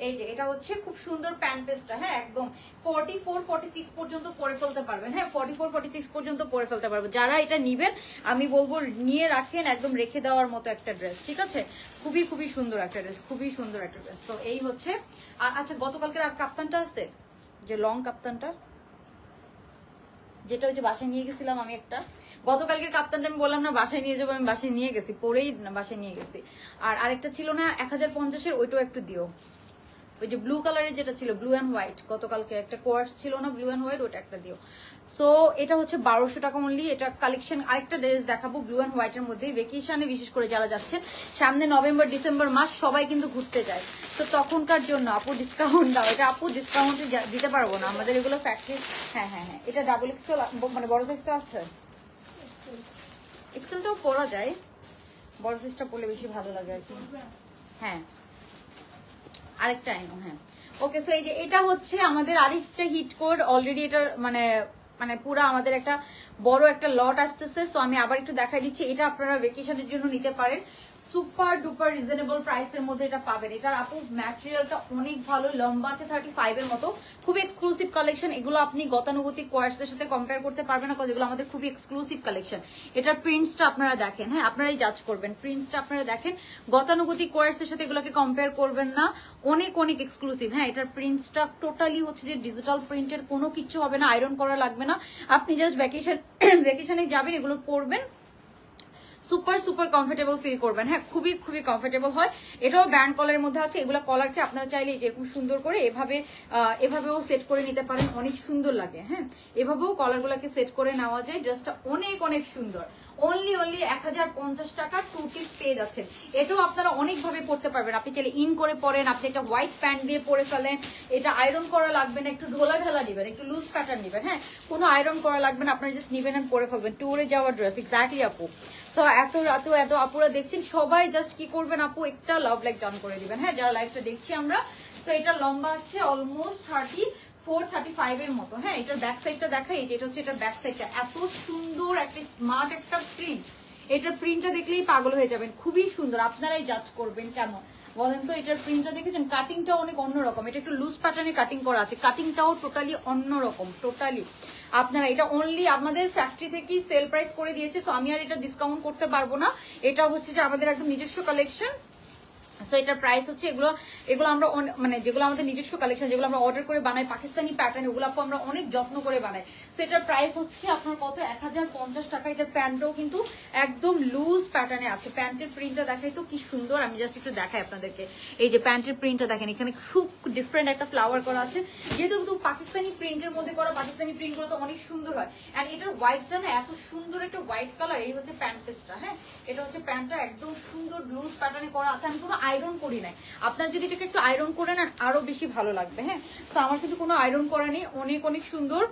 এই যে এটা হচ্ছে খুব সুন্দর প্যান্ট পিসটা। হ্যাঁ, একদম 44-46 পর্যন্ত পরে ফেলতে পারবেন। হ্যাঁ, 44-46 পর্যন্ত পরে ফেলতে পারবো। যারা এটা নিবেন আমি বলবো নিয়ে রাখেন, একদম রেখে দেওয়ার মতো একটা ড্রেস। ঠিক আছে, খুবই খুবই সুন্দর একটা ড্রেস, খুবই সুন্দর একটা ড্রেস। তো এই হচ্ছে। আর আচ্ছা, গতকালকের আর কাপ্তানটা আছে যে লং কাপ্তানটা, যেটা ওই যে বাসায় নিয়ে গেছিলাম আমি একটা, গতকালকে কাপ্তানটা আমি বললাম না বাসায় নিয়ে যাবো, আমি বাসায় নিয়ে গেছি, পরেই বাসায় নিয়ে গেছি। আর আরেকটা ছিল না 1050-এর, ওইটাও একটু দিও। ওই যে ব্লু কালারের যেটা ছিল, ব্লু অ্যান্ড হোয়াইট, গতকালকে একটা কোয়ার্স ছিল না, ব্লু অ্যান্ড হোয়াইট, ওটা একটা দিও। সো এটা হচ্ছে 1200 টাকা অনলি। এটা কালেকশন। আরেকটা ড্রেস দেখাবো ব্লু অ্যান্ড হোয়াইটের মধ্যে। ভেকেশনে বিশেষ করে যারা যাচ্ছেন, সামনে নভেম্বর ডিসেম্বর মাস সবাই কিন্তু ঘুরতে যায়, তো তখনকার জন্য আপু ডিসকাউন্ট দাও। এটা আপু ডিসকাউন্টে দিতে পারবো না, আমাদের এগুলো ফ্যাক্টরি। হ্যাঁ হ্যাঁ হ্যাঁ, এটা ডাবল এক্সেল মানে বড় সাইজটা আছে, এক্সেলটাও পরা যায়, বড় সাইজটা পরলে বেশি ভালো লাগে আর কি। হ্যাঁ আরেকটা আইনো। হ্যাঁ ওকে, সো এই যে এটা হচ্ছে আমাদের আরেকটা হিট কোড অলরেডি। এটা মানে মানে পুরো আমাদের একটা বড় একটা লট আসতেছে। সো আমি আবার একটু দেখাই দিচ্ছি। এটা আপনারা ভেকেশনের জন্য নিতে পারেন, সুপার ডুপার রিজনেবল প্রাইসের মধ্যে এটা পাবেন। এটার আপু ম্যাটেরিয়ালটা অনেক ভালো, লম্বা আছে 35 এর মতো, খুব এক্সক্লুসিভ কালেকশন। এগুলো আপনি গতানুগতিক কোয়ার্সের সাথে কম্পেয়ার করতে পারবেন না, এগুলো আমাদের খুবই এক্সক্লুসিভ কালেকশন। এটার প্রিন্টসটা আপনারা দেখেন, হ্যাঁ আপনারাই জাজ করবেন, প্রিন্টসটা আপনারা দেখেন। গতানুগতিক কোয়ার্সের সাথে এগুলোকে কম্পেয়ার করবেন না, অনেক অনেক এক্সক্লুসিভ। হ্যাঁ এটার প্রিন্টসটা টোটালি হচ্ছে যে ডিজিটাল প্রিন্টের, কোনো কিছু হবে না, আয়রন করা লাগবে না। আপনি জাস্ট ভ্যাকেশনে যাবেন, এগুলো পরবেন, সুপার সুপার কমফোর্টেবল ফিল করবেন। হ্যাঁ খুবই খুবই কমফোর্টেবল হয়। এটাও ব্যান্ড কলারের মধ্যে আছে। এগুলো কলারকে আপনারা চাইলে যেরকম সুন্দর করে এভাবেও সেট করে নিতে পারেন, অনেক সুন্দর লাগে। হ্যাঁ এভাবেও কলারগুলোকে সেট করে নেওয়া যায়, ড্রেসটা অনেক অনেক সুন্দর। অনলি 1050 টাকা 2 পিস পেয়ে যাচ্ছেন। এটাও আপনারা অনেকভাবে পড়তে পারবেন, আপনি চাইলে ইন করে পরেন, আপনি একটা হোয়াইট প্যান্ট দিয়ে পরে ফেলেন, এটা আয়রন করা লাগবে না, একটু ঢোলা ঢালা নিবেন, একটু লুজ প্যাটার্ন নিবেন। হ্যাঁ কোনো আয়রন করা লাগবে না, আপনারা জাস্ট নিবেন আর পরে ফেলবেন। ট্যুরে যাওয়ার ড্রেস, এক্স্যাক্টলি আপু। সো এত আপুরা দেখছেন, সবাই জাস্ট কি করবেন আপু, একটা লাভ লাইক ডাউন করে দিবেন। হ্যাঁ যারা লাইভটা দেখছি আমরা। সো এটা লম্বা আছে অলমোস্ট 34-35 এর মতো। হ্যাঁ এটার ব্যাক সাইডটা দেখাই, যেটা হচ্ছে এটার ব্যাক সাইডটা এত সুন্দর, একটা স্মার্ট একটা প্রিন্ট। এটার প্রিন্টটা দেখলেই পাগল হয়ে যাবেন, খুবই সুন্দর। আপনারাই জাজ করবেন কেমন বলেন তো। এটার প্রিন্টটা দেখেছেন, কাটিংটাও অনেক অন্যরকম, এটা একটু লুজ প্যাটার্নে কাটিং করা আছে, কাটিংটাও টোটালি অন্যরকম, টোটালি। আপনারা এটা অনলি আমাদের ফ্যাক্টরি থেকেই সেল প্রাইস করে দিয়েছে, সো আমি আর এটা ডিসকাউন্ট করতে পারবো না। এটা হচ্ছে যে আমাদের একদম নিজস্ব কালেকশন। সো এটার প্রাইস হচ্ছে, এগুলো আমরা মানে যেগুলো আমাদের নিজস্ব কালেকশন, যেগুলো আমরা অর্ডার করে বানাই পাকিস্তানি প্যাটার্ন, ওগুলো আমরা অনেক যত্ন করে বানাই। সো এটার প্রাইস হচ্ছে আপনার কত, 1050 টাকা। এটার প্যান্টও কিন্তু একদম লুজ প্যাটার্নে আছে। প্যান্টের প্রিন্টটা দেখাই তো কি সুন্দর, আমি জাস্ট একটু দেখাই আপনাদেরকে। এই যে প্যান্টের প্রিন্টটা দেখেন, এখানে খুব ডিফারেন্ট একটা ফ্লাওয়ার করা আছে, যেহেতু কিন্তু পাকিস্তানি প্রিন্টের মধ্যে করা। পাকিস্তানি প্রিন্টগুলো তো অনেক সুন্দর হয়। অ্যান্ড এটার হোয়াইটটা না এত সুন্দর একটা হোয়াইট কালার। এই হচ্ছে প্যান্ট পিসটা। হ্যাঁ এটা হচ্ছে প্যান্টটা একদম সুন্দর লুজ প্যাটার্নে করা আছে। আমি কোনো আয়রন করি নাই, আপনার যদি এটাকে একটু আয়রন করে নেন আরো বেশি ভালো লাগবে। হ্যাঁ তো আমার কিন্তু কোনো আয়রন করা নেই, অনেক অনেক সুন্দর।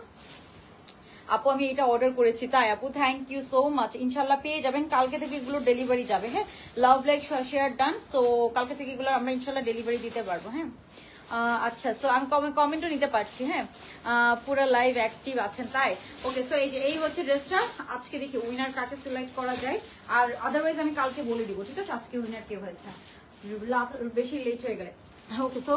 আপু আমি এটা অর্ডার করেছি, তাই আপু থ্যাংক ইউ সো মাচ। ইনশাল্লাহ পেয়ে যাবেন, কালকে থেকে এগুলো ডেলিভারি যাবে। হ্যাঁ love like share done. So কালকে থেকে এগুলো আমরা ইনশাল্লাহ ডেলিভারি দিতে পারবো। হ্যাঁ আচ্ছা, সো আমি কমেন্টও নিতে পারছি। হ্যাঁ পুরো লাইভ অ্যাক্টিভ আছেন তাই। ওকে সো এই হচ্ছে ড্রেসটা। আজকে দেখি উইনার কাকে সিলেক্ট করা যায়, আর আদারওয়াইজ আমি কালকে বলে দিব, ঠিক আছে আজকে উইনার কে হয়েছে, বেশি লেট হয়ে গেলে। ওকে সো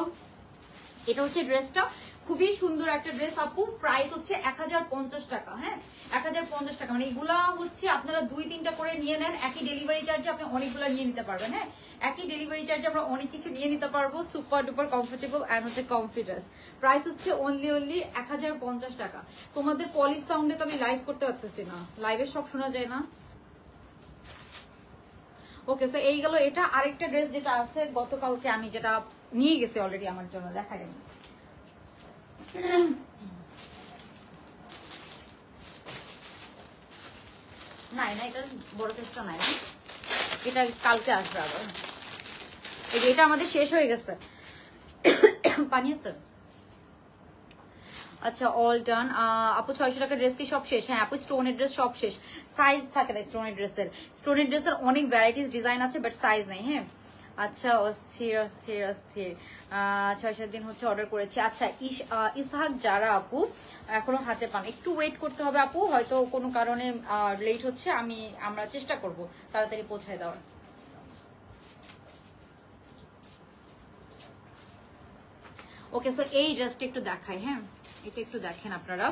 এটা হচ্ছে ড্রেসটা, খুবই সুন্দর একটা ড্রেস আপু। প্রাইস হচ্ছে 1050 টাকা। হ্যাঁ 1050 টাকা, মানে এগুলা হচ্ছে আপনারা 2-3টা করে নিয়ে নেন, একই ডেলিভারি চার্জে আপনি অনেকগুলো নিয়ে নিতে পারবেন। হ্যাঁ একই ডেলিভারি চার্জে আমরা অনেক কিছু নিয়ে নিতে পারবো। সুপার ডুপার কমফোর্টেবল অ্যান্ড হচ্ছে কনফিডেন্স। প্রাইস হচ্ছে অনলি 1050 টাকা। তোমাদের পলিশ সাউন্ডে তো আমি লাইভ করতে পারতেছি না, লাইভে সব শোনা যায় না। ওকে সো এই গেল এটা। আরেকটা ড্রেস যেটা আছে গতকালকে আমি যেটা নিয়ে গেছি অলরেডি আমার জন্য, দেখা যাবে নাই না, এটা বড় চেষ্টা নাই, এটা কালকে আসবে আবার। এই যে এটা আমাদের শেষ হয়ে গেছে, পানি আছে। আচ্ছা অল ডান। আপু 600 টাকার ড্রেস কি সব শেষ? হ্যাঁ আপু স্টোনের ড্রেস সব শেষ, সাইজ থাকে না স্টোনের ড্রেসের অনেক ভ্যারাইটিস ডিজাইন আছে বাট সাইজ নেই। হ্যাঁ আচ্ছা অস্থির 6-7 দিন হচ্ছে অর্ডার করেছি। আচ্ছা ইসহাক যারা আপু এখনো হাতে পান, একটু ওয়েট করতে হবে আপু, হয়তো কোনো কারণে লেট হচ্ছে, আমরা চেষ্টা করব তাড়াতাড়ি পৌঁছায় দেওয়ার। ওকে সো এই ড্রেসটা একটু দেখাই। হ্যাঁ এটা একটু দেখেন আপনারা,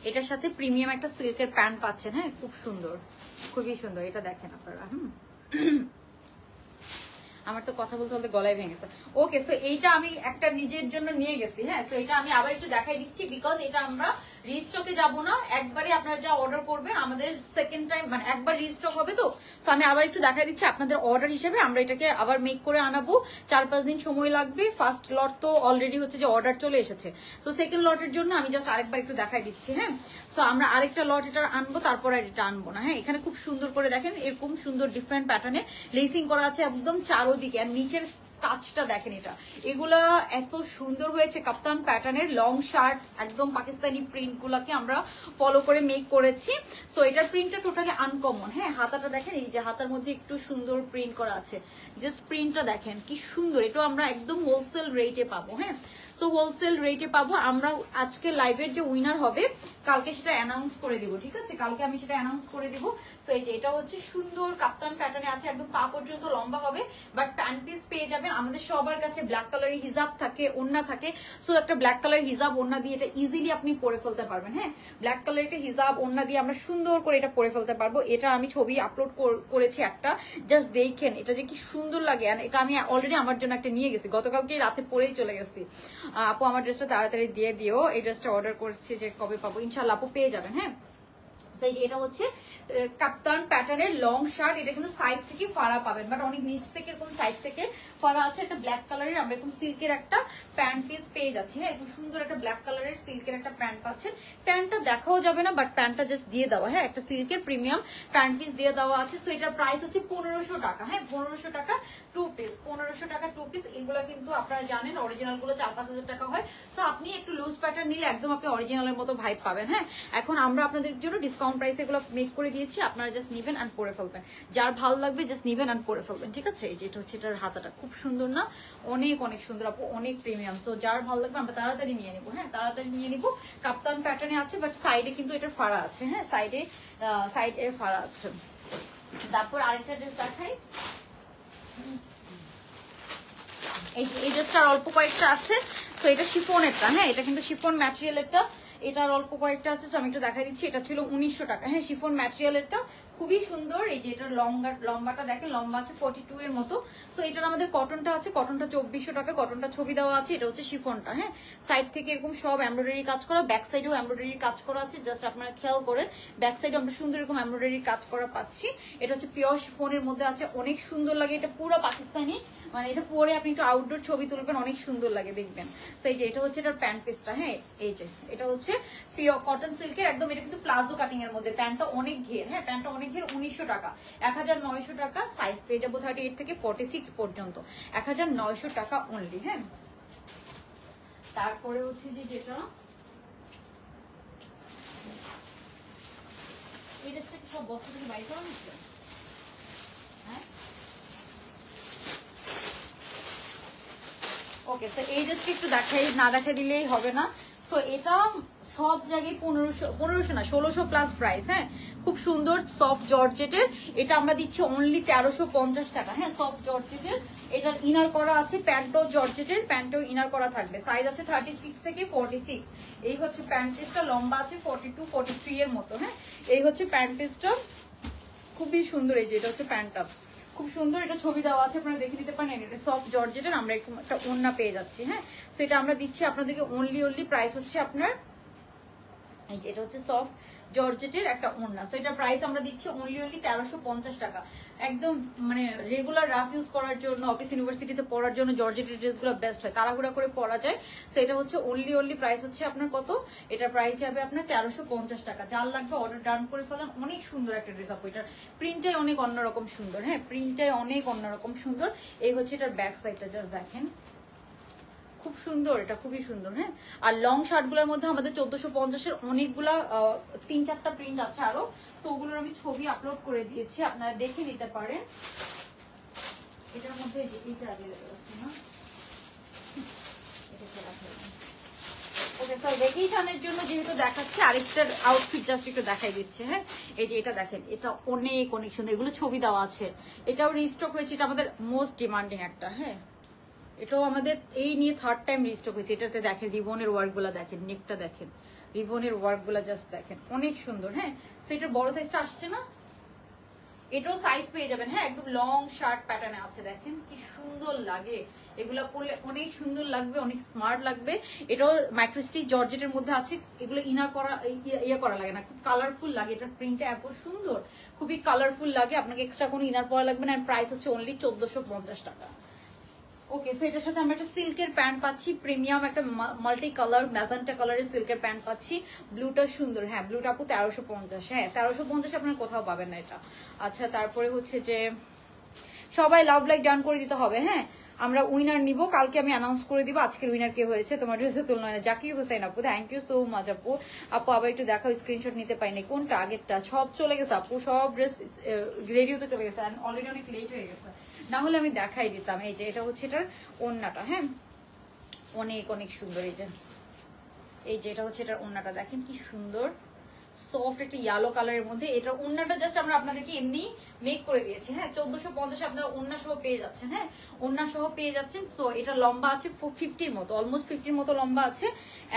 এটার সাথে প্রিমিয়াম একটা সিল্কের প্যান্ট পাচ্ছেন। হ্যাঁ খুব সুন্দর, খুবই সুন্দর, এটা দেখেন আপনারা। আমার তো কথা বলতে বলতে গলায় ভেঙে গেছে। ওকে সো এইটা আমি একটা নিজের জন্য নিয়ে গেছি। হ্যাঁ সো এটা আমি আবার একটু দেখাই দিচ্ছি, বিকজ এটা আমরা রিস্টকে যাব না, একবারে আপনারা যা অর্ডার করবেন আমাদের সেকেন্ড টাইম মানে একবার রিস্টক হবে তো। সো আমি আবার একটু দেখাই দিচ্ছি আপনাদের অর্ডার হিসেবে আমরা এটাকে আবার মেক করে আনাবো, 4-5 দিন সময় লাগবে। ফার্স্ট লট তো অলরেডি হচ্ছে যে অর্ডার চলে এসেছে, তো সেকেন্ড লটের জন্য আমি জাস্ট আরেকবার একটু দেখাই দিচ্ছি। হ্যাঁ, সো আমরা আরেকটা লট এটা আনবো, তারপর আর এটা আনবো না। হ্যাঁ, এখানে খুব সুন্দর করে দেখেন এরকম সুন্দর ডিফারেন্ট প্যাটার্নে লেসিং করা আছে একদম চারোদিকে, আর নিচের টাচটা দেখেন, এটা এগুলা এত সুন্দর হয়েছে। কাপ্তান প্যাটার্নের লং শার্ট, একদম পাকিস্তানি প্রিন্ট গুলাকে আমরা ফলো করে মেক করেছি। সো এটার প্রিন্টটা টোটালি আনকমন। হ্যাঁ, হাতাটা দেখেন, এই যে হাতার মধ্যে একটু সুন্দর প্রিন্ট করা আছে, জাস্ট প্রিন্টটা দেখেন কি সুন্দর। এটা আমরা একদম হোলসেল রেটে পাবো। হ্যাঁ, সো হোলসেল রেটে পাবো আমরা। আজকে লাইভের যে উইনার হবে কালকে সেটা অ্যানাউন্স করে দিব, ঠিক আছে? কালকে আমি সেটা অ্যানাউন্স করে দিব। সো এই যে এটা হচ্ছে সুন্দর কাপ্তান প্যাটার্নে আছে, একদম পা পর্যন্ত লম্বা হবে, বাট প্যান্ট পিস পেয়ে যাবেন। আমাদের সবার কাছে ব্ল্যাক কালারের হিজাব থাকে, ওড়না থাকে। সো একটা ব্ল্যাক কালার হিজাব ওড়না দিয়ে এটা ইজিলি আপনি পরে ফেলতে পারবেন। হ্যাঁ, ব্ল্যাক কালার একটা হিজাব ওড়না দিয়ে আমরা সুন্দর করে এটা পরে ফেলতে পারবো। এটা আমি ছবি আপলোড করেছি একটা, জাস্ট দেখেন এটা যে কি সুন্দর লাগে। এটা আমি অলরেডি আমার জন্য একটা নিয়ে গেছি, গতকালকে রাতে পরেই চলে গেছি। আপু আমার ড্রেসটা তাড়াতাড়ি দিয়ে দিও, এই ড্রেসটা অর্ডার করছি যে কবে পাবো, ইনশাল্লাহ আপু পেয়ে যাবেন। হ্যাঁ, এটা হচ্ছে কাপ্তান প্যাটার্নের লং শার্ট, এটা কিন্তু সাইড থেকে ফাড়া পাবেন, বাট অনেক নিচ থেকে এরকম সাইড থেকে ফাড়া আছে। একটা ব্ল্যাক কালারের আমরা এরকম সিল্কের একটা প্যান্ট পিস পেয়ে যাচ্ছি। হ্যাঁ, খুব সুন্দর একটা ব্ল্যাক কালারের সিল্কের একটা প্যান্ট পাচ্ছেন। প্যান্টটা দেখাও যাবে না, বাট প্যান্টটা জাস্ট দিয়ে দেওয়া। হ্যাঁ, একটা সিল্কের প্রিমিয়াম প্যান্ট পিস দিয়ে দেওয়া আছে। সো এটার প্রাইস হচ্ছে 1500 টাকা। হ্যাঁ, 1500 টাকা 2 পিস, 1500 টাকা 2 পিস। এগুলো কিন্তু আপনারা জানেন অরিজিনাল গুলো 4-5 হাজার টাকা হয়। সো আপনি একটু লুজ প্যাটার্ন নিলে একদম আপনি অরিজিনালের মতো ভাইব পাবেন। হ্যাঁ, এখন আমরা আপনাদের জন্য ডিসকাউন্ট প্রাইসে এগুলো মেক করে দিয়েছি, আপনারা জাস্ট নিবেন এন্ড পরে ফেলবেন। যার ভালো লাগবে জাস্ট নিবেন এন্ড পরে ফেলবেন, ঠিক আছে? এই যে এটা হচ্ছে, এটার হাতাটা খুব সুন্দর না, অনেক অনেক সুন্দর আপু, অনেক প্রিমিয়াম। সো যার ভালো লাগবে আমরা তাড়াতাড়ি নিয়ে নিবো। হ্যাঁ, তাড়াতাড়ি নিয়ে নিবো। কাপ্তান প্যাটার্নে আছে, বাট সাইডে কিন্তু এটা ফাড়া আছে। হ্যাঁ, সাইডে ফাড়া আছে। তারপর আরেকটা ড্রেস দেখাই, এই ড্রেসটার অল্প কয়েকটা আছে। তো এটা শিফনের। হ্যাঁ, এটা কিন্তু শিফন ম্যাটেরিয়ালেরটা, এটার অল্প কয়েকটা আছে। তো আমি একটু দেখাই দিচ্ছি। এটা ছিল 1900 টাকা। হ্যাঁ, শিফন ম্যাটেরিয়ালেরটা খুবই সুন্দর। এই যে এটার লম্বাটা দেখেন, লম্বা আছে 42 এর মতো। তো এটার আমাদের কটনটা আছে, কটনটা 2400 টাকা, কটনটা ছবি দেওয়া আছে। এটা হচ্ছে শিফনটা। হ্যাঁ, সাইড থেকে এরকম সব এমব্রয়ডারি কাজ করা, ব্যাক সাইডেও এমব্রয়ডারি কাজ করা আছে। জাস্ট আপনারা খেয়াল করেন, ব্যাক সাইডে আমরা সুন্দর এরকম এমব্রয়ডারি কাজ করা পাচ্ছি। এটা হচ্ছে পিওর শিফনের মধ্যে আছে, অনেক সুন্দর লাগে। এটা পুরো পাকিস্তানি, মানে এটা পরে আপনি একটু আউটডোর ছবি তুলবেন, অনেক সুন্দর লাগে দেখবেন। তো এই যে এটা হচ্ছে এটার প্যান্ট পিসটা। হ্যাঁ, এই যে এটা হচ্ছে পিওর কটন সিল্কের একদম, এটা কিন্তু প্লাজো কাটিং এর মধ্যে। প্যান্টটা অনেক ঘের। হ্যাঁ, প্যান্টটা অনেক ঘের। 1900 টাকা, 1900 টাকা। সাইজ পেয়ে যাবো 38 থেকে 46 পর্যন্ত, 1900 টাকা অনলি। হ্যাঁ, তারপরে হচ্ছে যে যেটা এই ড্রেসটা কি সব বস্তা থেকে বাইরে করা হচ্ছে? হ্যাঁ, ওকে। তো এই ড্রেসটা একটু না দেখাই দিলেই হবে না। তো এটা সব জায়গায় 1500 না 1600 প্লাস প্রাইস। হ্যাঁ, খুব সুন্দর সফট জর্জেটের, এটা আমরা দিচ্ছি অনলি 1350 টাকা। হ্যাঁ, সফট জর্জেটের, এটার ইনার করা আছে, প্যান্টও জর্জেটের, প্যান্টও ইনার করা থাকবে। সাইজ আছে 36 থেকে 46। এই হচ্ছে প্যান্ট পিসটা, লম্বা আছে 42-43 এর মতো। হ্যাঁ, এই হচ্ছে প্যান্ট পিসটা, খুবই সুন্দর। এই যে এটা হচ্ছে প্যান্টটা, খুব সুন্দর। এটা ছবি দেওয়া আছে, আপনারা দেখে নিতে পারেন। এটা সফট জর্জেটের, আমরা একটু একটা ওড়না পেয়ে যাচ্ছি। হ্যাঁ, সো এটা আমরা দিচ্ছি আপনাদেরকে অনলি প্রাইস হচ্ছে আপনার, এই যে এটা হচ্ছে সফট জর্জেটের একটা ওড়না। সো এটা প্রাইস আমরা দিচ্ছি অনলি 1350 টাকা। একদম মানে রেগুলার রাফ ইউজ করার জন্য, অফিস ইউনিভার্সিটিতে পড়ার জন্য জর্জেটের ড্রেসগুলো বেস্ট হয়, তাড়াহুড়া করে পরা যায়। সো এটা হচ্ছে অনলি প্রাইস হচ্ছে আপনার কত, এটার প্রাইস যাবে আপনার 1350 টাকা। যার লাগবে অর্ডার ডান করে ফেলেন। অনেক সুন্দর একটা ড্রেস আপু, এটার প্রিন্টটাই অনেক অন্যরকম সুন্দর। হ্যাঁ, প্রিন্টটাই অনেক অন্যরকম সুন্দর। এই হচ্ছে এটার ব্যাক সাইডটা, জাস্ট দেখেন খুব সুন্দর, এটা খুবই সুন্দর। হ্যাঁ, আর লং শার্ট গুলোর মধ্যে আমাদের 1450-এর অনেকগুলা 3-4টা প্রিন্ট আছে আরো। তো ওগুলোর আমি ছবি আপলোড করে দিয়েছি, আপনারা দেখে নিতে পারেন। এটার মধ্যে এটা अवेलेबल আছে না, এটা দেখাই। ওকে, তো ভ্যাকেশনের জন্য যেহেতু দেখাচ্ছি, আরেকটার আউটফিট জাস্ট একটু দেখাই দিচ্ছে। হ্যাঁ, এই যে এটা দেখেন, এটা অনেক অনেক সুন্দর। এগুলো ছবি দেওয়া আছে, এটাও রিস্টক হয়েছে। এটা আমাদের মোস্ট ডিমান্ডিং একটা। হ্যাঁ, এটাও আমাদের এই নিয়ে 3rd টাইম রিস্টক হয়েছে। এটাতে দেখেন রিবনের ওয়ার্ক গুলা দেখেন, নেকটা দেখেন, রিবনের ওয়ার্ক গুলা জাস্ট দেখেন, অনেক সুন্দর। হ্যাঁ, সো এটার বড় সাইজটা আসছে না, এটাও সাইজ পেয়ে যাবেন। হ্যাঁ, একদম লং শার্ট প্যাটার্নে আছে, দেখেন কি সুন্দর লাগে। এগুলা পরলে অনেক সুন্দর লাগবে, অনেক স্মার্ট লাগবে। এটাও মাইক্রোস্টিচ জর্জেটের মধ্যে আছে, এগুলো ইনার করা ইয়ে করা লাগে না, খুব কালারফুল লাগে। এটার প্রিন্টটা এত সুন্দর, খুবই কালারফুল লাগে, আপনাকে এক্সট্রা কোনো ইনার পরা লাগবে না। প্রাইস হচ্ছে অনলি 1450 টাকা। ওকে, সো এটার সাথে আমরা একটা সিল্কের প্যান্ট পাচ্ছি, প্রিমিয়াম একটা মাল্টি কালার ম্যাজেন্টা কালারের সিল্কের প্যান্ট পাচ্ছি। ব্লুটা সুন্দর, হ্যাঁ ব্লুটা আপু 1350, হ্যাঁ 1350 আপনার কোথাও পাবেন না এটা। আচ্ছা, তারপরে হচ্ছে যে সবাই লাভ লাইক ডান করে দিতে হবে। হ্যাঁ, আমরা উইনার নিব, কালকে আমি অ্যানাউন্স করে দিব আজকের উইনার কে হয়েছে তোমার ড্রেসের তুলনায়। জাকির হোসেন আপু, থ্যাংক ইউ সো মাচ আপু। আপু আবার একটু দেখাও, স্ক্রিনশট নিতে পাইনি। কোনটা আগেরটা? সব চলে গেছে আপু, সব ড্রেস রেডিওতে চলে গেছে, অলরেডি অনেক লেট হয়ে গেছে, না হলে আমি দেখাই দিতাম। এই যে এটা হচ্ছে এটার ওড়নাটা, হ্যাঁ অনেক অনেক সুন্দর। এই যে এটা হচ্ছে এটার ওড়নাটা, দেখেন কি সুন্দর সফট একটা ইয়েলো কালারের মধ্যে। এটা ওড়নাটা জাস্ট আমরা আপনাদেরকে এমনি মেক করে দিয়েছি। হ্যাঁ 1450 আপনারা ওড়না সহ পেয়ে যাচ্ছেন। হ্যাঁ ওড়না সহ পেয়ে যাচ্ছেন। সো এটা লম্বা আছে 50-র মতো, অলমোস্ট 50-র মতো লম্বা আছে।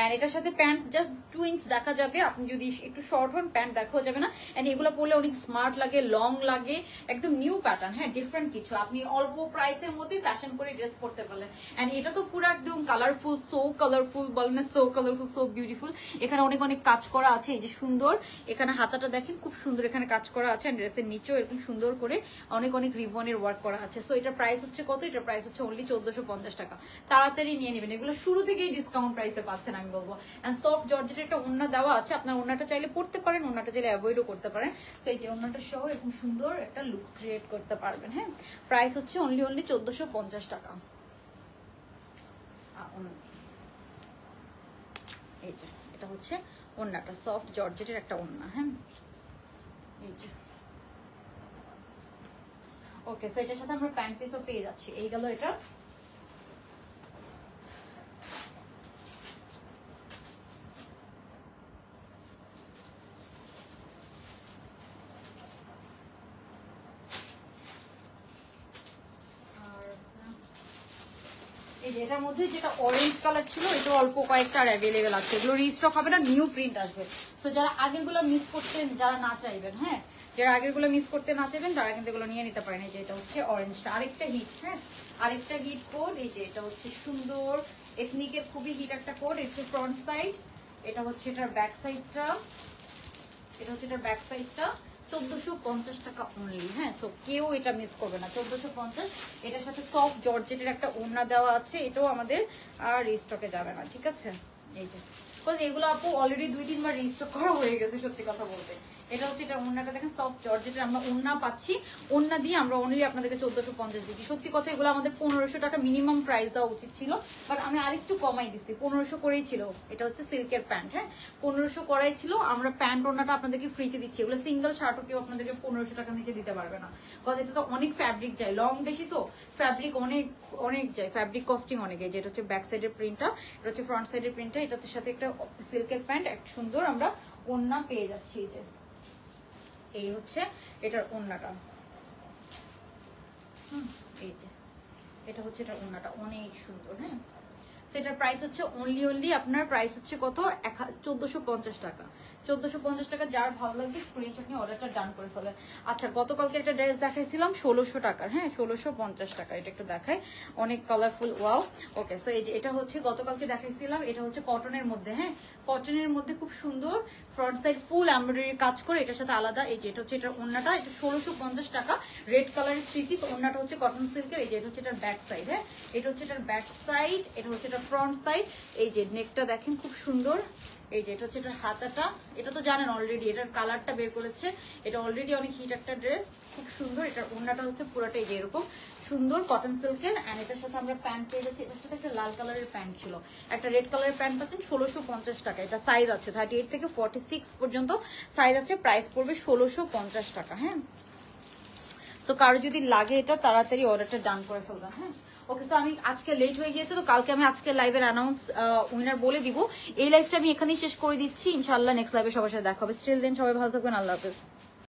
এন্ড এটার সাথে প্যান্ট জাস্ট 2 ইঞ্চ দেখা যাবে, আপনি যদি একটু শর্ট হন প্যান্ট দেখাও যাবে না। এন্ড এগুলো পরলে অনেক স্মার্ট লাগে, লং লাগে, একদম নিউ প্যাটার্ন। হ্যাঁ ডিফারেন্ট কিছু, আপনি অল্প প্রাইসের মধ্যে ফ্যাশন করে ড্রেস পরতে পারলেন। এন্ড এটা তো পুরো একদম কালারফুল, সো কালারফুল, বলেন না সো কালারফুল, সো বিউটিফুল। এখানে অনেক অনেক কাজ করা আছে, এই যে সুন্দর। এখানে হাতাটা দেখেন খুব সুন্দর, এখানে কাজ করা আছে। ড্রেসের নিচেও এরকম সুন্দর করে অনেক অনেক রিবনের ওয়ার্ক করা আছে। সো এটার প্রাইস হচ্ছে কত? এটার প্রাইস হচ্ছে অনলি 1450 টাকা। তাড়াতাড়ি নিয়ে নেবেন, এগুলো শুরু থেকেই ডিসকাউন্ট প্রাইসে পাচ্ছেন আমি বলবো। এন্ড সফট জর্জেটের একটা ওড়না দেওয়া আছে, আপনার ওড়নাটা চাইলে পড়তে পারেন, ওড়নাটা চাইলে অ্যাভয়েডও করতে পারেন। সো এই যে ওড়নাটা সহ এরকম সুন্দর একটা লুক ক্রিয়েট করতে পারবেন। হ্যাঁ প্রাইস হচ্ছে অনলি 1450 টাকা। এই যে এটা হচ্ছে ওড়নাটা, সফট জর্জেটের একটা ওড়না। হ্যাঁ এই যে ওকে, সো এটার সাথে আমরা প্যান্ট পিসও পেয়ে যাচ্ছি। এই গেল এটা। এই যে এটার মধ্যে যেটা অরেঞ্জ কালার ছিল, এটা অল্প কয়েকটা আর অ্যাভেলেবেল আছে, এগুলো রিস্টক হবে না, নিউ প্রিন্ট আসবে। তো যারা আগের গুলো মিস করতে যারা না চাইবেন, হ্যাঁ যারা আগের গুলো মিস করতে না চাইবেন তারা কিন্তু এগুলো নিয়ে নিতে পারেন। এই যে এটা হচ্ছে অরেঞ্জটা, আরেকটা হিট। হ্যাঁ আরেকটা হিট কোড। এই যে এটা হচ্ছে সুন্দর এথনিকের খুবই হিট একটা কোড। এটা ফ্রন্ট সাইড, এটা হচ্ছে এটার ব্যাক সাইডটা, এটা হচ্ছে এটার ব্যাক সাইডটা। 1450 টাকা অনলি। হ্যাঁ সো কেউ এটা মিস করবে না, 1450। এটার সাথে সফট জর্জেটের একটা ওড়না দেওয়া আছে, এটাও আমাদের আর রিস্টকে যাবে না, ঠিক আছে। এই যে এগুলো আপু অলরেডি 2-3 বার রিস্টক করা হয়ে গেছে সত্যি কথা বলতে। এটা হচ্ছে এটা ওড়নাটা দেখেন সফট জর্জেটের আমরা ওড়না পাচ্ছি, ওড়না দিয়ে আমরা অনলি আপনাদেরকে 1450 দিচ্ছি। সত্যি কথা এগুলো আমাদের 1500 টাকা মিনিমাম প্রাইস দেওয়া উচিত ছিল, বাট আমি আরেকটু কমাই দিচ্ছি, 1500 করেই ছিল। এটা হচ্ছে সিল্কের প্যান্ট, হ্যাঁ 1500 করাই ছিল। আমরা প্যান্ট ওড়নাটা আপনাদেরকে ফ্রিতে দিচ্ছি, এগুলো সিঙ্গেল শার্টও কেউ আপনাদেরকে 1500 টাকার নিচে দিতে পারবে না, কারণ এটা তো অনেক ফ্যাব্রিক যায়, লং বেশি তো ফ্যাব্রিক অনেক অনেক যায়, ফ্যাব্রিক কস্টিং অনেক। এই যে এটা হচ্ছে ব্যাক সাইডের প্রিন্টটা, এটা হচ্ছে ফ্রন্ট সাইডের প্রিন্টটা, এটার সাথে একটা সিল্কের প্যান্ট এক সুন্দর আমরা ওড়না পেয়ে যাচ্ছি। এই যে এই হচ্ছে এটার ওড়নাটা। এই যে এটা হচ্ছে এটার ওড়নাটা, অনেক সুন্দর। হ্যাঁ সেটার প্রাইস হচ্ছে অনলি আপনার প্রাইস হচ্ছে কত? 1450 টাকা। 1450 টাকা। যার ভালো লাগবে স্ক্রিনশট নিয়ে অর্ডারটা ডান করে ফেলেন। আচ্ছা গতকালকে একটা ড্রেস দেখাইছিলাম 1600 টাকার, হ্যাঁ 1650 টাকা। এটা একটু দেখাই, অনেক কালারফুল, ওয়াও। ওকে সো এই যে এটা হচ্ছে গতকালকে দেখাইছিলাম, এটা হচ্ছে কটনের মধ্যে। হ্যাঁ কটনের মধ্যে খুব সুন্দর ফ্রন্ট সাইড ফুল এমব্রয়ডারি কাজ করে, এটার সাথে আলাদা। এই যে এটা হচ্ছে এটার ওড়নাটা, এটা 1650 টাকা। রেড কালারের 3 পিস, ওড়নাটা হচ্ছে কটন সিল্কের। এই যে এটা হচ্ছে এটার ব্যাক সাইড, হ্যাঁ এটা হচ্ছে এটার ব্যাক সাইড, এটা হচ্ছে এটা ফ্রন্ট সাইড। এই যে নেকটা দেখেন খুব সুন্দর। এই যে এটা হচ্ছে এটার হাতাটা, এটা তো জানেন অলরেডি, এটার কালারটা বের করেছে, এটা অলরেডি অনেক হিট একটা ড্রেস, খুব সুন্দর। এটার ওড়নাটা হচ্ছে পুরোটা এই যে এরকম সুন্দর কটন সিল্কের। এন্ড এটার সাথে আমরা প্যান্ট পেয়ে যাচ্ছি, এটার সাথে একটা লাল কালারের প্যান্ট ছিল, একটা রেড কালারের প্যান্ট পাচ্ছেন 1650 টাকা। এটা সাইজ আছে 38 থেকে 46 পর্যন্ত সাইজ আছে, প্রাইস পড়বে 1650 টাকা। হ্যাঁ তো কারো যদি লাগে এটা তাড়াতাড়ি অর্ডারটা ডান করে ফেলবেন। হ্যাঁ ওকে সো আমি আজকে লেট হয়ে গিয়েছে, তো কালকে আমি আজকে লাইভের অ্যানাউন্স উইনার বলে দিব। এই লাইভটা আমি এখানেই শেষ করে দিচ্ছি, ইনশাআল্লাহ নেক্সট লাইভে সবার সাথে দেখা হবে। স্টিল দেন সবাই ভালো থাকবেন, আল্লাহ হাফেজ।